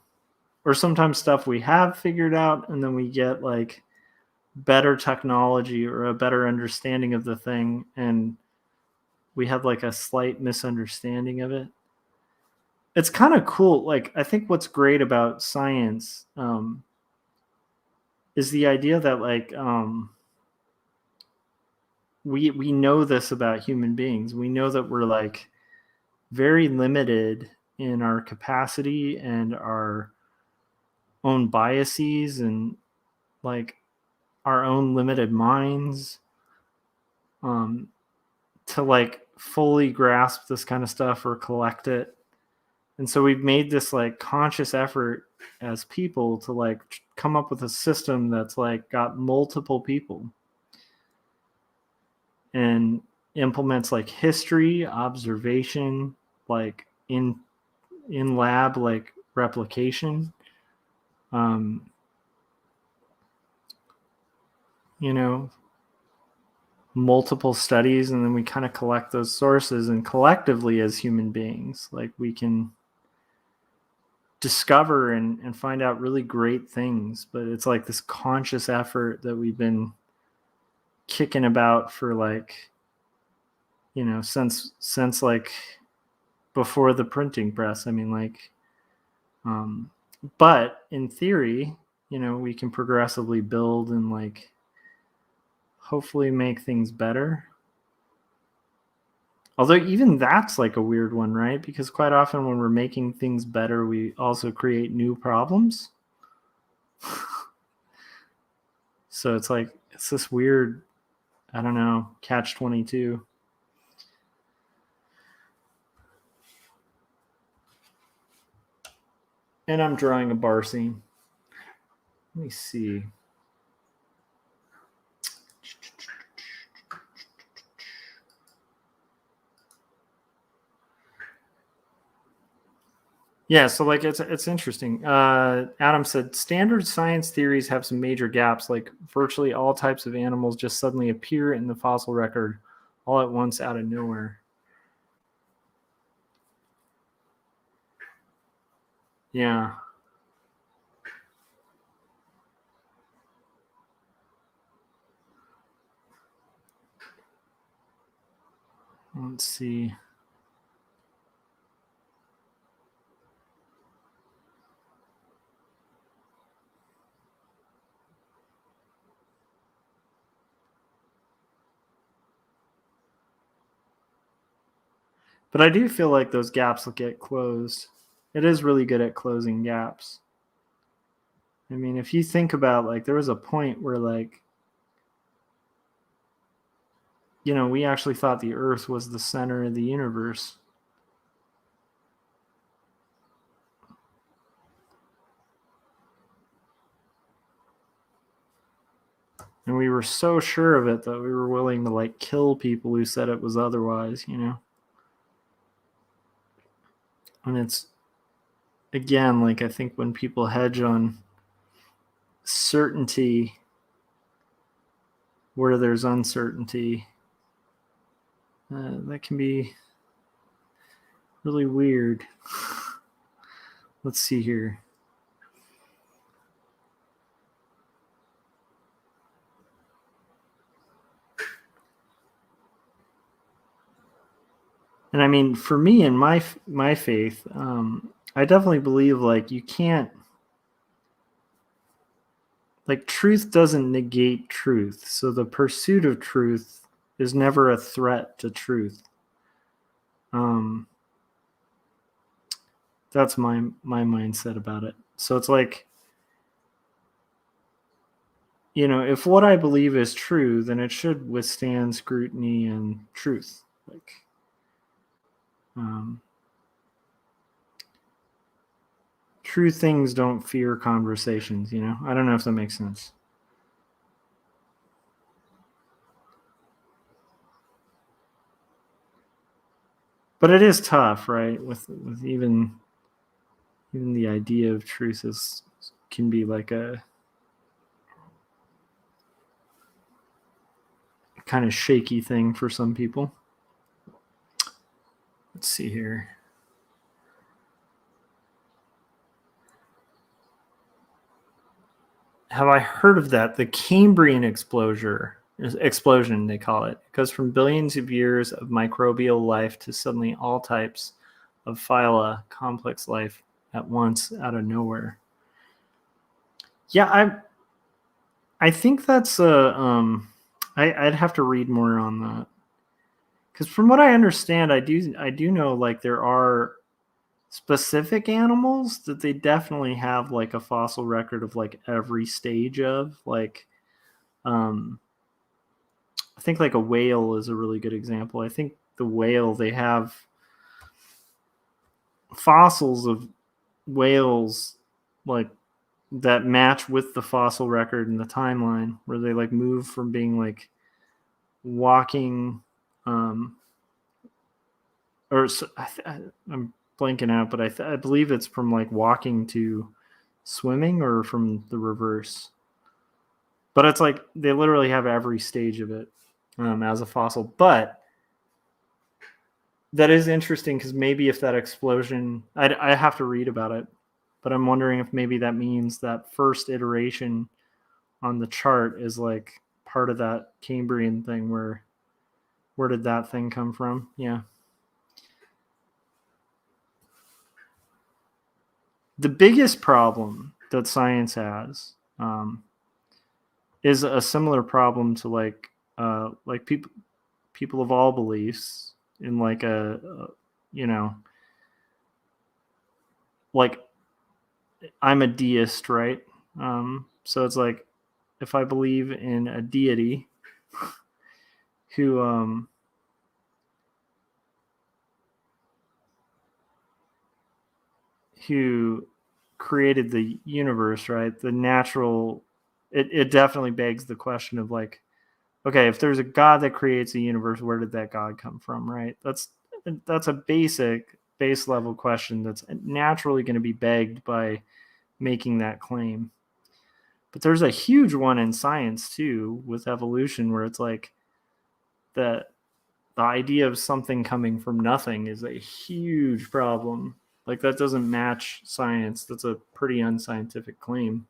Or sometimes stuff we have figured out and then we get like better technology or a better understanding of the thing, and we had like a slight misunderstanding of it. It's kind of cool. Like, I think what's great about science is the idea that like we know this about human beings. We know that we're like very limited in our capacity and our own biases and like our own limited minds to like fully grasp this kind of stuff or collect it. And so we've made this like conscious effort as people to like come up with a system that's like got multiple people and implements like history, observation, like in lab like replication, you know, multiple studies, and then we kind of collect those sources, and collectively as human beings, like we can discover and find out really great things. But it's like this conscious effort that we've been kicking about for like, you know, since like before the printing press. I mean, like, but in theory, you know, we can progressively build and like hopefully make things better. Although even that's like a weird one, right? Because quite often when we're making things better, we also create new problems. So it's like, it's this weird, I don't know, catch-22. And I'm drawing a bar scene. Let me see. Yeah, so like it's interesting. Adam said standard science theories have some major gaps, like virtually all types of animals just suddenly appear in the fossil record all at once out of nowhere. Yeah. Let's see. But I do feel like those gaps will get closed. It is really good at closing gaps. I mean, if you think about like there was a point where like, you know, we actually thought the Earth was the center of the universe. And we were so sure of it that we were willing to like kill people who said it was otherwise, you know? And it's, again, like I think when people hedge on certainty where there's uncertainty, that can be really weird. Let's see here. And I mean, for me and my faith, I definitely believe like you can't, like truth doesn't negate truth. So the pursuit of truth is never a threat to truth. That's my mindset about it. So it's like, you know, if what I believe is true, then it should withstand scrutiny and truth. Like, true things don't fear conversations, you know? I don't know if that makes sense. But it is tough, right? With even the idea of truth is can be like a kind of shaky thing for some people. Let's see here. Have I heard of that? The Cambrian explosion. explosion, they call it. It goes from billions of years of microbial life to suddenly all types of phyla, complex life at once out of nowhere. Yeah, I think that's I'd have to read more on that, because from what I understand, I do know like there are specific animals that they definitely have like a fossil record of like every stage of, like I think like a whale is a really good example. I think the whale, they have fossils of whales like that match with the fossil record in the timeline, where they like move from being like walking or I'm blanking out, but I believe it's from like walking to swimming, or from the reverse. But it's like they literally have every stage of it as a fossil. But that is interesting, because maybe if that explosion, I have to read about it, but I'm wondering if maybe that means that first iteration on the chart is like part of that Cambrian thing, where did that thing come from? Yeah. The biggest problem that science has is a similar problem to like people of all beliefs in like a you know, like I'm a deist, right? So it's like if I believe in a deity who created the universe, right? The natural, it definitely begs the question of like, okay, if there's a God that creates a universe, where did that God come from, right? That's a base level question that's naturally going to be begged by making that claim. But there's a huge one in science too with evolution, where it's like the idea of something coming from nothing is a huge problem. Like that doesn't match science. That's a pretty unscientific claim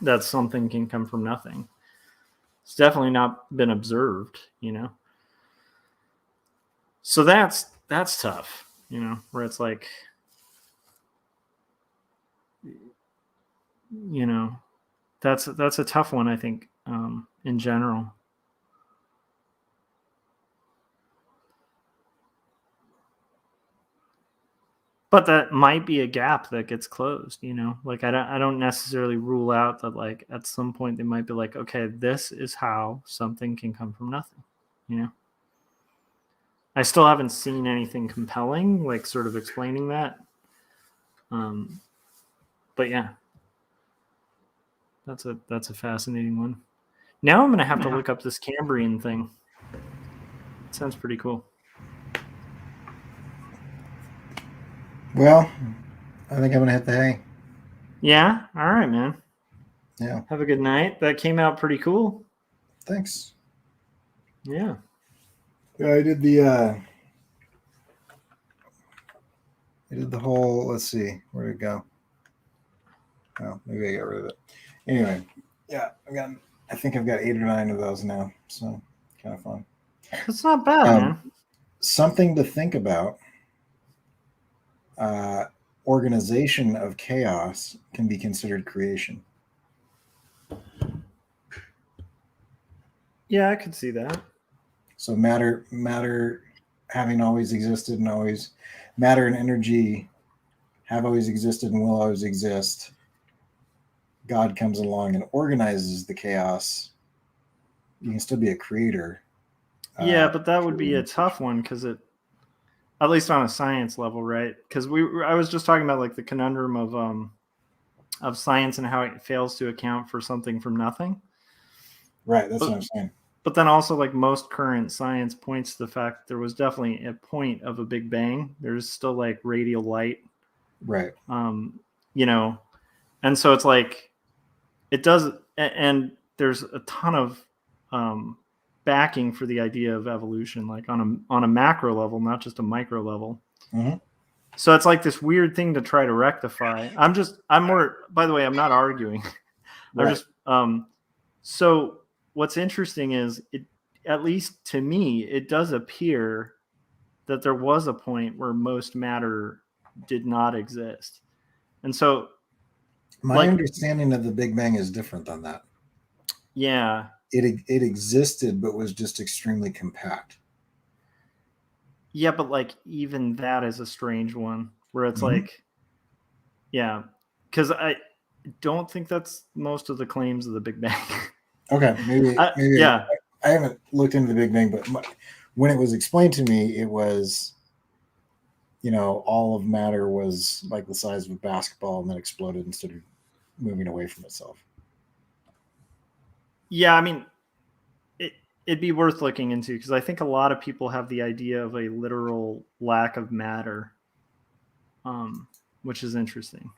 that something can come from nothing. It's definitely not been observed, you know. So that's tough, you know, where it's like, you know, that's a tough one, I think, in general. But that might be a gap that gets closed, you know. Like I don't necessarily rule out that like at some point they might be like, okay, this is how something can come from nothing, you know. I still haven't seen anything compelling, like sort of explaining that. But yeah, that's a fascinating one. Now I'm gonna have to look up this Cambrian thing. It sounds pretty cool. Well, I think I'm gonna hit the hay. Yeah. All right, man. Yeah. Have a good night. That came out pretty cool. Thanks. Yeah. Yeah, I did the whole. Let's see, where'd it go? Oh, maybe I got rid of it. Anyway, yeah, I think I've got 8 or 9 of those now, so kind of fun. That's not bad, man. Something to think about. Organization of chaos can be considered creation. Yeah, I could see that. So matter having always existed and always, matter and energy have always existed and will always exist. God comes along and organizes the chaos. You can still be a creator. Yeah, but that would be a tough one, because it, at least on a science level, right? Because I was just talking about like the conundrum of science and how it fails to account for something from nothing. Right, that's what I'm saying. But then also, like most current science points to the fact that there was definitely a point of a Big Bang. There's still like radial light, right? You know, and so it's like it does, and there's a ton of backing for the idea of evolution, like on a macro level, not just a micro level. Mm-hmm. So it's like this weird thing to try to rectify. I'm more, by the way, I'm not arguing. Right. I'm just so what's interesting is it, at least to me, it does appear that there was a point where most matter did not exist. And so My understanding of the Big Bang is different than that. Yeah. It existed, but was just extremely compact. Yeah, but like even that is a strange one where it's like, yeah, because I don't think that's most of the claims of the Big Bang. Okay, maybe yeah. I haven't looked into the Big Bang, but when it was explained to me, it was, all of matter was like the size of a basketball and then exploded instead of moving away from itself. Yeah, I mean, it'd be worth looking into because I think a lot of people have the idea of a literal lack of matter, which is interesting.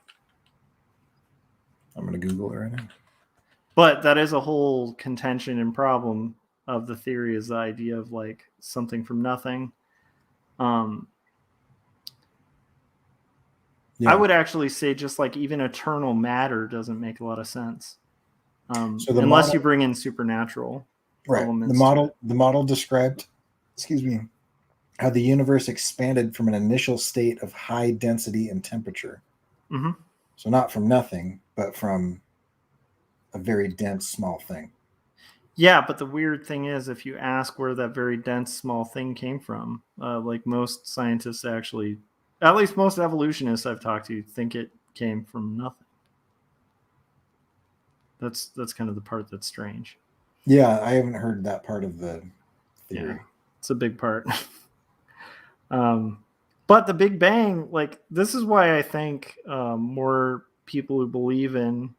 I'm going to Google it right now. But that is a whole contention and problem of the theory, is the idea of like something from nothing. I would actually say just like even eternal matter doesn't make a lot of sense. So unless you bring in supernatural elements. The model described, how the universe expanded from an initial state of high density and temperature. Mm-hmm. So not from nothing, but from a very dense small thing. Yeah, but the weird thing is, if you ask where that very dense small thing came from, like most scientists actually, at least most evolutionists I've talked to, think it came from nothing. That's kind of the part that's strange. Yeah, I haven't heard that part of the theory. Yeah, it's a big part. But the Big Bang, like, this is why I think more people who believe in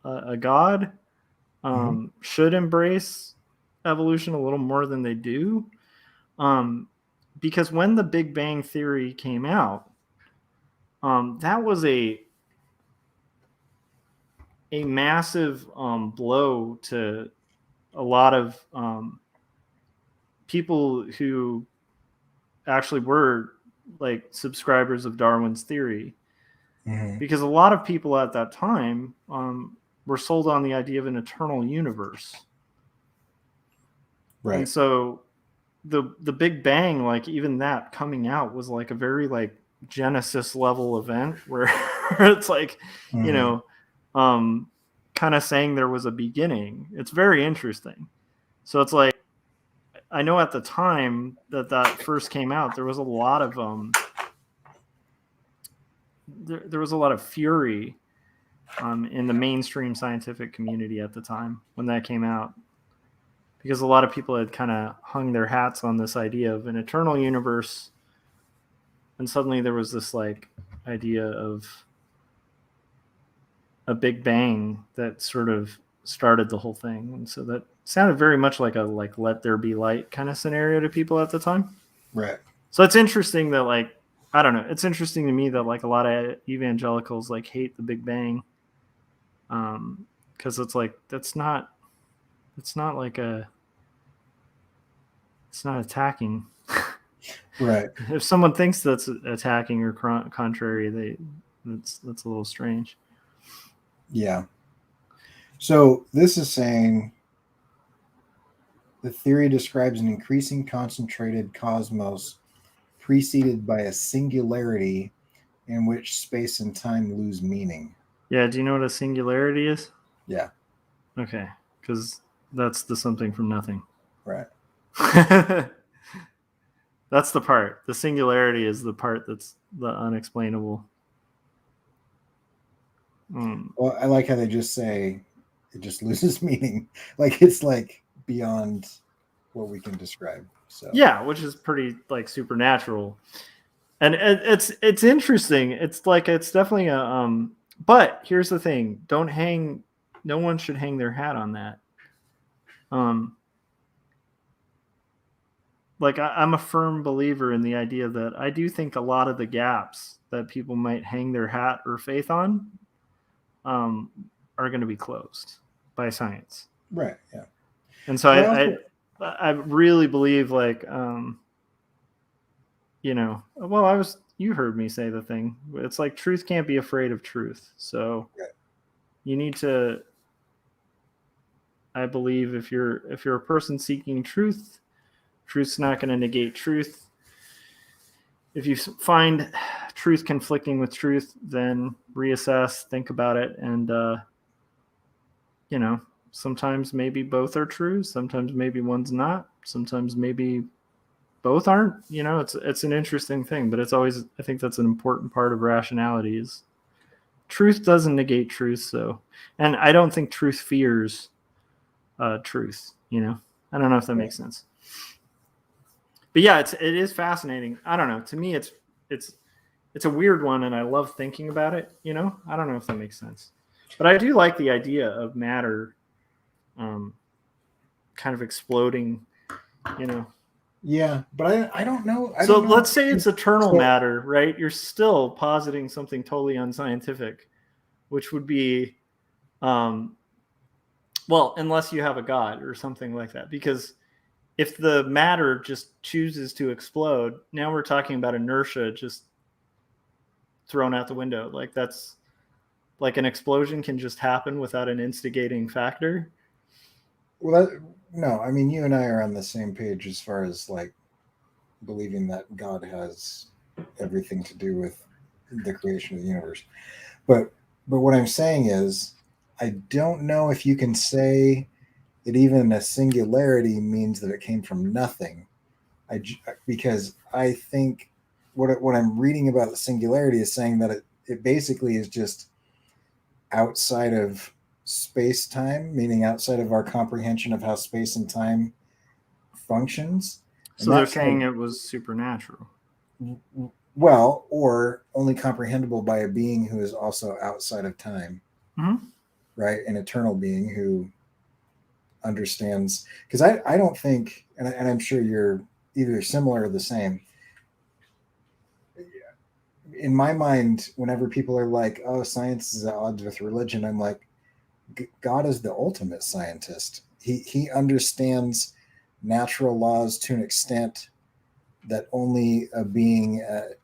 a God should embrace evolution a little more than they do. Because when the Big Bang Theory came out, that was a massive blow to a lot of people who actually were like subscribers of Darwin's theory, because a lot of people at that time were sold on the idea of an eternal universe, right? And so the Big Bang, like even that coming out was like a very like Genesis level event where it's like, kind of saying there was a beginning. It's very interesting. So it's like, I know at the time that first came out, there was a lot of there was a lot of fury in the mainstream scientific community at the time when that came out, because a lot of people had kind of hung their hats on this idea of an eternal universe, and suddenly there was this like idea of a Big Bang that sort of started the whole thing. And so that sounded very much like a like let there be light kind of scenario to people at the time. Right. So it's interesting that like, I don't know, it's interesting to me that like a lot of evangelicals like hate the Big Bang, because it's like it's not attacking. Right. If someone thinks that's attacking or contrary, that's a little strange. Yeah. So this is saying the theory describes an increasing concentrated cosmos preceded by a singularity in which space and time lose meaning. Yeah. Do you know what a singularity is? Yeah. Okay. Because that's the something from nothing. Right. That's the part. The singularity is the part that's the unexplainable. Well, I like how they just say it just loses meaning. Like it's like beyond what we can describe. So yeah, which is pretty like supernatural. And it's interesting. It's like, it's definitely a but here's the thing. No one should hang their hat on that. Like I'm a firm believer in the idea that I do think a lot of the gaps that people might hang their hat or faith on are going to be closed by science. Right. Yeah. And so I really believe like, you heard me say the thing. It's like truth can't be afraid of truth. So you need to I believe if you're a person seeking truth, truth's not going to negate truth. If you find truth conflicting with truth, then reassess, think about it, and sometimes maybe both are true, sometimes maybe one's not, sometimes maybe both aren't. It's an interesting thing, but it's always, I think that's an important part of rationality is truth doesn't negate truth. So, and I don't think truth fears truth. I don't know if that makes sense. But yeah, it is fascinating. I don't know. To me, it's a weird one, and I love thinking about it. I don't know if that makes sense, but I do like the idea of matter, kind of exploding. Yeah, but I don't know. So let's say it's eternal matter, right? You're still positing something totally unscientific, which would be, well, unless you have a god or something like that. Because if the matter just chooses to explode, now we're talking about inertia just thrown out the window. Like that's like an explosion can just happen without an instigating factor. Well, no, I mean, you and I are on the same page as far as like believing that God has everything to do with the creation of the universe. But what I'm saying is, I don't know if you can say that even a singularity means that it came from nothing. Because I think what I'm reading about the singularity is saying that it basically is just outside of space time, meaning outside of our comprehension of how space and time functions. So they're saying it was supernatural. Well, or only comprehensible by a being who is also outside of time, right? An eternal being who understands. Because I don't think, and I'm sure you're either similar or the same. In my mind, whenever people are like, "Oh, science is at odds with religion," I'm like, God is the ultimate scientist. He understands natural laws to an extent that only a being at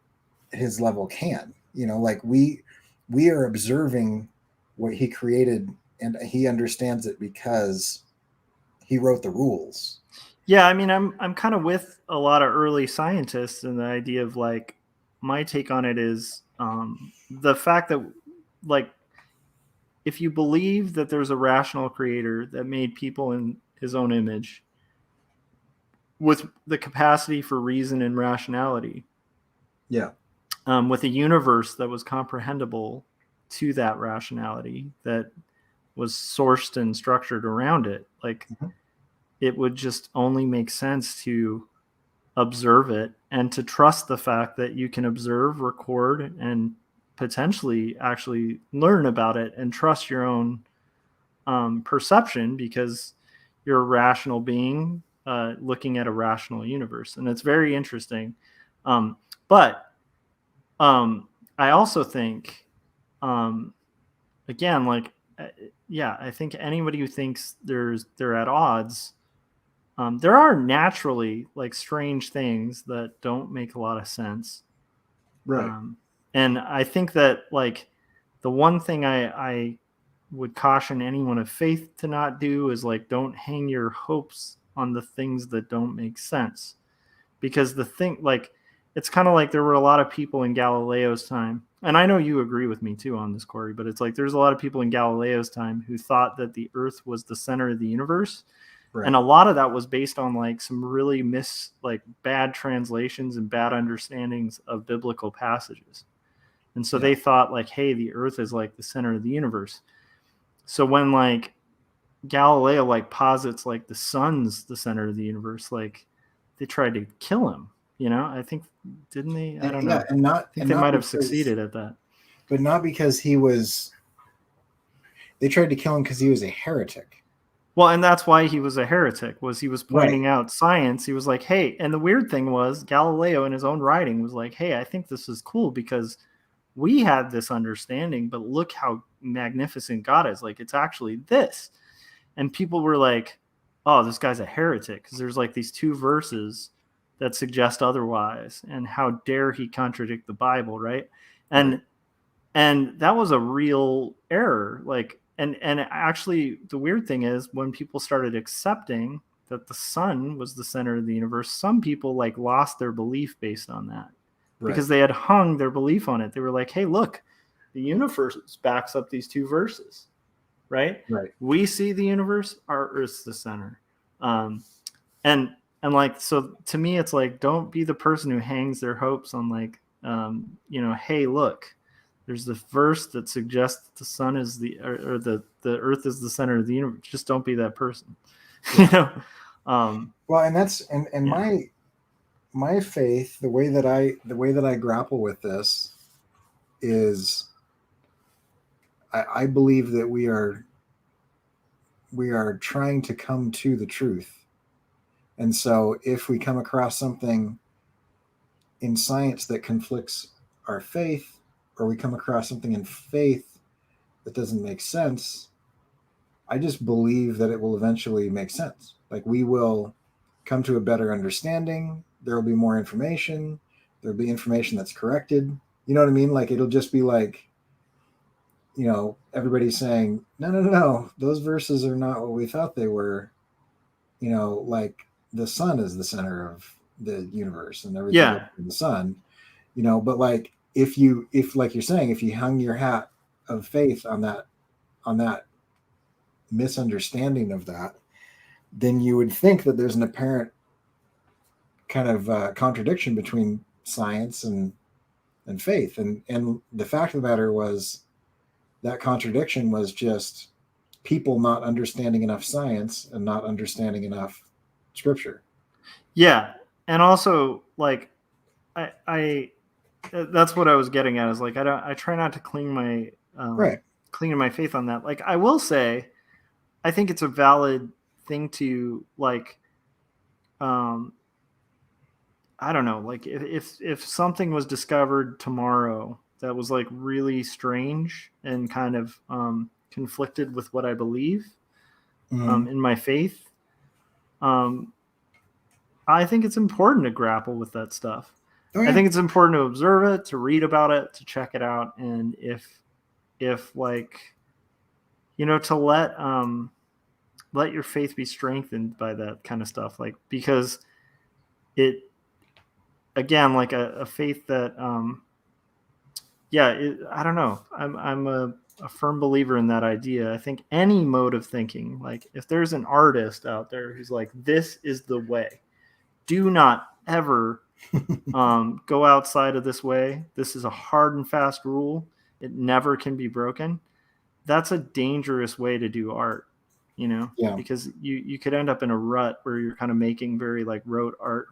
his level can. Like we are observing what he created, and he understands it because he wrote the rules. Yeah, I mean, I'm kind of with a lot of early scientists, and the idea of like my take on it is the fact that like if you believe that there's a rational creator that made people in his own image with the capacity for reason and rationality, yeah, with a universe that was comprehensible to that rationality, that was sourced and structured around it, like it would just only make sense to observe it and to trust the fact that you can observe, record, and potentially actually learn about it and trust your own perception, because you're a rational being looking at a rational universe. And it's very interesting. But I also think, again, like, yeah, I think anybody who thinks they're at odds, there are naturally like strange things that don't make a lot of sense. right. And I think that like the one thing I would caution anyone of faith to not do is like, don't hang your hopes on the things that don't make sense. Because the thing, like, it's kind of like there were a lot of people in Galileo's time, and I know you agree with me too on this, Corey, but it's like there's a lot of people in Galileo's time who thought that the earth was the center of the universe. Right. And a lot of that was based on like some really bad translations and bad understandings of biblical passages. And so they thought like, hey, the earth is like the center of the universe. So when like Galileo like posits like the sun's the center of the universe, like they tried to kill him. I think, didn't they? I don't know. And I think they might have succeeded at that. But not because they tried to kill him because he was a heretic. Well, and that's why he was a heretic, was he was pointing out science. He was like, hey, and the weird thing was Galileo in his own writing was like, hey, I think this is cool because we had this understanding, but look how magnificent God is. Like, it's actually this. And people were like, oh, this guy's a heretic because there's like these two verses that suggest otherwise, and how dare he contradict the Bible, right? And that was a real error. Like, and actually the weird thing is when people started accepting that the sun was the center of the universe, some people like lost their belief based on that because they had hung their belief on it. They were like, hey, look, the universe backs up these two verses, right? We see the universe, our Earth's the center. And like, so to me, it's like, don't be the person who hangs their hopes on like, hey, look, there's the verse that suggests that the sun is or the Earth is the center of the universe. Just don't be that person. Well, and that's my faith, the way that I grapple with this is I believe that we are trying to come to the truth. And so if we come across something in science that conflicts our faith, or we come across something in faith that doesn't make sense, I just believe that it will eventually make sense. Like, we will come to a better understanding. There will be more information. There'll be information that's corrected. You know what I mean? Like, it'll just be like, everybody's saying, no, those verses are not what we thought they were. Like, the sun is the center of the universe and everything in the sun, but like, if like you're saying, if you hung your hat of faith on that misunderstanding of that, then you would think that there's an apparent kind of contradiction between science and faith. And the fact of the matter was that contradiction was just people not understanding enough science and not understanding enough scripture. Yeah. And also, like, I that's what I was getting at, is like, I try not to cling to my faith on that. Like, I will say, I think it's a valid thing to, like, I don't know, like, if something was discovered tomorrow that was like really strange and kind of conflicted with what I believe in my faith, I think it's important to grapple with that stuff. I think it's important to observe it, to read about it, to check it out, and if like, to let your faith be strengthened by that kind of stuff, like, because it, again, like a faith that I don't know, I'm a firm believer in that idea. I think any mode of thinking, like, if there's an artist out there who's like, this is the way, do not ever go outside of this way. This is a hard and fast rule. It never can be broken. That's a dangerous way to do art, because you could end up in a rut where you're kind of making very like rote art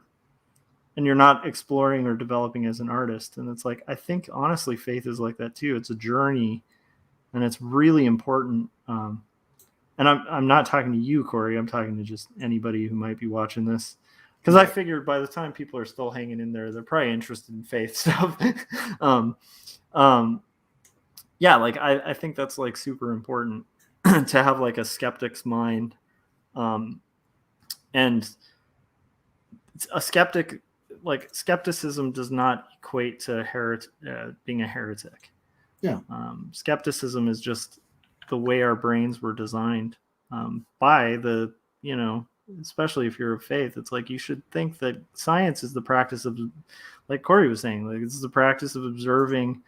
and you're not exploring or developing as an artist. And it's like, I think honestly, faith is like that too. It's a journey and it's really important. And I'm not talking to you, Corey. I'm talking to just anybody who might be watching this. Because I figured by the time people are still hanging in there, they're probably interested in faith stuff. Like, I think that's like super important to have like a skeptic's mind. And a skeptic, like, skepticism does not equate to being a heretic. Yeah. Skepticism is just the way our brains were designed by the, especially if you're of faith. It's like, you should think that science is the practice of, like Corey was saying, like, this is the practice of observing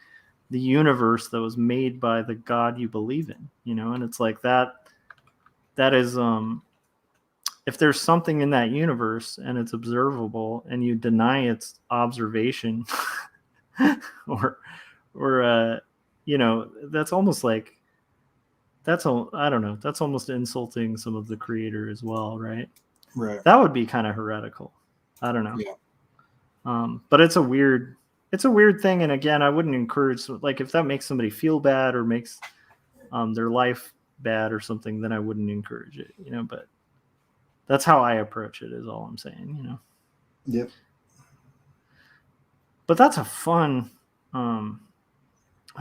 the universe that was made by the God you believe in, and it's like that is, if there's something in that universe and it's observable and you deny its observation or that's almost like, I don't know, that's almost insulting some of the creator as well, right? That would be kind of heretical. I don't know. But it's a weird thing. And again, I wouldn't encourage, like, if that makes somebody feel bad or makes their life bad or something, then I wouldn't encourage it, but that's how I approach it, is all I'm saying, Yep. But that's a fun, I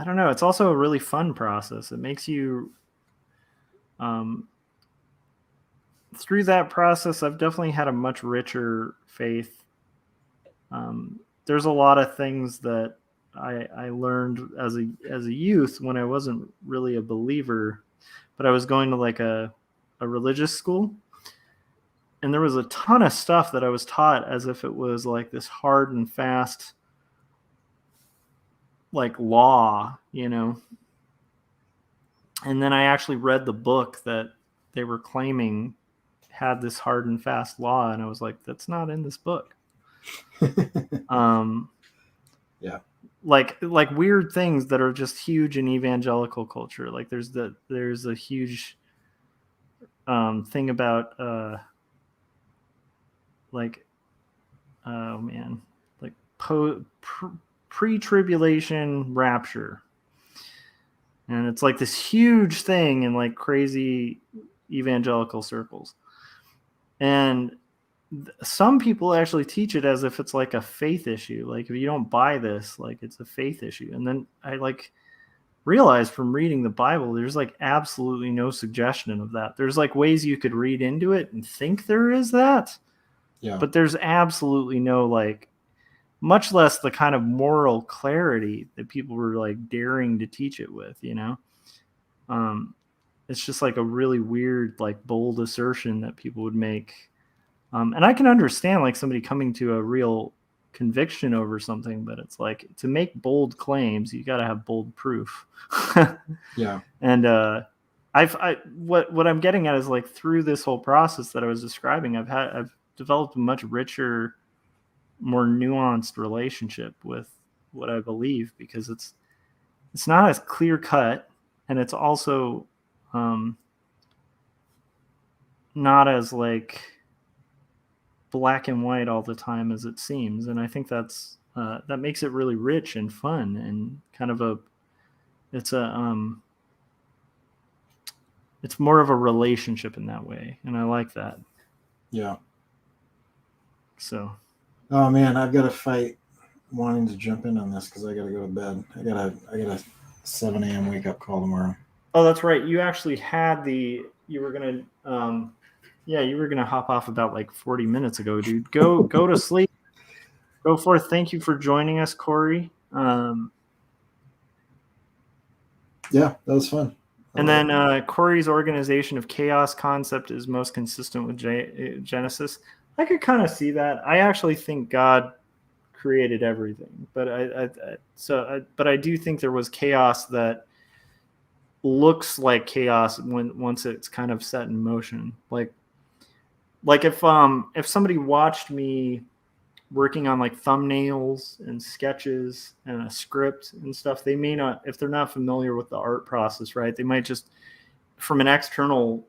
don't know, it's also a really fun process. It makes you, through that process, I've definitely had a much richer faith. There's a lot of things that I learned as a youth when I wasn't really a believer, but I was going to like a religious school, and there was a ton of stuff that I was taught as if it was like this hard and fast like law, and then I actually read the book that they were claiming had this hard and fast law, and I was like, that's not in this book. Yeah. Like weird things that are just huge in evangelical culture. Like there's a huge thing about like, oh man, like pre-tribulation rapture, and it's like this huge thing in like crazy evangelical circles, and some people actually teach it as if it's like a faith issue. Like if you don't buy this, like it's a faith issue. And then I like realized from reading the Bible, there's like absolutely no suggestion of that. There's like ways you could read into it and think there is that, but there's absolutely no like, much less the kind of moral clarity that people were like daring to teach it with, it's just like a really weird, like bold assertion that people would make. And I can understand like somebody coming to a real conviction over something, but it's like to make bold claims, you got to have bold proof. Yeah. And what I'm getting at is like through this whole process that I was describing, I've developed a much richer, more nuanced relationship with what I believe, because it's not as clear cut, and it's also not as like black and white all the time as it seems. And I think that's that makes it really rich and fun, and kind of it's more of a relationship in that way, and I like that. Yeah. So, oh man, I've got to fight wanting to jump in on this because I got to go to bed. I got a 7 a.m. wake up call tomorrow. Oh, that's right. You actually had you were gonna you were gonna hop off about like 40 minutes ago, dude. Go to sleep. Go forth. Thank you for joining us, Corey. Yeah, that was fun. And then Corey's organization of chaos concept is most consistent with Genesis. I could kind of see that. I actually think God created everything, but I do think there was chaos that looks like chaos once it's kind of set in motion. Like if somebody watched me working on like thumbnails and sketches and a script and stuff, they may not, if they're not familiar with the art process, right? They might just, from an external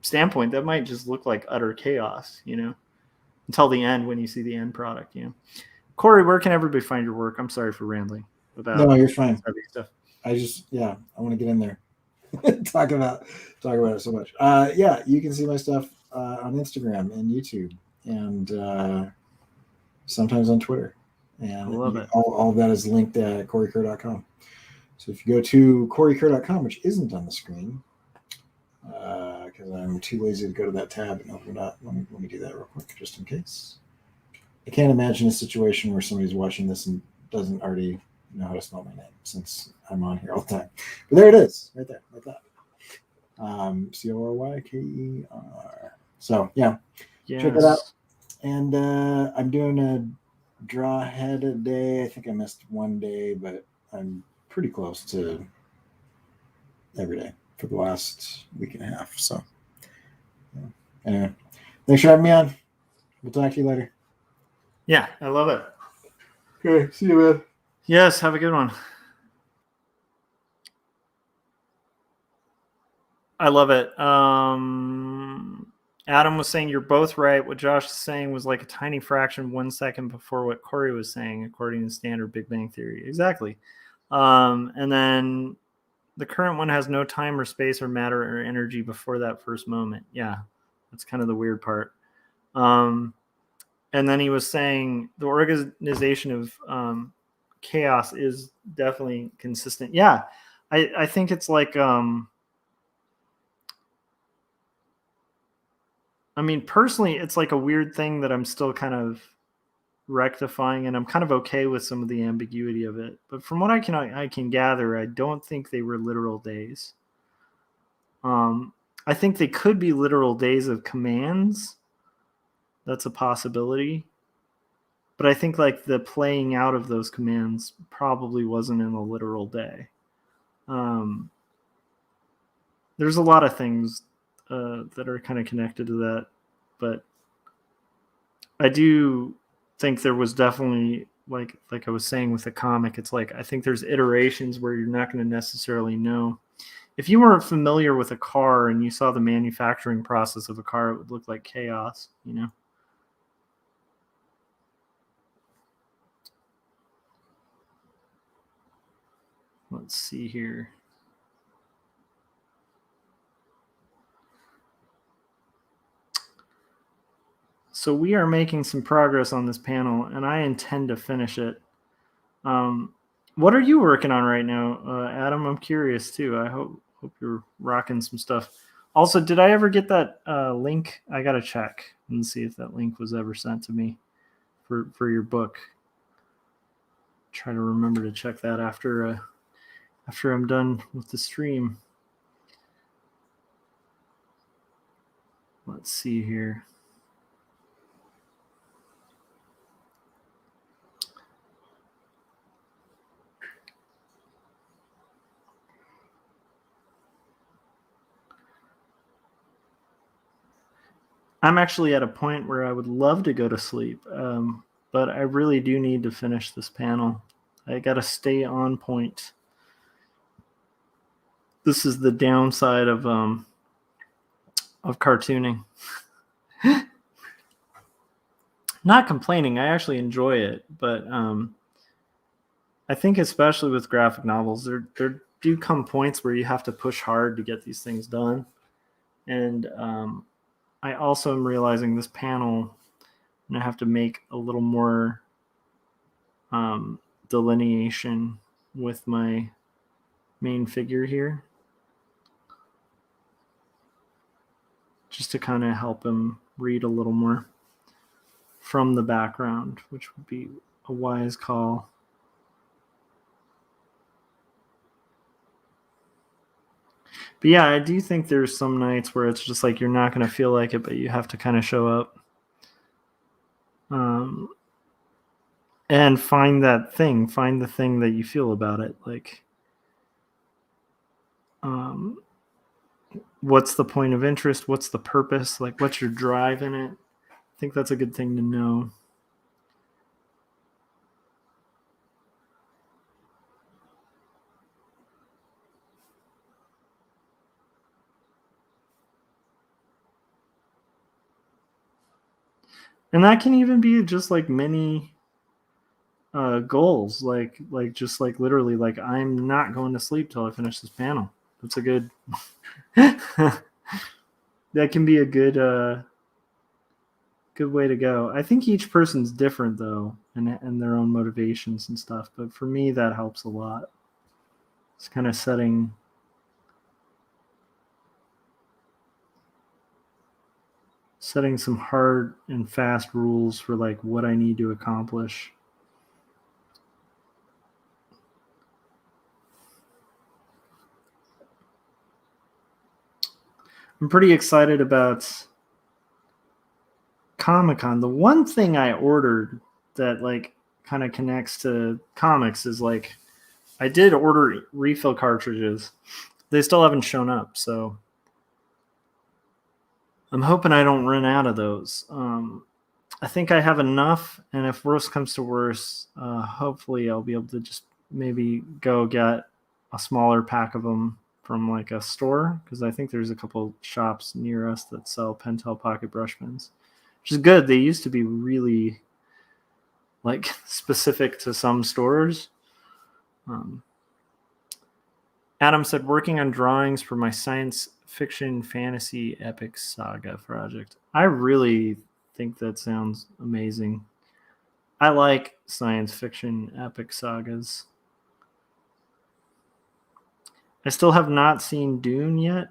standpoint, that might just look like utter chaos, until the end when you see the end product, Corey, where can everybody find your work? I'm sorry for rambling about. No, you're fine. Stuff. I want to get in there. talk about it so much. You can see my stuff on Instagram and YouTube, and sometimes on Twitter. And I love it. All of that is linked at CoreyKerr.com. So if you go to CoreyKerr.com, which isn't on the screen, because I'm too lazy to go to that tab and open it up. Let me do that real quick, just in case. I can't imagine a situation where somebody's watching this and doesn't already know how to spell my name, since I'm on here all the time. But there it is, right there, like that. CORYKER. So yeah, yes. Check it out. And I'm doing a draw head a day. I think I missed one day, but I'm pretty close to every day for the last week and a half. So anyway, thanks for having me on. We'll talk to you later. Yeah, I love it. Okay, see you, man. Yes, have a good one. I love it. Adam was saying you're both right. What Josh is saying was like a tiny fraction 1 second before what Corey was saying, according to standard Big Bang Theory. Exactly. And then the current one has no time or space or matter or energy before that first moment. Yeah, that's kind of the weird part. And then he was saying the organization of chaos is definitely consistent. Yeah, I think it's like, personally, it's like a weird thing that I'm still kind of rectifying, and I'm kind of okay with some of the ambiguity of it. But from what I can gather, I don't think they were literal days. I think they could be literal days of commands. That's a possibility. But I think like the playing out of those commands probably wasn't in a literal day. There's a lot of things that are kind of connected to that, but I do think there was definitely like I was saying with the comic, it's like I think there's iterations where you're not going to necessarily know. If you weren't familiar with a car and you saw the manufacturing process of a car, it would look like chaos, you know? Let's see here. So we are making some progress on this panel, and I intend to finish it. What are you working on right now, Adam? I'm curious too. I hope you're rocking some stuff. Also, did I ever get that link? I gotta check and see if that link was ever sent to me for your book. Try to remember to check that after I'm done with the stream. Let's see here. I'm actually at a point where I would love to go to sleep, but I really do need to finish this panel. I got to stay on point. This is the downside of cartooning. Not complaining, I actually enjoy it, but I think especially with graphic novels, there do come points where you have to push hard to get these things done. And I also am realizing this panel, and I have to make a little more delineation with my main figure here, just to kind of help him read a little more from the background, which would be a wise call. But yeah, I do think there's some nights where it's just like you're not going to feel like it, but you have to kind of show up and find the thing that you feel about it. Like, what's the point of interest? What's the purpose? Like, what's your drive in it? I think that's a good thing to know. And that can even be just like many goals, like just like literally like I'm not going to sleep till I finish this panel. That's a good that can be a good good way to go. I think each person's different though, and their own motivations and stuff, but for me that helps a lot. It's kind of setting some hard and fast rules for like what I need to accomplish. I'm pretty excited about Comic-Con. The one thing I ordered that like kind of connects to comics is like I did order refill cartridges. They still haven't shown up, so I'm hoping I don't run out of those. I think I have enough, and if worse comes to worse, hopefully I'll be able to just maybe go get a smaller pack of them from like a store, because I think there's a couple shops near us that sell Pentel pocket brush pens, which is good. They used to be really like specific to some stores. Adam said, working on drawings for my science fiction fantasy epic saga project. I really think that sounds amazing. I like science fiction epic sagas. I still have not seen Dune yet,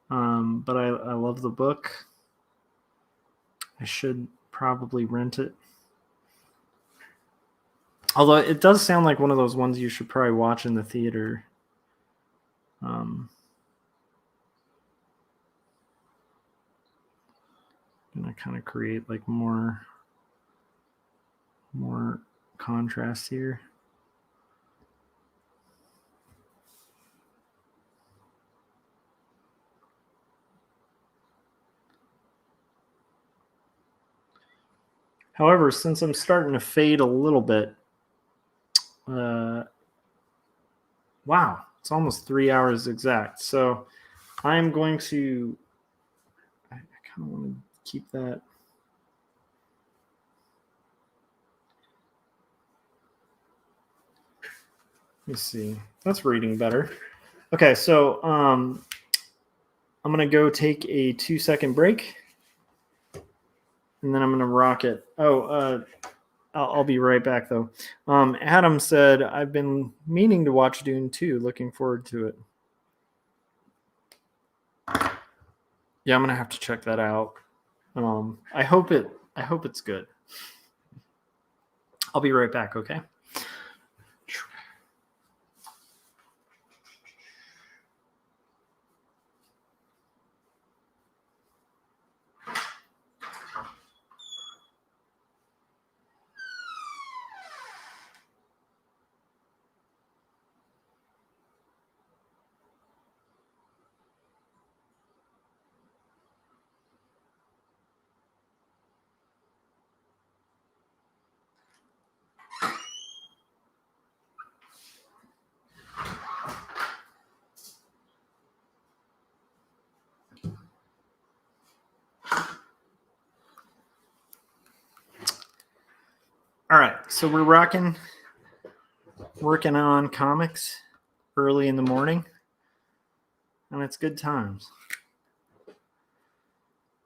but I love the book. I should probably rent it. Although it does sound like one of those ones you should probably watch in the theater. gonna kind of create like more contrast here. However, since I'm starting to fade a little bit, wow, it's almost 3 hours exact. So I'm going to, I kind of want to keep that. Let me see. That's reading better. Okay, so I'm going to go take a 2-second break, and then I'm going to rock it. I'll be right back, though. Adam said, I've been meaning to watch Dune 2. Looking forward to it. Yeah, I'm going to have to check that out. I hope it's good. I'll be right back, okay? All right, so we're working on comics early in the morning, and it's good times.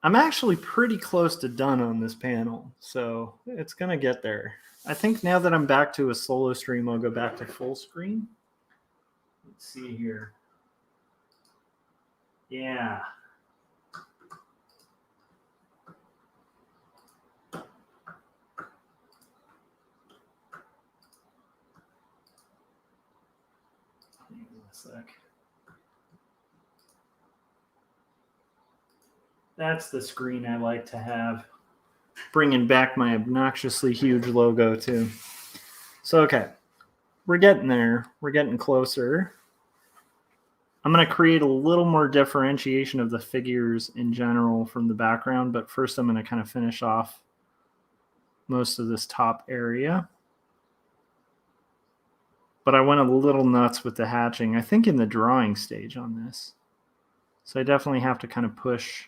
I'm actually pretty close to done on this panel, so it's going to get there. I think now that I'm back to a solo stream, I'll go back to full screen. Let's see here. Yeah. Hang on a sec. That's the screen I like to have. Bringing back my obnoxiously huge logo, too. So, okay. We're getting there. We're getting closer. I'm going to create a little more differentiation of the figures in general from the background, but first I'm going to kind of finish off most of this top area. But I went a little nuts with the hatching, I think in the drawing stage on this. So I definitely have to kind of push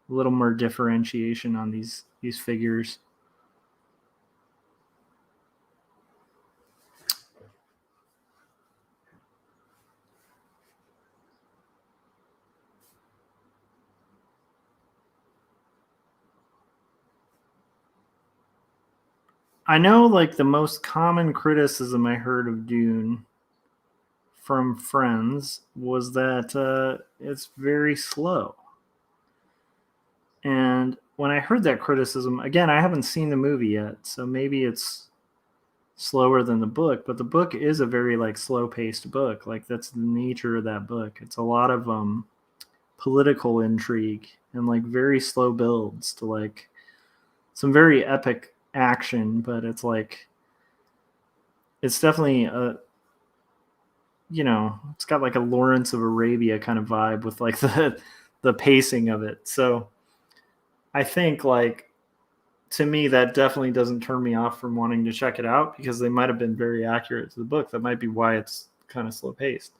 a little more differentiation on these figures. I know like the most common criticism I heard of Dune from friends was that it's very slow. And when I heard that criticism, again, I haven't seen the movie yet, so maybe it's slower than the book, but the book is a very like slow-paced book. Like that's the nature of that book. It's a lot of political intrigue and like very slow builds to like some very epic action, but it's like it's definitely it's got like a Lawrence of Arabia kind of vibe with like the pacing of it. So I think like to me that definitely doesn't turn me off from wanting to check it out because they might have been very accurate to the book. That might be why it's kind of slow paced.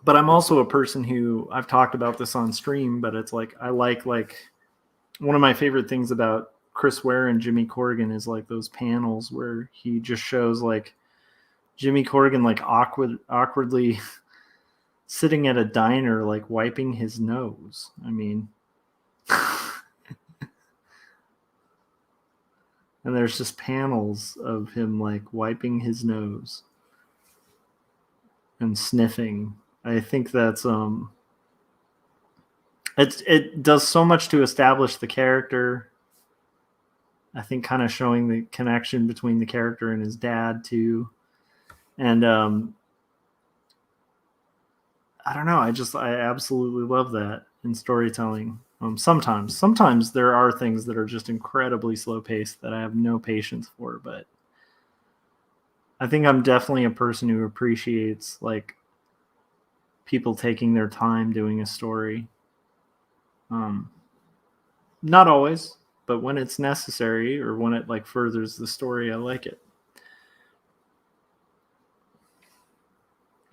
But I'm also a person who I've talked about this on stream, but it's like I like one of my favorite things about Chris Ware and Jimmy Corrigan is like those panels where he just shows like Jimmy Corrigan like awkwardly sitting at a diner like wiping his nose. I mean and there's just panels of him like wiping his nose and sniffing. I think that's it does so much to establish the character. I think kind of showing the connection between the character and his dad too. And I don't know. I absolutely love that in storytelling. Sometimes there are things that are just incredibly slow paced that I have no patience for, but I think I'm definitely a person who appreciates like people taking their time doing a story. Not always, but when it's necessary or when it like furthers the story, I like it.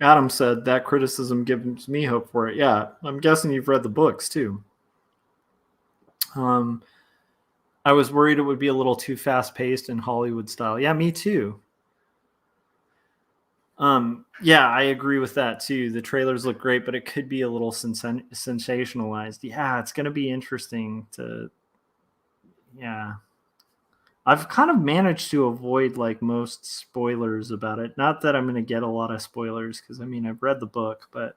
Adam said that criticism gives me hope for it. Yeah, I'm guessing you've read the books too. I was worried it would be a little too fast paced in Hollywood style. Yeah, me too. Yeah, I agree with that too. The trailers look great, but it could be a little sensationalized. Yeah, it's going to be interesting to. Yeah, I've kind of managed to avoid like most spoilers about it. Not that I'm going to get a lot of spoilers because I mean I've read the book, but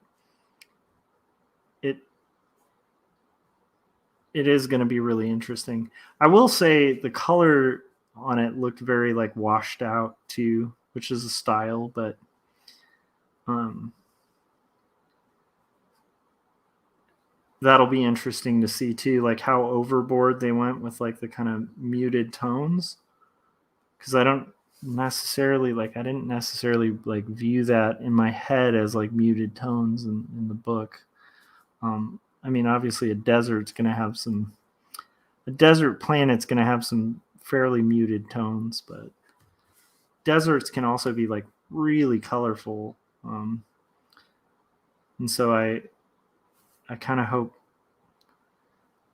it it is going to be really interesting. I will say the color on it looked very like washed out too, which is a style, but um, that'll be interesting to see too, like how overboard they went with like the kind of muted tones. Because I didn't necessarily like view that in my head as like muted tones in the book. I mean, obviously a desert planet's going to have some fairly muted tones, but deserts can also be like really colorful. And so I kind of hope,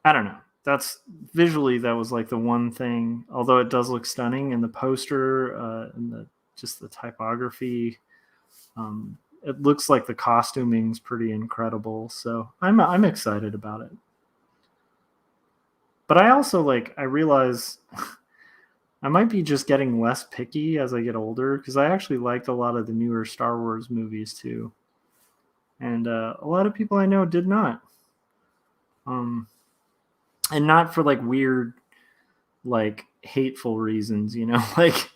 I don't know. That's visually that was like the one thing. Although it does look stunning in the poster and just the typography, it looks like the costuming's pretty incredible. So I'm excited about it. But I also like I realize I might be just getting less picky as I get older because I actually liked a lot of the newer Star Wars movies too, and a lot of people I know did not. Um, and not for like weird, like hateful reasons, you know, like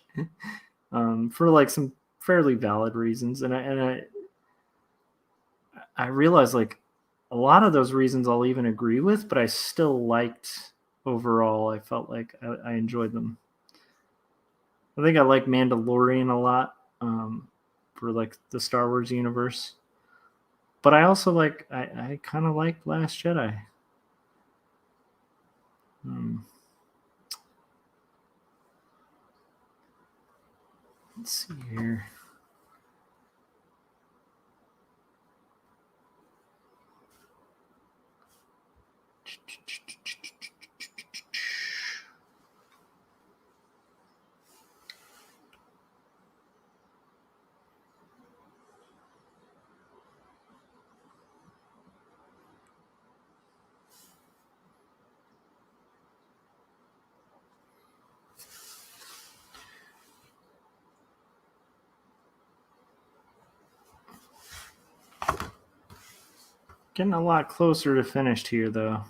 for like some fairly valid reasons. I realized like a lot of those reasons I'll even agree with, but I still liked overall. I felt like I enjoyed them. I think I like Mandalorian a lot for like the Star Wars universe, but I also like I kind of like Last Jedi. Um, let's see here. Getting a lot closer to finished here, though.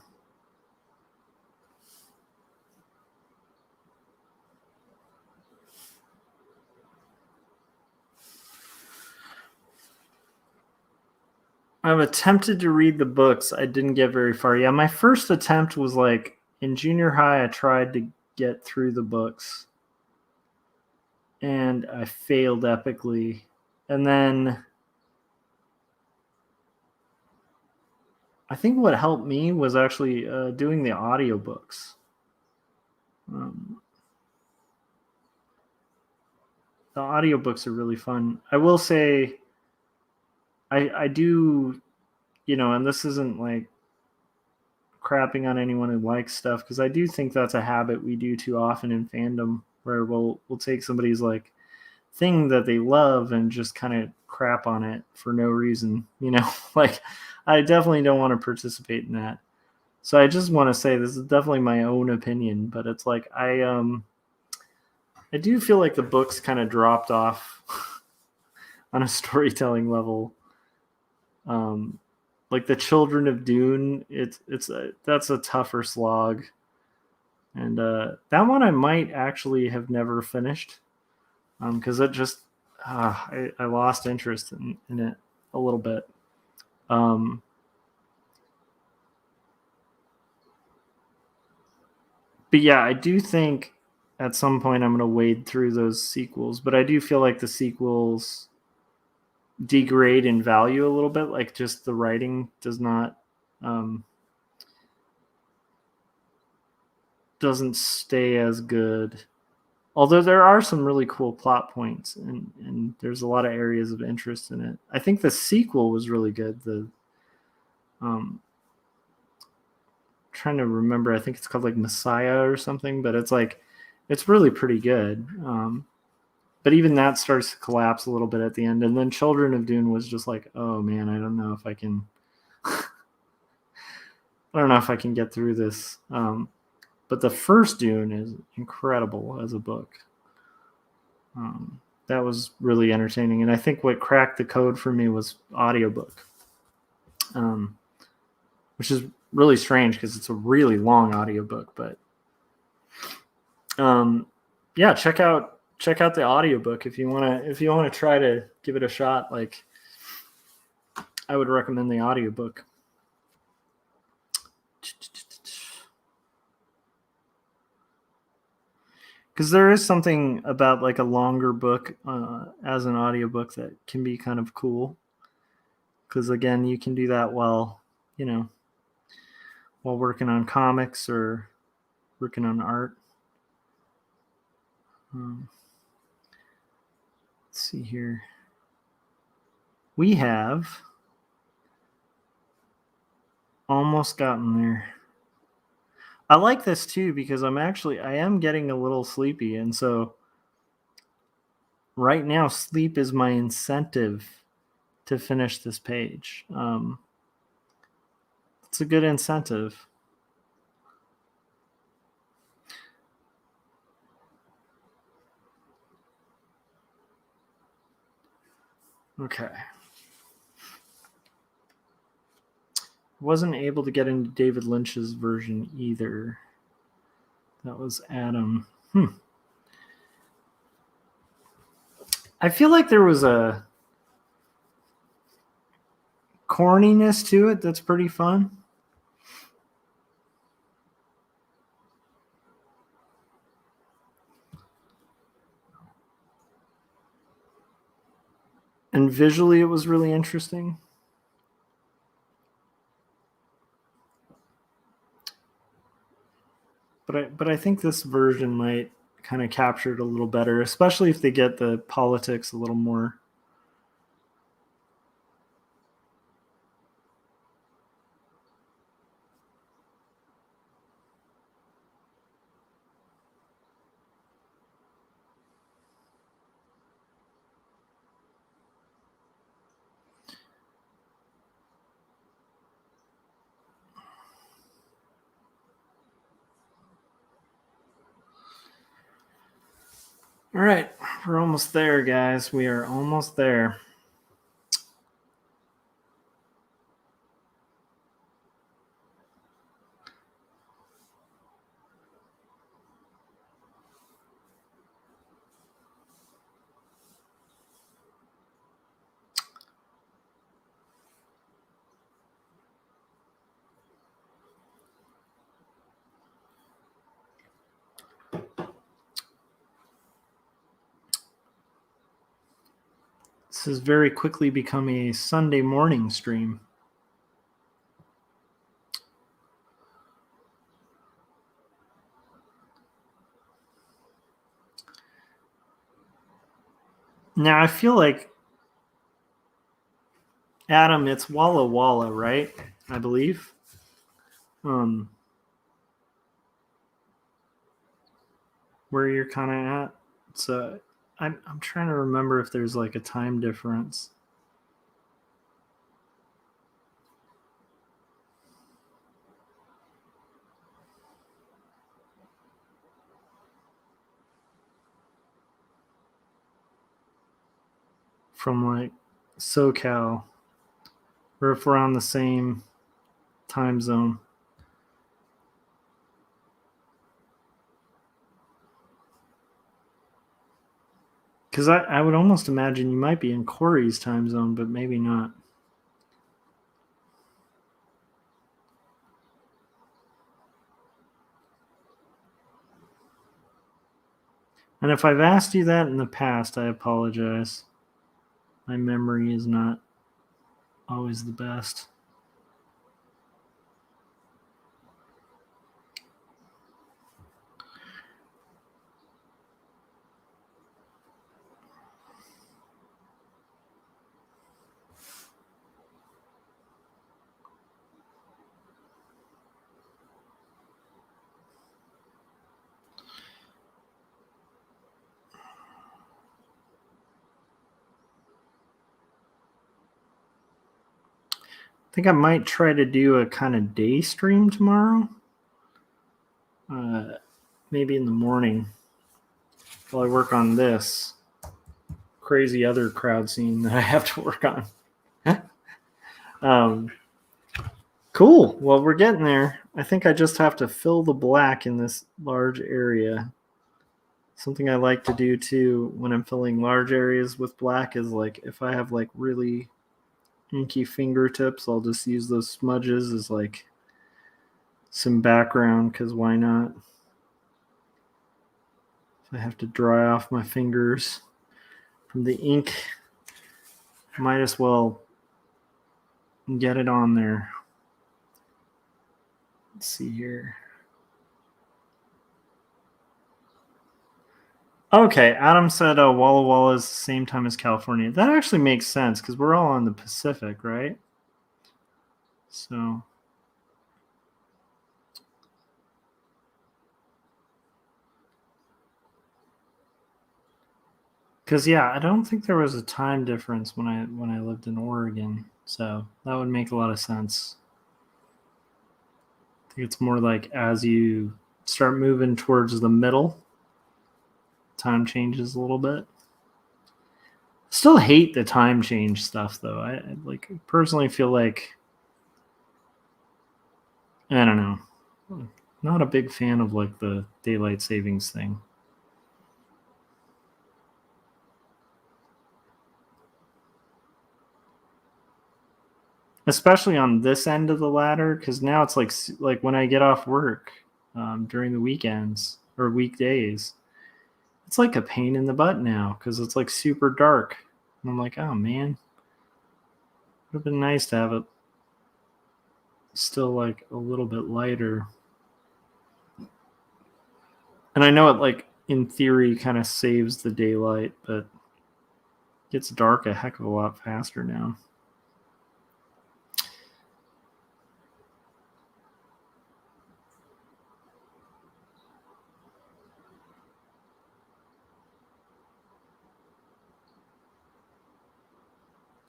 I've attempted to read the books. I didn't get very far. Yeah, my first attempt was like in junior high. I tried to get through the books, and I failed epically. And then I think what helped me was actually doing the audiobooks. Um, the audiobooks are really fun. I will say, I do, you know, and this isn't like crapping on anyone who likes stuff because I do think that's a habit we do too often in fandom where we'll take somebody's like thing that they love and just kind of crap on it for no reason, you know. Like I definitely don't want to participate in that. So I just want to say this is definitely my own opinion, but it's like I do feel like the books kind of dropped off on a storytelling level. Like the Children of Dune, that's a tougher slog, and that one I might actually have never finished because it just I lost interest in it a little bit. But yeah, I do think at some point I'm going to wade through those sequels, but I do feel like the sequels degrade in value a little bit. Like just the writing does not doesn't stay as good. Although there are some really cool plot points and there's a lot of areas of interest in it. I think the sequel was really good. The trying to remember, I think it's called like Messiah or something, but it's really pretty good. But even that starts to collapse a little bit at the end. And then Children of Dune was just like, oh man, I don't know if I can I don't know if I can get through this. But the first Dune is incredible as a book. That was really entertaining. And I think what cracked the code for me was audiobook, which is really strange because it's a really long audiobook. But yeah, check out the audiobook if you want to try to give it a shot. Like, I would recommend the audiobook. Because there is something about like a longer book as an audiobook that can be kind of cool. Because again, you can do that while working on comics or working on art. Let's see here. We have almost gotten there. I like this too because I am getting a little sleepy, and so right now sleep is my incentive to finish this page. It's a good incentive. Okay. Wasn't able to get into David Lynch's version either. That was Adam. I feel like there was a corniness to it that's pretty fun. And visually it was really interesting. But I think this version might kind of capture it a little better, especially if they get the politics a little more. All right, we're almost there, guys. We are almost there. This has very quickly become a Sunday morning stream. Now I feel like, Adam, it's Walla Walla, right? I believe. Where you're kind of at. So I'm trying to remember if there's like a time difference. From like SoCal, or if we're on the same time zone. Because I would almost imagine you might be in Corey's time zone, but maybe not. And if I've asked you that in the past, I apologize. My memory is not always the best. I think I might try to do a kind of day stream tomorrow. Maybe in the morning while I work on this crazy other crowd scene that I have to work on. Cool. Well, we're getting there. I think I just have to fill the black in this large area. Something I like to do too when I'm filling large areas with black is like if I have like really inky fingertips, I'll just use those smudges as like some background, because why not? If I have to dry off my fingers from the ink, might as well get it on there. Let's see here. Okay, Adam said Walla Walla is the same time as California. That actually makes sense because we're all in the Pacific, right? So, because yeah, I don't think there was a time difference when I lived in Oregon, so that would make a lot of sense. I think it's more like as you start moving towards the middle, time changes a little bit. Still hate the time change stuff though. I like personally feel like I don't know. Not a big fan of like the daylight savings thing. Especially on this end of the ladder, because now it's like when I get off work during the weekends or weekdays, it's like a pain in the butt now because it's like super dark. And I'm like, oh man, it would have been nice to have it still like a little bit lighter. And I know it like in theory kind of saves the daylight, but it gets dark a heck of a lot faster now.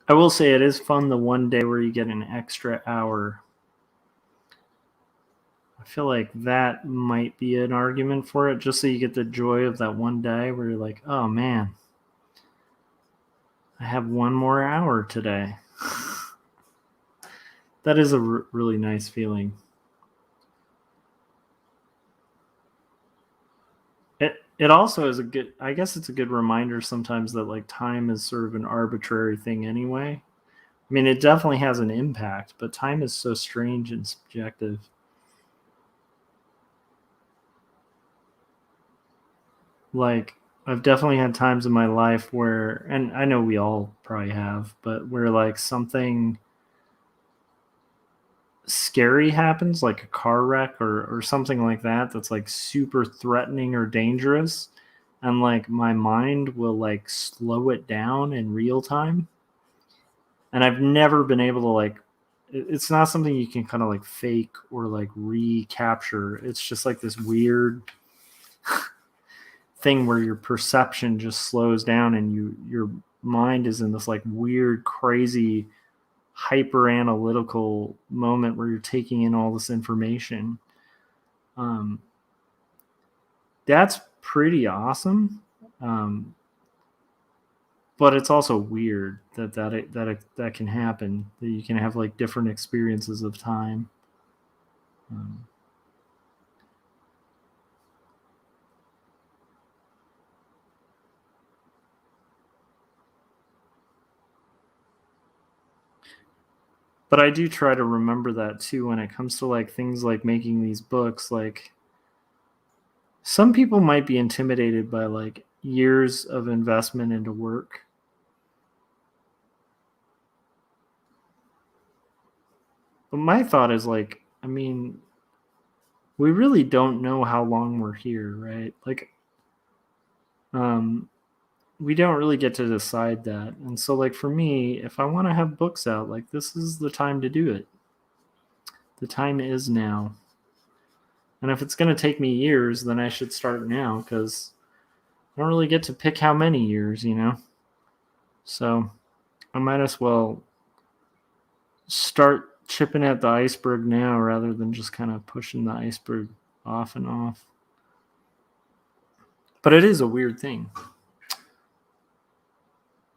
I will say it is fun the one day where you get an extra hour. I feel like that might be an argument for it, just so you get the joy of that one day where you're like, oh man, I have one more hour today. That is a really nice feeling. It also is a good, I guess it's a good reminder sometimes that like time is sort of an arbitrary thing anyway. I mean, it definitely has an impact, but time is so strange and subjective. Like, I've definitely had times in my life where, and I know we all probably have, but where like something scary happens, like a car wreck or something like that, that's like super threatening or dangerous. And like my mind will like slow it down in real time. And I've never been able to like, it's not something you can kind of like fake or like recapture. It's just like this weird thing where your perception just slows down and your mind is in this like weird, crazy, hyper analytical moment where you're taking in all this information. That's pretty awesome. But it's also weird that can happen, that you can have like different experiences of time. But I do try to remember that too when it comes to like things like making these books. Like some people might be intimidated by like years of investment into work. But my thought is like, I mean, we really don't know how long we're here, right? Like, we don't really get to decide that. And so, like, for me, if I want to have books out, like, this is the time to do it. The time is now. And if it's going to take me years, then I should start now because I don't really get to pick how many years, you know? So I might as well start chipping at the iceberg now rather than just kind of pushing the iceberg off and off. But it is a weird thing.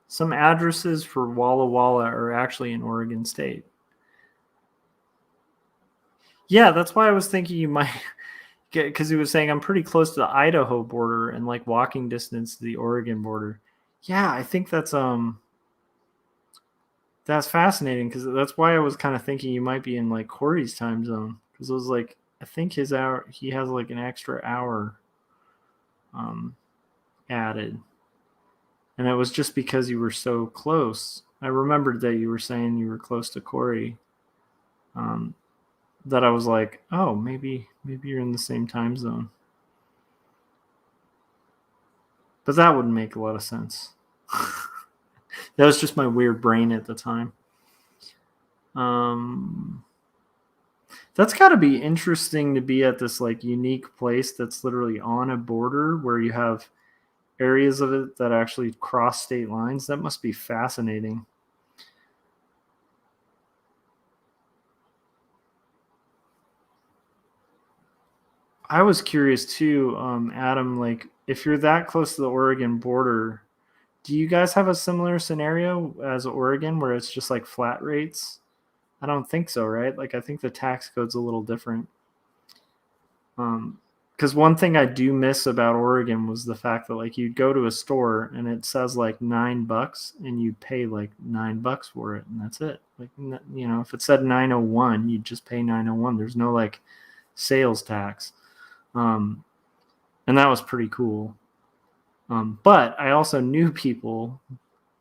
Some addresses for Walla Walla are actually in Oregon State. Yeah, that's why I was thinking you might, because he was saying I'm pretty close to the Idaho border and like walking distance to the Oregon border. Yeah, I think that's fascinating because that's why I was kind of thinking you might be in like Corey's time zone because it was like I think his hour he has like an extra hour added, and it was just because you were so close. I remembered that you were saying you were close to Corey. That I was like, oh, maybe you're in the same time zone. But that wouldn't make a lot of sense. That was just my weird brain at the time. That's got to be interesting to be at this like unique place that's literally on a border where you have areas of it that actually cross state lines. That must be fascinating. I was curious too, Adam, like if you're that close to the Oregon border, do you guys have a similar scenario as Oregon where it's just like flat rates? I don't think so, right? Like I think the tax code's a little different. Because one thing I do miss about Oregon was the fact that like you'd go to a store and it says like $9 and you pay like $9 for it and that's it. Like you know, if it said 901, you'd just pay 901. There's no like sales tax. And that was pretty cool. But I also knew people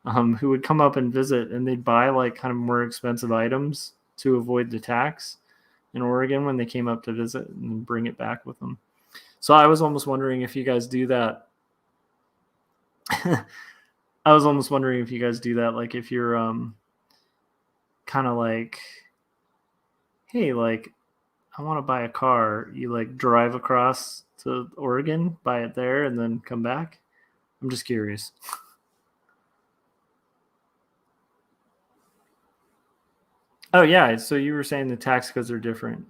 who would come up and visit and they'd buy like kind of more expensive items to avoid the tax in Oregon when they came up to visit and bring it back with them. So I was almost wondering if you guys do that. I was almost wondering if you guys do that. Like if you're kind of like, hey, like I want to buy a car. You like drive across to Oregon, buy it there, and then come back. I'm just curious. Oh yeah, so you were saying the tax codes are different.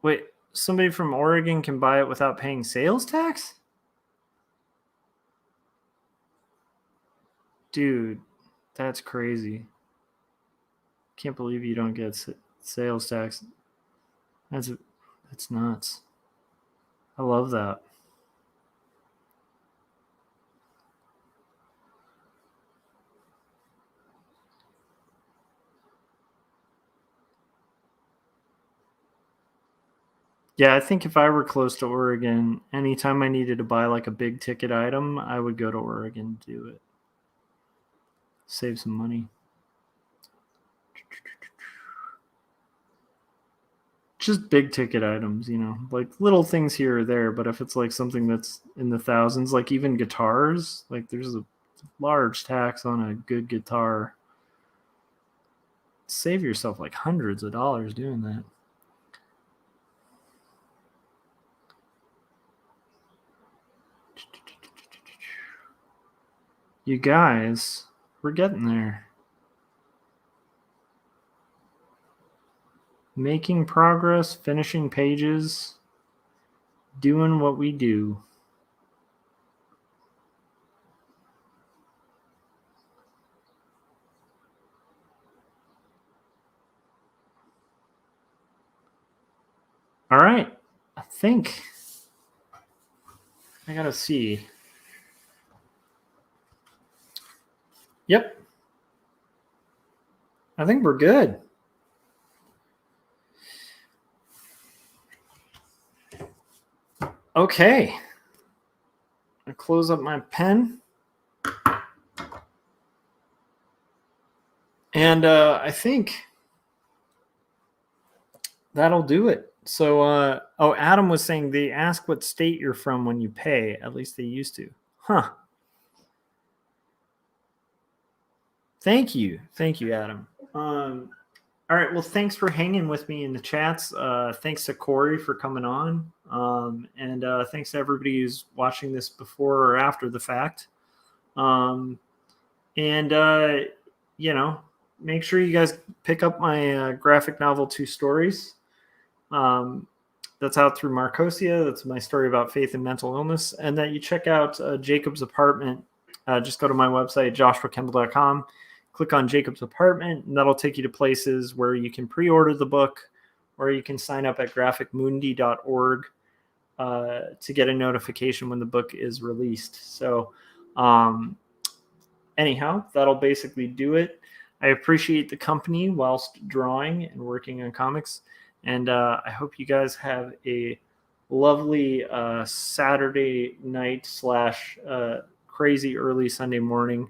Wait, somebody from Oregon can buy it without paying sales tax? Dude, that's crazy. Can't believe you don't get sales tax. That's nuts. I love that. Yeah, I think if I were close to Oregon, anytime I needed to buy like a big ticket item, I would go to Oregon to do it. Save some money. Just big ticket items, you know, like little things here or there. But if it's like something that's in the thousands, like even guitars, like there's a large tax on a good guitar. Save yourself like hundreds of dollars doing that. You guys, we're getting there. Making progress, finishing pages, doing what we do. All right. I think I gotta see. Yep. I think we're good. Okay. I close up my pen. And I think that'll do it. So, Adam was saying they ask what state you're from when you pay. At least they used to. Huh. Thank you, Adam. All right. Well, thanks for hanging with me in the chats. Thanks to Corey for coming on, and thanks to everybody who's watching this before or after the fact. And make sure you guys pick up my graphic novel, Two Stories. That's out through Marcosia. That's my story about faith and mental illness. And that you check out Jacob's Apartment. Just go to my website, joshuakemble.com. Click on Jacob's Apartment, and that'll take you to places where you can pre-order the book, or you can sign up at graphicmundi.org to get a notification when the book is released. So anyhow, that'll basically do it. I appreciate the company whilst drawing and working on comics. And I hope you guys have a lovely Saturday night / crazy early Sunday morning.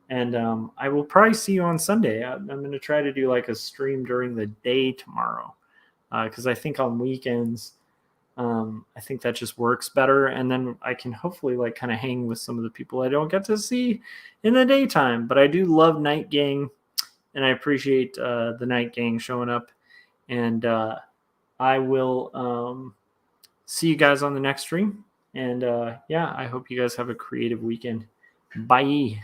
And I will probably see you on Sunday. I'm going to try to do like a stream during the day tomorrow because I think on weekends, I think that just works better. And then I can hopefully like kind of hang with some of the people I don't get to see in the daytime. But I do love Night Gang, and I appreciate the Night Gang showing up. And I will see you guys on the next stream. And I hope you guys have a creative weekend. Bye.